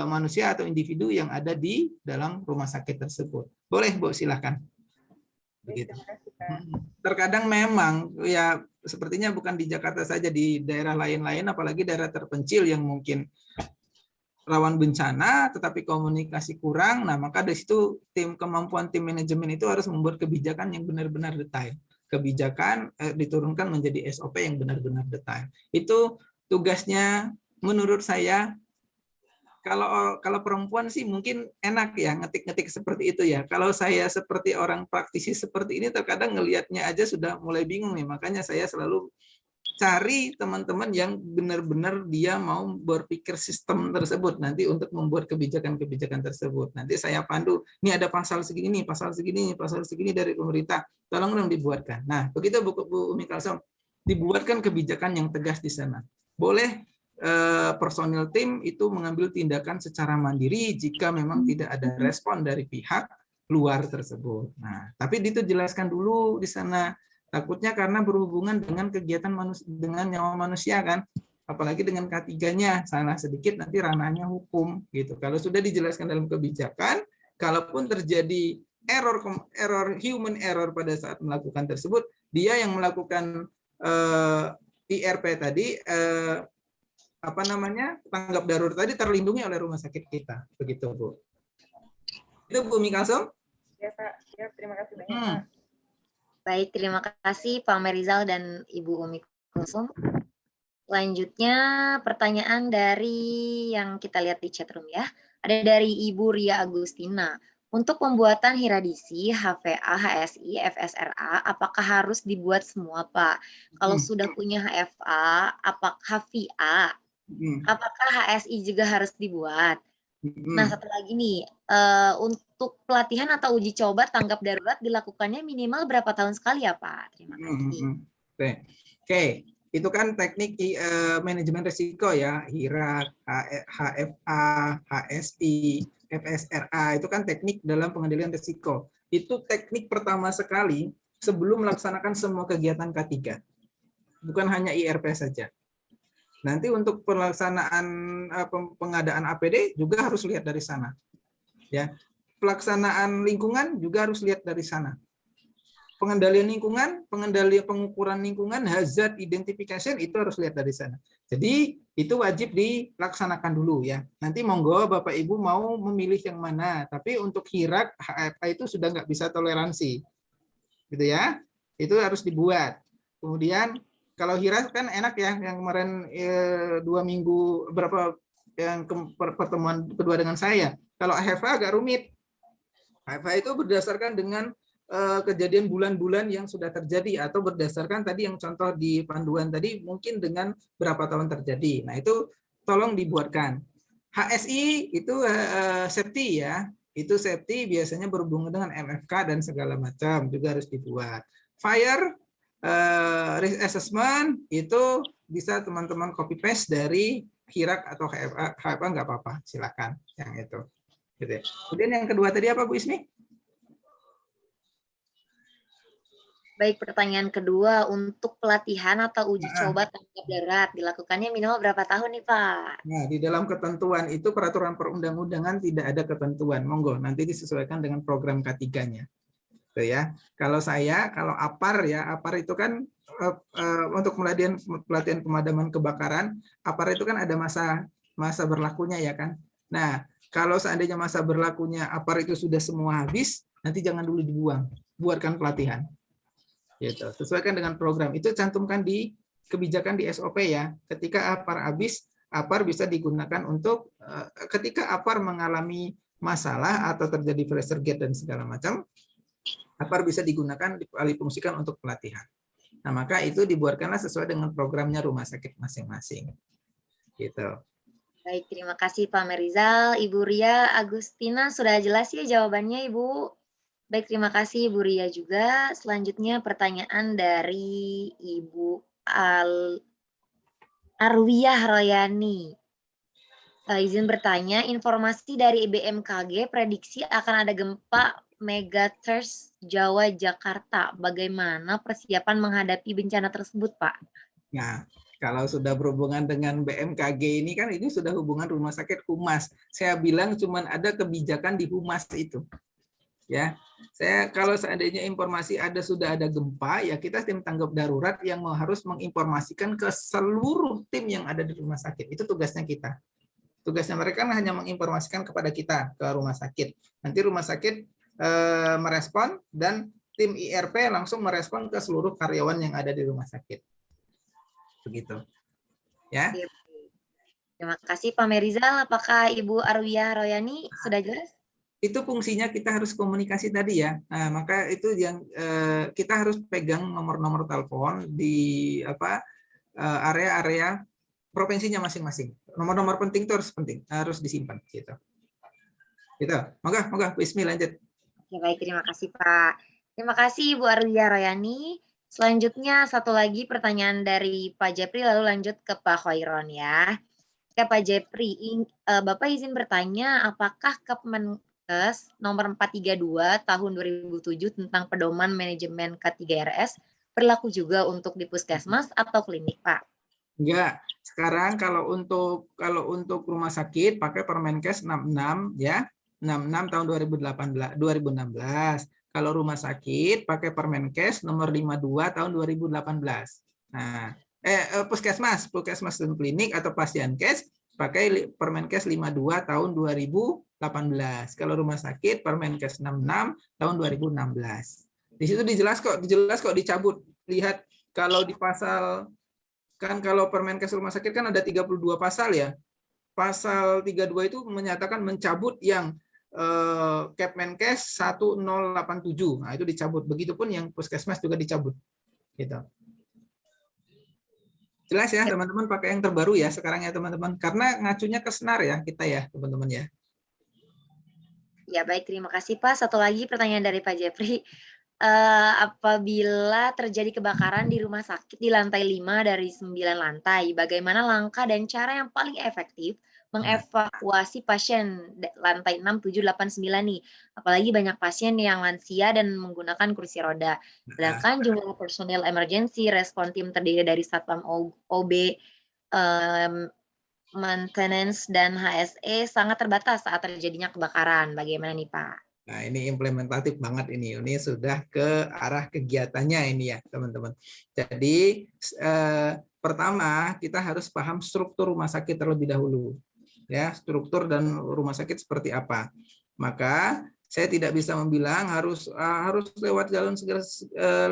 manusia atau individu yang ada di dalam rumah sakit tersebut. Boleh Bu, silakan. Begitu. Terkadang memang ya sepertinya bukan di Jakarta saja, di daerah lain-lain, apalagi daerah terpencil yang mungkin rawan bencana, tetapi komunikasi kurang. Nah, maka dari situ kemampuan tim manajemen itu harus membuat kebijakan yang benar-benar detail. Kebijakan diturunkan menjadi SOP yang benar-benar detail. Itu tugasnya menurut saya. Kalau perempuan sih mungkin enak ya ngetik-ngetik seperti itu ya. Kalau saya seperti orang praktisi seperti ini terkadang ngelihatnya aja sudah mulai bingung nih. Makanya saya selalu cari teman-teman yang benar-benar dia mau berpikir sistem tersebut nanti untuk membuat kebijakan-kebijakan tersebut. Nanti saya pandu, ini ada pasal segini, pasal segini dari pemerintah, tolong dong dibuatkan. Nah, begitu Bu Umi Kulsum, dibuatkan kebijakan yang tegas di sana. Boleh personil tim itu mengambil tindakan secara mandiri jika memang tidak ada respon dari pihak luar tersebut. Nah, tapi itu jelaskan dulu di sana. Takutnya karena berhubungan dengan kegiatan manusia, dengan nyawa manusia kan, apalagi dengan K3-nya, salah sedikit nanti ranahnya hukum gitu. Kalau sudah dijelaskan dalam kebijakan, kalaupun terjadi error human error pada saat melakukan tersebut, dia yang melakukan IRP tadi apa namanya, tanggap darurat tadi terlindungi oleh rumah sakit kita, begitu Bu. Itu Bu Mikasum. Ya Pak, ya terima kasih banyak Pak. Baik, terima kasih Pak Merizal dan Ibu Umi Kusum. Selanjutnya pertanyaan dari yang kita lihat di chatroom ya. Ada dari Ibu Ria Agustina. Untuk pembuatan hiradisi, HVA, HSI, FSRA, apakah harus dibuat semua Pak? Kalau sudah punya HFA, apakah VA? Apakah HSI juga harus dibuat? Nah, satu lagi nih, untuk pelatihan atau uji coba tanggap darurat dilakukannya minimal berapa tahun sekali ya Pak? Terima kasih. Oke. Itu kan teknik manajemen risiko ya, HIRAK, HFA, HSI, FSRA, itu kan teknik dalam pengendalian risiko. Itu teknik pertama sekali sebelum melaksanakan semua kegiatan K3. Bukan hanya IRP saja. Nanti untuk pelaksanaan pengadaan APD juga harus lihat dari sana. Ya. Pelaksanaan lingkungan juga harus lihat dari sana. Pengendalian lingkungan, pengendalian pengukuran lingkungan, hazard identification itu harus lihat dari sana. Jadi itu wajib dilaksanakan dulu ya. Nanti monggo Bapak Ibu mau memilih yang mana. Tapi untuk HIRAK, HFA itu sudah nggak bisa toleransi, gitu ya. Itu harus dibuat. Kemudian kalau HIRAK kan enak ya, yang kemarin 2 minggu berapa yang pertemuan kedua dengan saya. Kalau HFA agak rumit. HFA itu berdasarkan dengan kejadian bulan-bulan yang sudah terjadi atau berdasarkan tadi yang contoh di panduan tadi mungkin dengan berapa tahun terjadi. Nah, itu tolong dibuatkan. HSI itu safety ya. Itu safety biasanya berhubungan dengan MFK dan segala macam juga harus dibuat. Fire risk assessment itu bisa teman-teman copy paste dari HIRAK atau HFA nggak apa-apa, silakan yang itu. Gitu ya. Kemudian yang kedua tadi apa Bu Ismi? Baik, pertanyaan kedua, untuk pelatihan atau uji coba tanggap darurat dilakukannya minimal berapa tahun nih Pak? Nah, di dalam ketentuan itu peraturan perundang-undangan tidak ada ketentuan. Monggo, nanti disesuaikan dengan program K3-nya. Tuh ya. Kalau saya, kalau APAR ya, APAR itu kan untuk pelatihan pemadaman kebakaran, APAR itu kan ada masa berlakunya ya kan. Nah, kalau seandainya masa berlakunya APAR itu sudah semua habis, nanti jangan dulu dibuang, buatkan pelatihan. Gitu. Sesuaikan dengan program. Itu cantumkan di kebijakan di SOP ya. Ketika APAR habis, APAR bisa digunakan untuk ketika APAR mengalami masalah atau terjadi pressure gate dan segala macam, APAR bisa digunakan dialihfungsikan untuk pelatihan. Nah, maka itu dibuatkanlah sesuai dengan programnya rumah sakit masing-masing. Gitu. Baik, terima kasih Pak Merizal. Ibu Ria Agustina sudah jelas ya jawabannya Ibu. Baik, terima kasih Bu Ria juga. Selanjutnya pertanyaan dari Ibu Arwiyah Royani. Izin bertanya, informasi dari BMKG prediksi akan ada gempa megatrust Jawa Jakarta. Bagaimana persiapan menghadapi bencana tersebut, Pak? Nah, kalau sudah berhubungan dengan BMKG ini kan ini sudah hubungan rumah sakit humas. Saya bilang cuman ada kebijakan di humas itu. Ya, kalau seandainya informasi sudah ada gempa, ya kita tim tanggap darurat yang harus menginformasikan ke seluruh tim yang ada di rumah sakit. Itu tugasnya kita. Tugasnya mereka hanya menginformasikan kepada kita ke rumah sakit. Nanti rumah sakit merespon dan tim IRP langsung merespon ke seluruh karyawan yang ada di rumah sakit. Begitu. Ya. Terima kasih Pak Merizal. Apakah Ibu Arwiyah Royani sudah jelas? Itu fungsinya kita harus komunikasi tadi ya. Nah, maka itu yang kita harus pegang nomor-nomor telepon di area-area provinsinya masing-masing. Nomor-nomor penting itu harus disimpan gitu. Gitu. Moga Bismi lanjut. Ya, baik, terima kasih Pak. Terima kasih Ibu Arwiyah Royani. Selanjutnya satu lagi pertanyaan dari Pak Jepri, lalu lanjut ke Pak Khairon ya. Pak Jepri, Bapak izin bertanya, apakah Permenkes nomor 432 tahun 2007 tentang pedoman manajemen K3RS berlaku juga untuk di puskesmas atau klinik, Pak? Enggak. Sekarang kalau untuk rumah sakit pakai Permenkes 66 ya. 66 tahun 2016. Kalau rumah sakit pakai Permenkes nomor 52 tahun 2018. Nah, puskesmas dan klinik atau pasienkes pakai Permenkes 52 tahun 2018. Kalau rumah sakit Permenkes 66 tahun 2016. Di situ dijelas kok dicabut. Lihat kalau di pasal, kan kalau Permenkes rumah sakit kan ada 32 pasal ya. Pasal 32 itu menyatakan mencabut yang Kepmenkes 1087. Nah, itu dicabut. Begitupun yang puskesmas juga dicabut. Gitu. Jelas ya teman-teman, pakai yang terbaru ya sekarang ya teman-teman. Karena ngacunya ke SNAR ya kita ya teman-teman ya. Ya baik, terima kasih Pak. Satu lagi pertanyaan dari Pak Jeffrey. Apabila terjadi kebakaran di rumah sakit di lantai 5 dari 9 lantai, bagaimana langkah dan cara yang paling efektif mengevakuasi pasien lantai 6, 7, 8, 9 nih? Apalagi banyak pasien yang lansia dan menggunakan kursi roda. Sedangkan jumlah personil emergency respon tim terdiri dari Satpam OB, maintenance, dan HSE sangat terbatas saat terjadinya kebakaran. Bagaimana nih Pak? Nah, ini implementatif banget ini. Ini sudah ke arah kegiatannya ini ya, teman-teman. Jadi, pertama kita harus paham struktur rumah sakit terlebih dahulu. Ya, struktur dan rumah sakit seperti apa. Maka saya tidak bisa membilang harus lewat jalan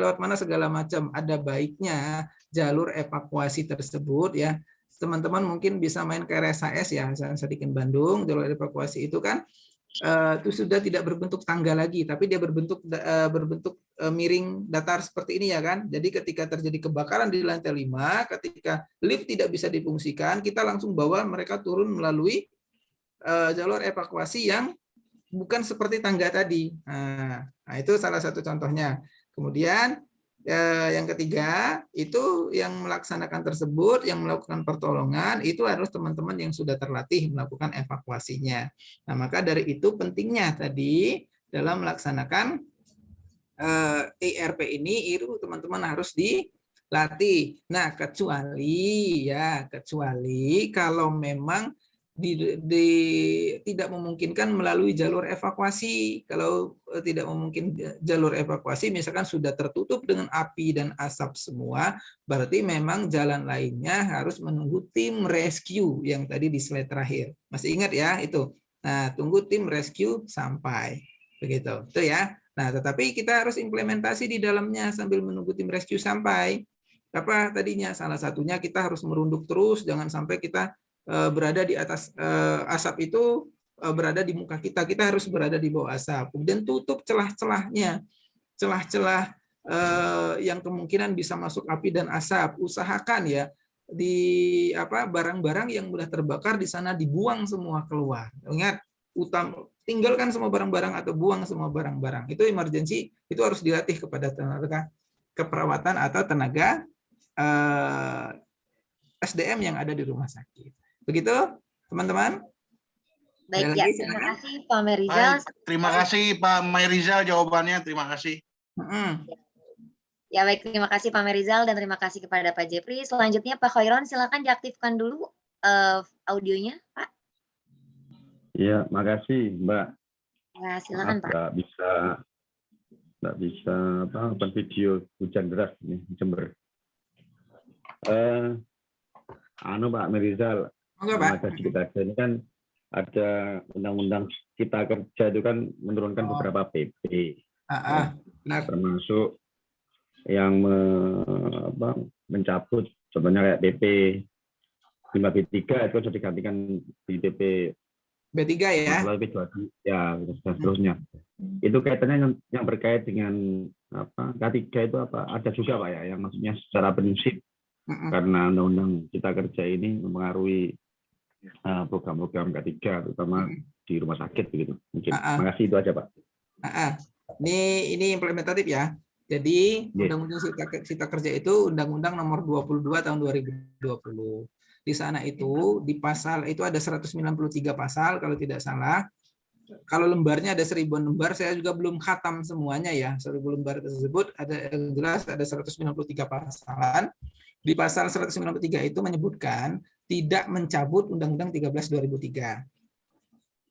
lewat mana segala macam. Ada baiknya jalur evakuasi tersebut ya. Teman-teman mungkin bisa main ke RSAS ya, Sadikin Bandung. Jalur evakuasi itu kan itu sudah tidak berbentuk tangga lagi, tapi dia berbentuk miring datar seperti ini ya kan. Jadi ketika terjadi kebakaran di lantai 5, ketika lift tidak bisa difungsikan, kita langsung bawa mereka turun melalui jalur evakuasi yang bukan seperti tangga tadi. Nah, itu salah satu contohnya. Kemudian yang ketiga, itu yang melaksanakan tersebut, yang melakukan pertolongan, itu harus teman-teman yang sudah terlatih melakukan evakuasinya. Nah, maka dari itu pentingnya tadi dalam melaksanakan ERP ini, itu teman-teman harus dilatih. Nah, kecuali kalau memang tidak memungkinkan melalui jalur evakuasi. Kalau tidak memungkinkan jalur evakuasi, misalkan sudah tertutup dengan api dan asap semua, berarti memang jalan lainnya harus menunggu tim rescue yang tadi di slide terakhir. Masih ingat ya itu? Nah, tunggu tim rescue sampai. Begitu. Itu ya. Nah, tetapi kita harus implementasi di dalamnya sambil menunggu tim rescue sampai. Apa tadinya? Salah satunya kita harus merunduk terus, jangan sampai kita berada di atas asap itu, berada di muka kita harus berada di bawah asap. Kemudian tutup celah-celahnya, celah-celah yang kemungkinan bisa masuk api dan asap. Usahakan ya di barang-barang yang mudah terbakar di sana dibuang semua keluar. Ingat, tinggalkan semua barang-barang atau buang semua barang-barang. Itu emergency, itu harus dilatih kepada tenaga keperawatan atau tenaga SDM yang ada di rumah sakit. Begitu, teman-teman? Baik ya, terima kasih Pak Merizal. Terima kasih Pak Merizal jawabannya, terima kasih. Ya baik, terima kasih Pak Merizal dan terima kasih kepada Pak Jeffrey. Selanjutnya Pak Khairon, silakan diaktifkan dulu audionya, Pak. Ya, makasih Mbak. Ya, silakan Pak. Nggak bisa open video, hujan deras nih Jember. Pak Merizal, ada sedikit aja. Ini kan ada undang-undang Cipta Kerja itu kan menurunkan beberapa PP, termasuk yang mencabut sebenarnya kayak PP 5B3 itu sudah digantikan di PP B3 ya. Ya, dan seterusnya. Itu kaitannya yang berkait dengan K3 itu apa? Ada juga Pak ya, yang maksudnya secara prinsip karena undang-undang Cipta Kerja ini mempengaruhi program-program K3 terutama di rumah sakit begitu. Mungkin. Makasih, itu aja Pak. Ini implementatif ya. Jadi Undang-Undang Cipta Kerja itu Undang-Undang Nomor 22 tahun 2020. Di sana itu di pasal itu ada 193 pasal kalau tidak salah. kalau lembarnya ada 1000 lembar, saya juga belum khatam semuanya ya. 1000 lembar tersebut ada yang jelas ada 193 pasalan. Di pasal 193 itu menyebutkan tidak mencabut Undang-Undang 13 2003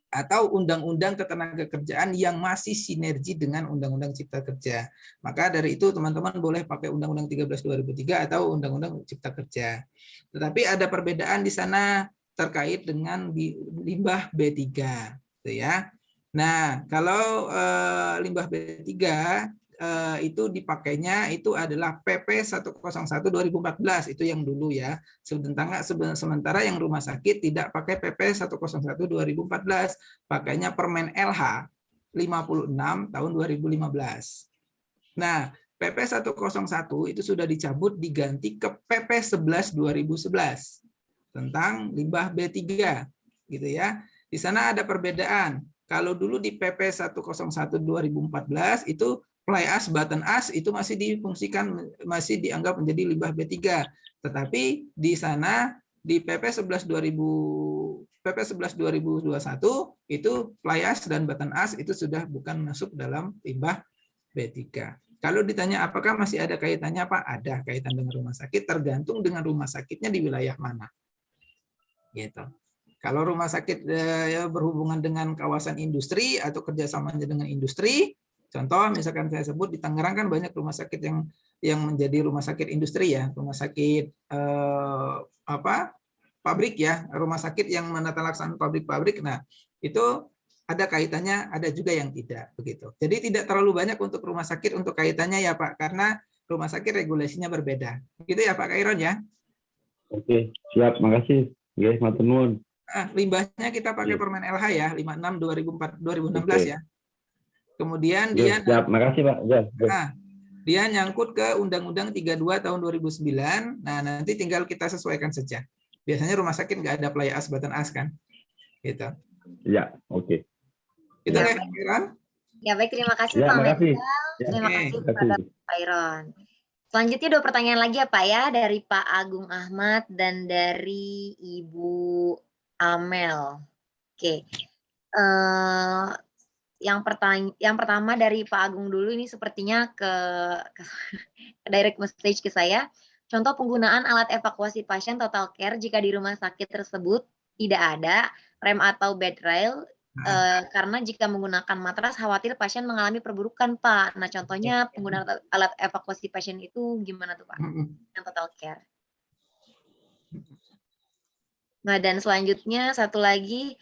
atau Undang-Undang Ketenagakerjaan yang masih sinergi dengan Undang-Undang Cipta Kerja. Maka dari itu teman-teman boleh pakai Undang-Undang 13 2003 atau Undang-Undang Cipta Kerja. Tetapi ada perbedaan di sana terkait dengan limbah B3, gitu ya. Nah, kalau limbah B3 itu dipakainya itu adalah PP 101 2014, itu yang dulu ya. Sementara yang rumah sakit tidak pakai PP 101 2014, pakainya Permen LH 56 tahun 2015. Nah, PP 101 itu sudah dicabut diganti ke PP 11 2011 tentang limbah B3, gitu ya. Di sana ada perbedaan. Kalau dulu di PP 101 2014 itu fly ash, button ash itu masih difungsikan, masih dianggap menjadi limbah B3. Tetapi di sana di PP 11 2021 itu fly ash dan button ash itu sudah bukan masuk dalam limbah B3. Kalau ditanya apakah masih ada kaitannya, Pak? Ada kaitan dengan rumah sakit, tergantung dengan rumah sakitnya di wilayah mana. Gitu. Kalau rumah sakit berhubungan dengan kawasan industri atau kerjasamanya dengan industri, contoh misalkan saya sebut di Tangerang kan banyak rumah sakit yang menjadi rumah sakit industri ya, rumah sakit pabrik ya, rumah sakit yang menata laksana pabrik-pabrik. Nah, itu ada kaitannya, ada juga yang tidak begitu. Jadi tidak terlalu banyak untuk rumah sakit untuk kaitannya ya Pak, karena rumah sakit regulasinya berbeda. Gitu ya Pak Kairon ya. Oke, siap, makasih. Oke, matur nuwun. Limbahnya kita pakai Permen LH ya, 56 2016 ya. Kemudian dia siap, makasih Pak. Ya. Dia nyangkut ke Undang-Undang 32 tahun 2009. Nah, nanti tinggal kita sesuaikan saja. Biasanya rumah sakit nggak ada fly ash, button ash kan? Gitu. Ya, oke. Itu ya, Pak Iron? Ya, baik, terima kasih Ya, Pak makasih. Terima kasih kepada Pak Iron. Selanjutnya 2 pertanyaan lagi ya Pak ya, dari Pak Agung Ahmad dan dari Ibu Amel. Oke. Yang pertama dari Pak Agung dulu, ini sepertinya ke direct message ke saya. Contoh penggunaan alat evakuasi pasien total care jika di rumah sakit tersebut tidak ada rem atau bed rail, karena jika menggunakan matras khawatir pasien mengalami perburukan Pak. Nah, contohnya penggunaan alat evakuasi pasien itu gimana tuh Pak? Yang total care. Nah, dan selanjutnya satu lagi,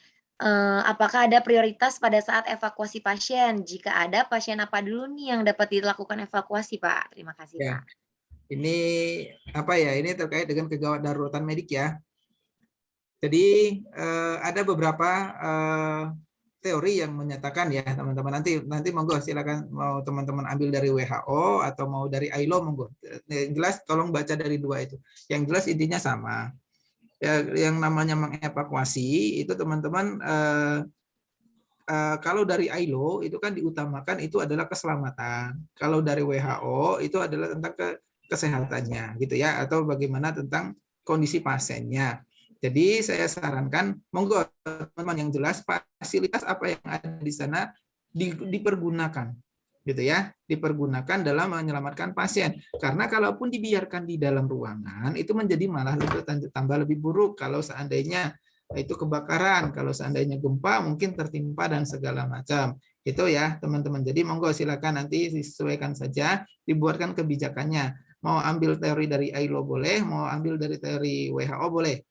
apakah ada prioritas pada saat evakuasi pasien? Jika ada, pasien apa dulu nih yang dapat dilakukan evakuasi, Pak? Terima kasih, Ya. Pak. Ini apa ya? Ini terkait dengan kegawat daruratan medik ya. Jadi ada beberapa teori yang menyatakan ya teman-teman, nanti monggo silakan, mau teman-teman ambil dari WHO atau mau dari ILO monggo. Yang jelas tolong baca dari dua itu. Yang jelas intinya sama. Ya, yang namanya mengevakuasi itu teman-teman kalau dari ILO itu kan diutamakan itu adalah keselamatan. Kalau dari WHO itu adalah tentang kesehatannya gitu ya, atau bagaimana tentang kondisi pasiennya. Jadi saya sarankan monggo teman-teman yang jelas fasilitas apa yang ada di sana dipergunakan gitu ya, dipergunakan dalam menyelamatkan pasien. Karena kalaupun dibiarkan di dalam ruangan itu menjadi malah tambah lebih buruk. Kalau seandainya itu kebakaran, kalau seandainya gempa mungkin tertimpa dan segala macam. Itu ya teman-teman. Jadi monggo silakan nanti disesuaikan saja, dibuatkan kebijakannya. Mau ambil teori dari ILO boleh, mau ambil dari teori WHO boleh.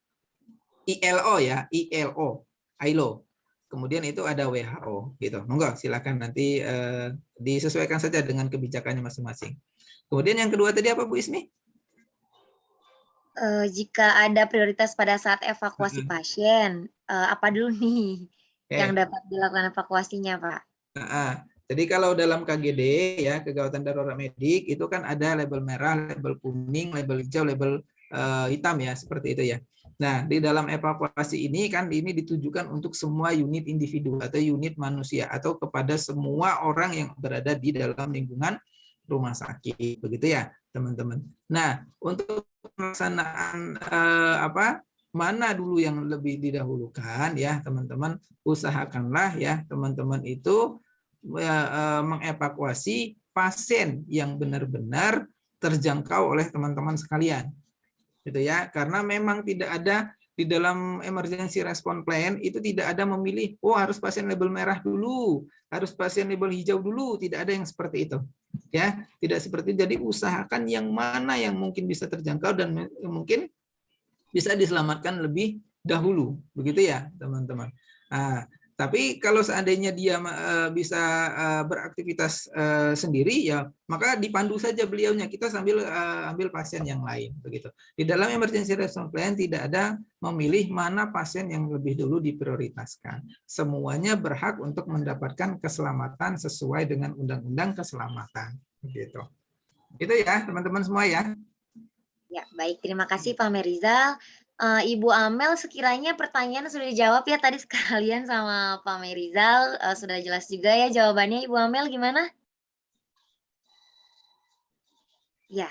ILO ya, ILO. Kemudian itu ada WHO gitu. Monggo silakan nanti disesuaikan saja dengan kebijakannya masing-masing. Kemudian yang kedua tadi apa Bu Ismi? Jika ada prioritas pada saat evakuasi pasien, apa dulu nih yang dapat dilakukan evakuasinya, Pak? Jadi kalau dalam KGD ya, kegawatan darurat medik itu kan ada label merah, label kuning, label hijau, label hitam ya, seperti itu ya. Nah, di dalam evakuasi ini kan ini ditujukan untuk semua unit individu atau unit manusia atau kepada semua orang yang berada di dalam lingkungan rumah sakit, begitu ya, teman-teman. Nah, untuk pelaksanaan mana dulu yang lebih didahulukan ya teman-teman, usahakanlah ya teman-teman itu mengevakuasi pasien yang benar-benar terjangkau oleh teman-teman sekalian, gitu ya. Karena memang tidak ada di dalam emergency response plan itu tidak ada memilih, oh harus pasien label merah dulu, harus pasien label hijau dulu, tidak ada yang seperti itu. Ya, tidak seperti itu. Jadi usahakan yang mana yang mungkin bisa terjangkau dan mungkin bisa diselamatkan lebih dahulu, begitu ya teman-teman. Nah, tapi kalau seandainya dia bisa beraktivitas sendiri ya, maka dipandu saja beliaunya, kita sambil ambil pasien yang lain, begitu. Di dalam emergency response plan tidak ada memilih mana pasien yang lebih dulu diprioritaskan. Semuanya berhak untuk mendapatkan keselamatan sesuai dengan undang-undang keselamatan, begitu. Itu ya teman-teman semua ya. Ya, baik. Terima kasih Pak Merizal. Ibu Amel, sekiranya pertanyaan sudah dijawab ya tadi sekalian sama Pak Merizal. Sudah jelas juga ya jawabannya. Ibu Amel gimana? Ya,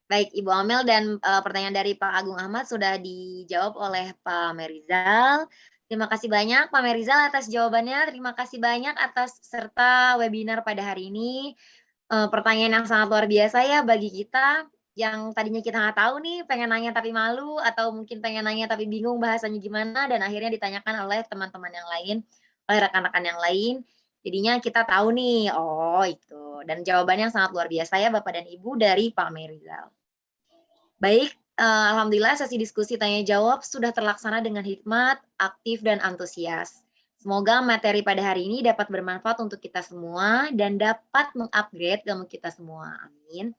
baik Ibu Amel, dan pertanyaan dari Pak Agung Ahmad sudah dijawab oleh Pak Merizal. Terima kasih banyak Pak Merizal atas jawabannya. Terima kasih banyak atas peserta webinar pada hari ini. Pertanyaan yang sangat luar biasa ya bagi kita yang tadinya kita nggak tahu nih, pengen nanya tapi malu, atau mungkin pengen nanya tapi bingung bahasanya gimana, dan akhirnya ditanyakan oleh teman-teman yang lain, oleh rekan-rekan yang lain. Jadinya kita tahu nih, oh itu. Dan jawabannya sangat luar biasa ya Bapak dan Ibu dari Pak Merizal. Baik, alhamdulillah sesi diskusi tanya jawab sudah terlaksana dengan hikmat, aktif, dan antusias. Semoga materi pada hari ini dapat bermanfaat untuk kita semua dan dapat mengupgrade ilmu kita semua. Amin.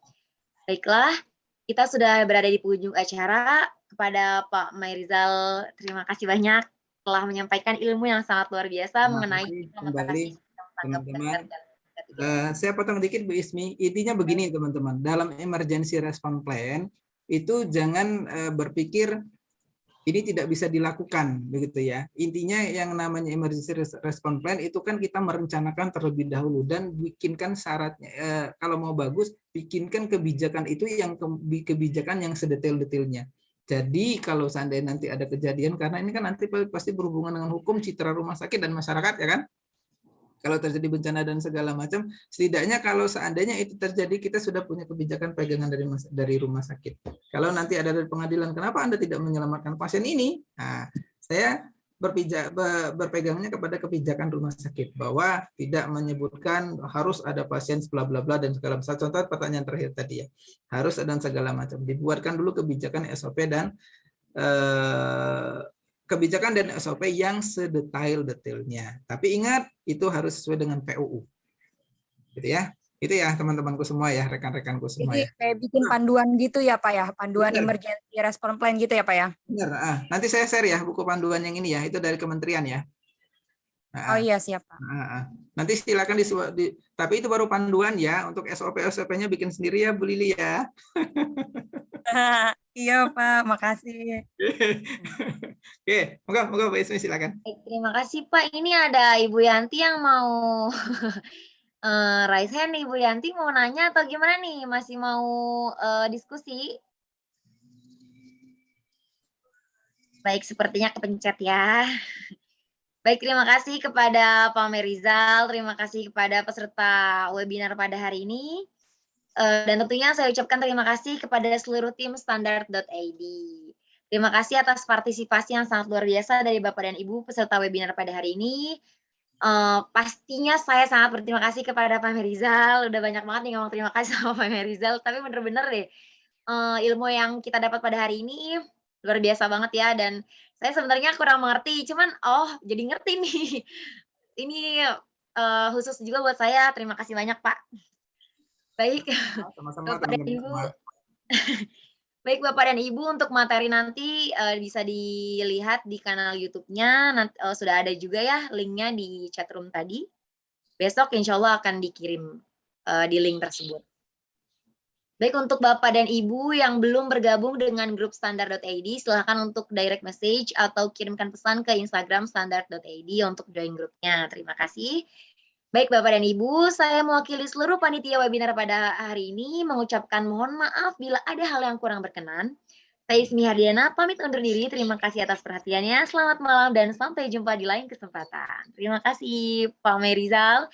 Baiklah, kita sudah berada di penghujung acara. Kepada Pak Merizal, terima kasih banyak telah menyampaikan ilmu yang sangat luar biasa mengenai kembali teman-teman. Saya potong dikit Bu Ismi. Intinya begini teman-teman, dalam emergency response plan itu jangan berpikir ini tidak bisa dilakukan, begitu ya. Intinya yang namanya emergency response plan itu kan kita merencanakan terlebih dahulu dan bikinkan syaratnya. Kalau mau bagus, bikinkan kebijakan itu yang kebijakan yang sedetail-detailnya. Jadi kalau seandainya nanti ada kejadian, karena ini kan nanti pasti berhubungan dengan hukum, citra rumah sakit dan masyarakat, ya kan? Kalau terjadi bencana dan segala macam, setidaknya kalau seandainya itu terjadi, kita sudah punya kebijakan pegangan dari rumah sakit. Kalau nanti ada dari pengadilan, kenapa Anda tidak menyelamatkan pasien ini? Nah, saya berpegangnya kepada kebijakan rumah sakit bahwa tidak menyebutkan harus ada pasien bla bla bla dan segala macam. Contoh pertanyaan terakhir tadi ya, harus ada segala macam. Dibuatkan dulu kebijakan SOP dan kebijakan dan SOP yang sedetail-detailnya. Tapi ingat, itu harus sesuai dengan PUU. Gitu ya. Itu ya teman-temanku semua ya, rekan-rekanku semua. Jadi kayak bikin panduan gitu ya Pak ya, panduan Benar. emergency response plan gitu ya Pak ya? Benar. Nanti saya share ya buku panduan yang ini ya, itu dari kementerian ya. Oh iya siap Pak. Nanti silakan tapi itu baru panduan ya, untuk SOP-nya bikin sendiri ya Bu Lili ya. Iya Pak, makasih. Oke, moga Bu Ismi silakan. Terima kasih Pak. Ini ada Ibu Yanti yang mau raise hand nih. Ibu Yanti mau nanya atau gimana nih? Masih mau diskusi? Baik, sepertinya kepencet ya. Baik, terima kasih kepada Pak Merizal, terima kasih kepada peserta webinar pada hari ini. Dan tentunya saya ucapkan terima kasih kepada seluruh tim Standard.id. Terima kasih atas partisipasi yang sangat luar biasa dari Bapak dan Ibu peserta webinar pada hari ini. Pastinya saya sangat berterima kasih kepada Pak Merizal. Udah banyak banget nih ngomong terima kasih sama Pak Merizal, tapi bener-bener deh ilmu yang kita dapat pada hari ini luar biasa banget ya. Dan saya sebenarnya kurang mengerti, cuman jadi ngerti nih. Ini khusus juga buat saya. Terima kasih banyak Pak. Baik, sama-sama Bapak dan teman-teman Ibu. semua. Baik Bapak dan Ibu, untuk materi nanti bisa dilihat di kanal YouTube-nya. Sudah ada juga ya linknya di chat room tadi. Besok insya Allah akan dikirim di link tersebut. Baik, untuk Bapak dan Ibu yang belum bergabung dengan grup Standard.id, silahkan untuk direct message atau kirimkan pesan ke Instagram Standard.id untuk join grupnya. Terima kasih. Baik Bapak dan Ibu, saya mewakili seluruh panitia webinar pada hari ini mengucapkan mohon maaf bila ada hal yang kurang berkenan. Saya Ismi Hardiana, pamit undur diri. Terima kasih atas perhatiannya. Selamat malam dan sampai jumpa di lain kesempatan. Terima kasih Pak Merizal.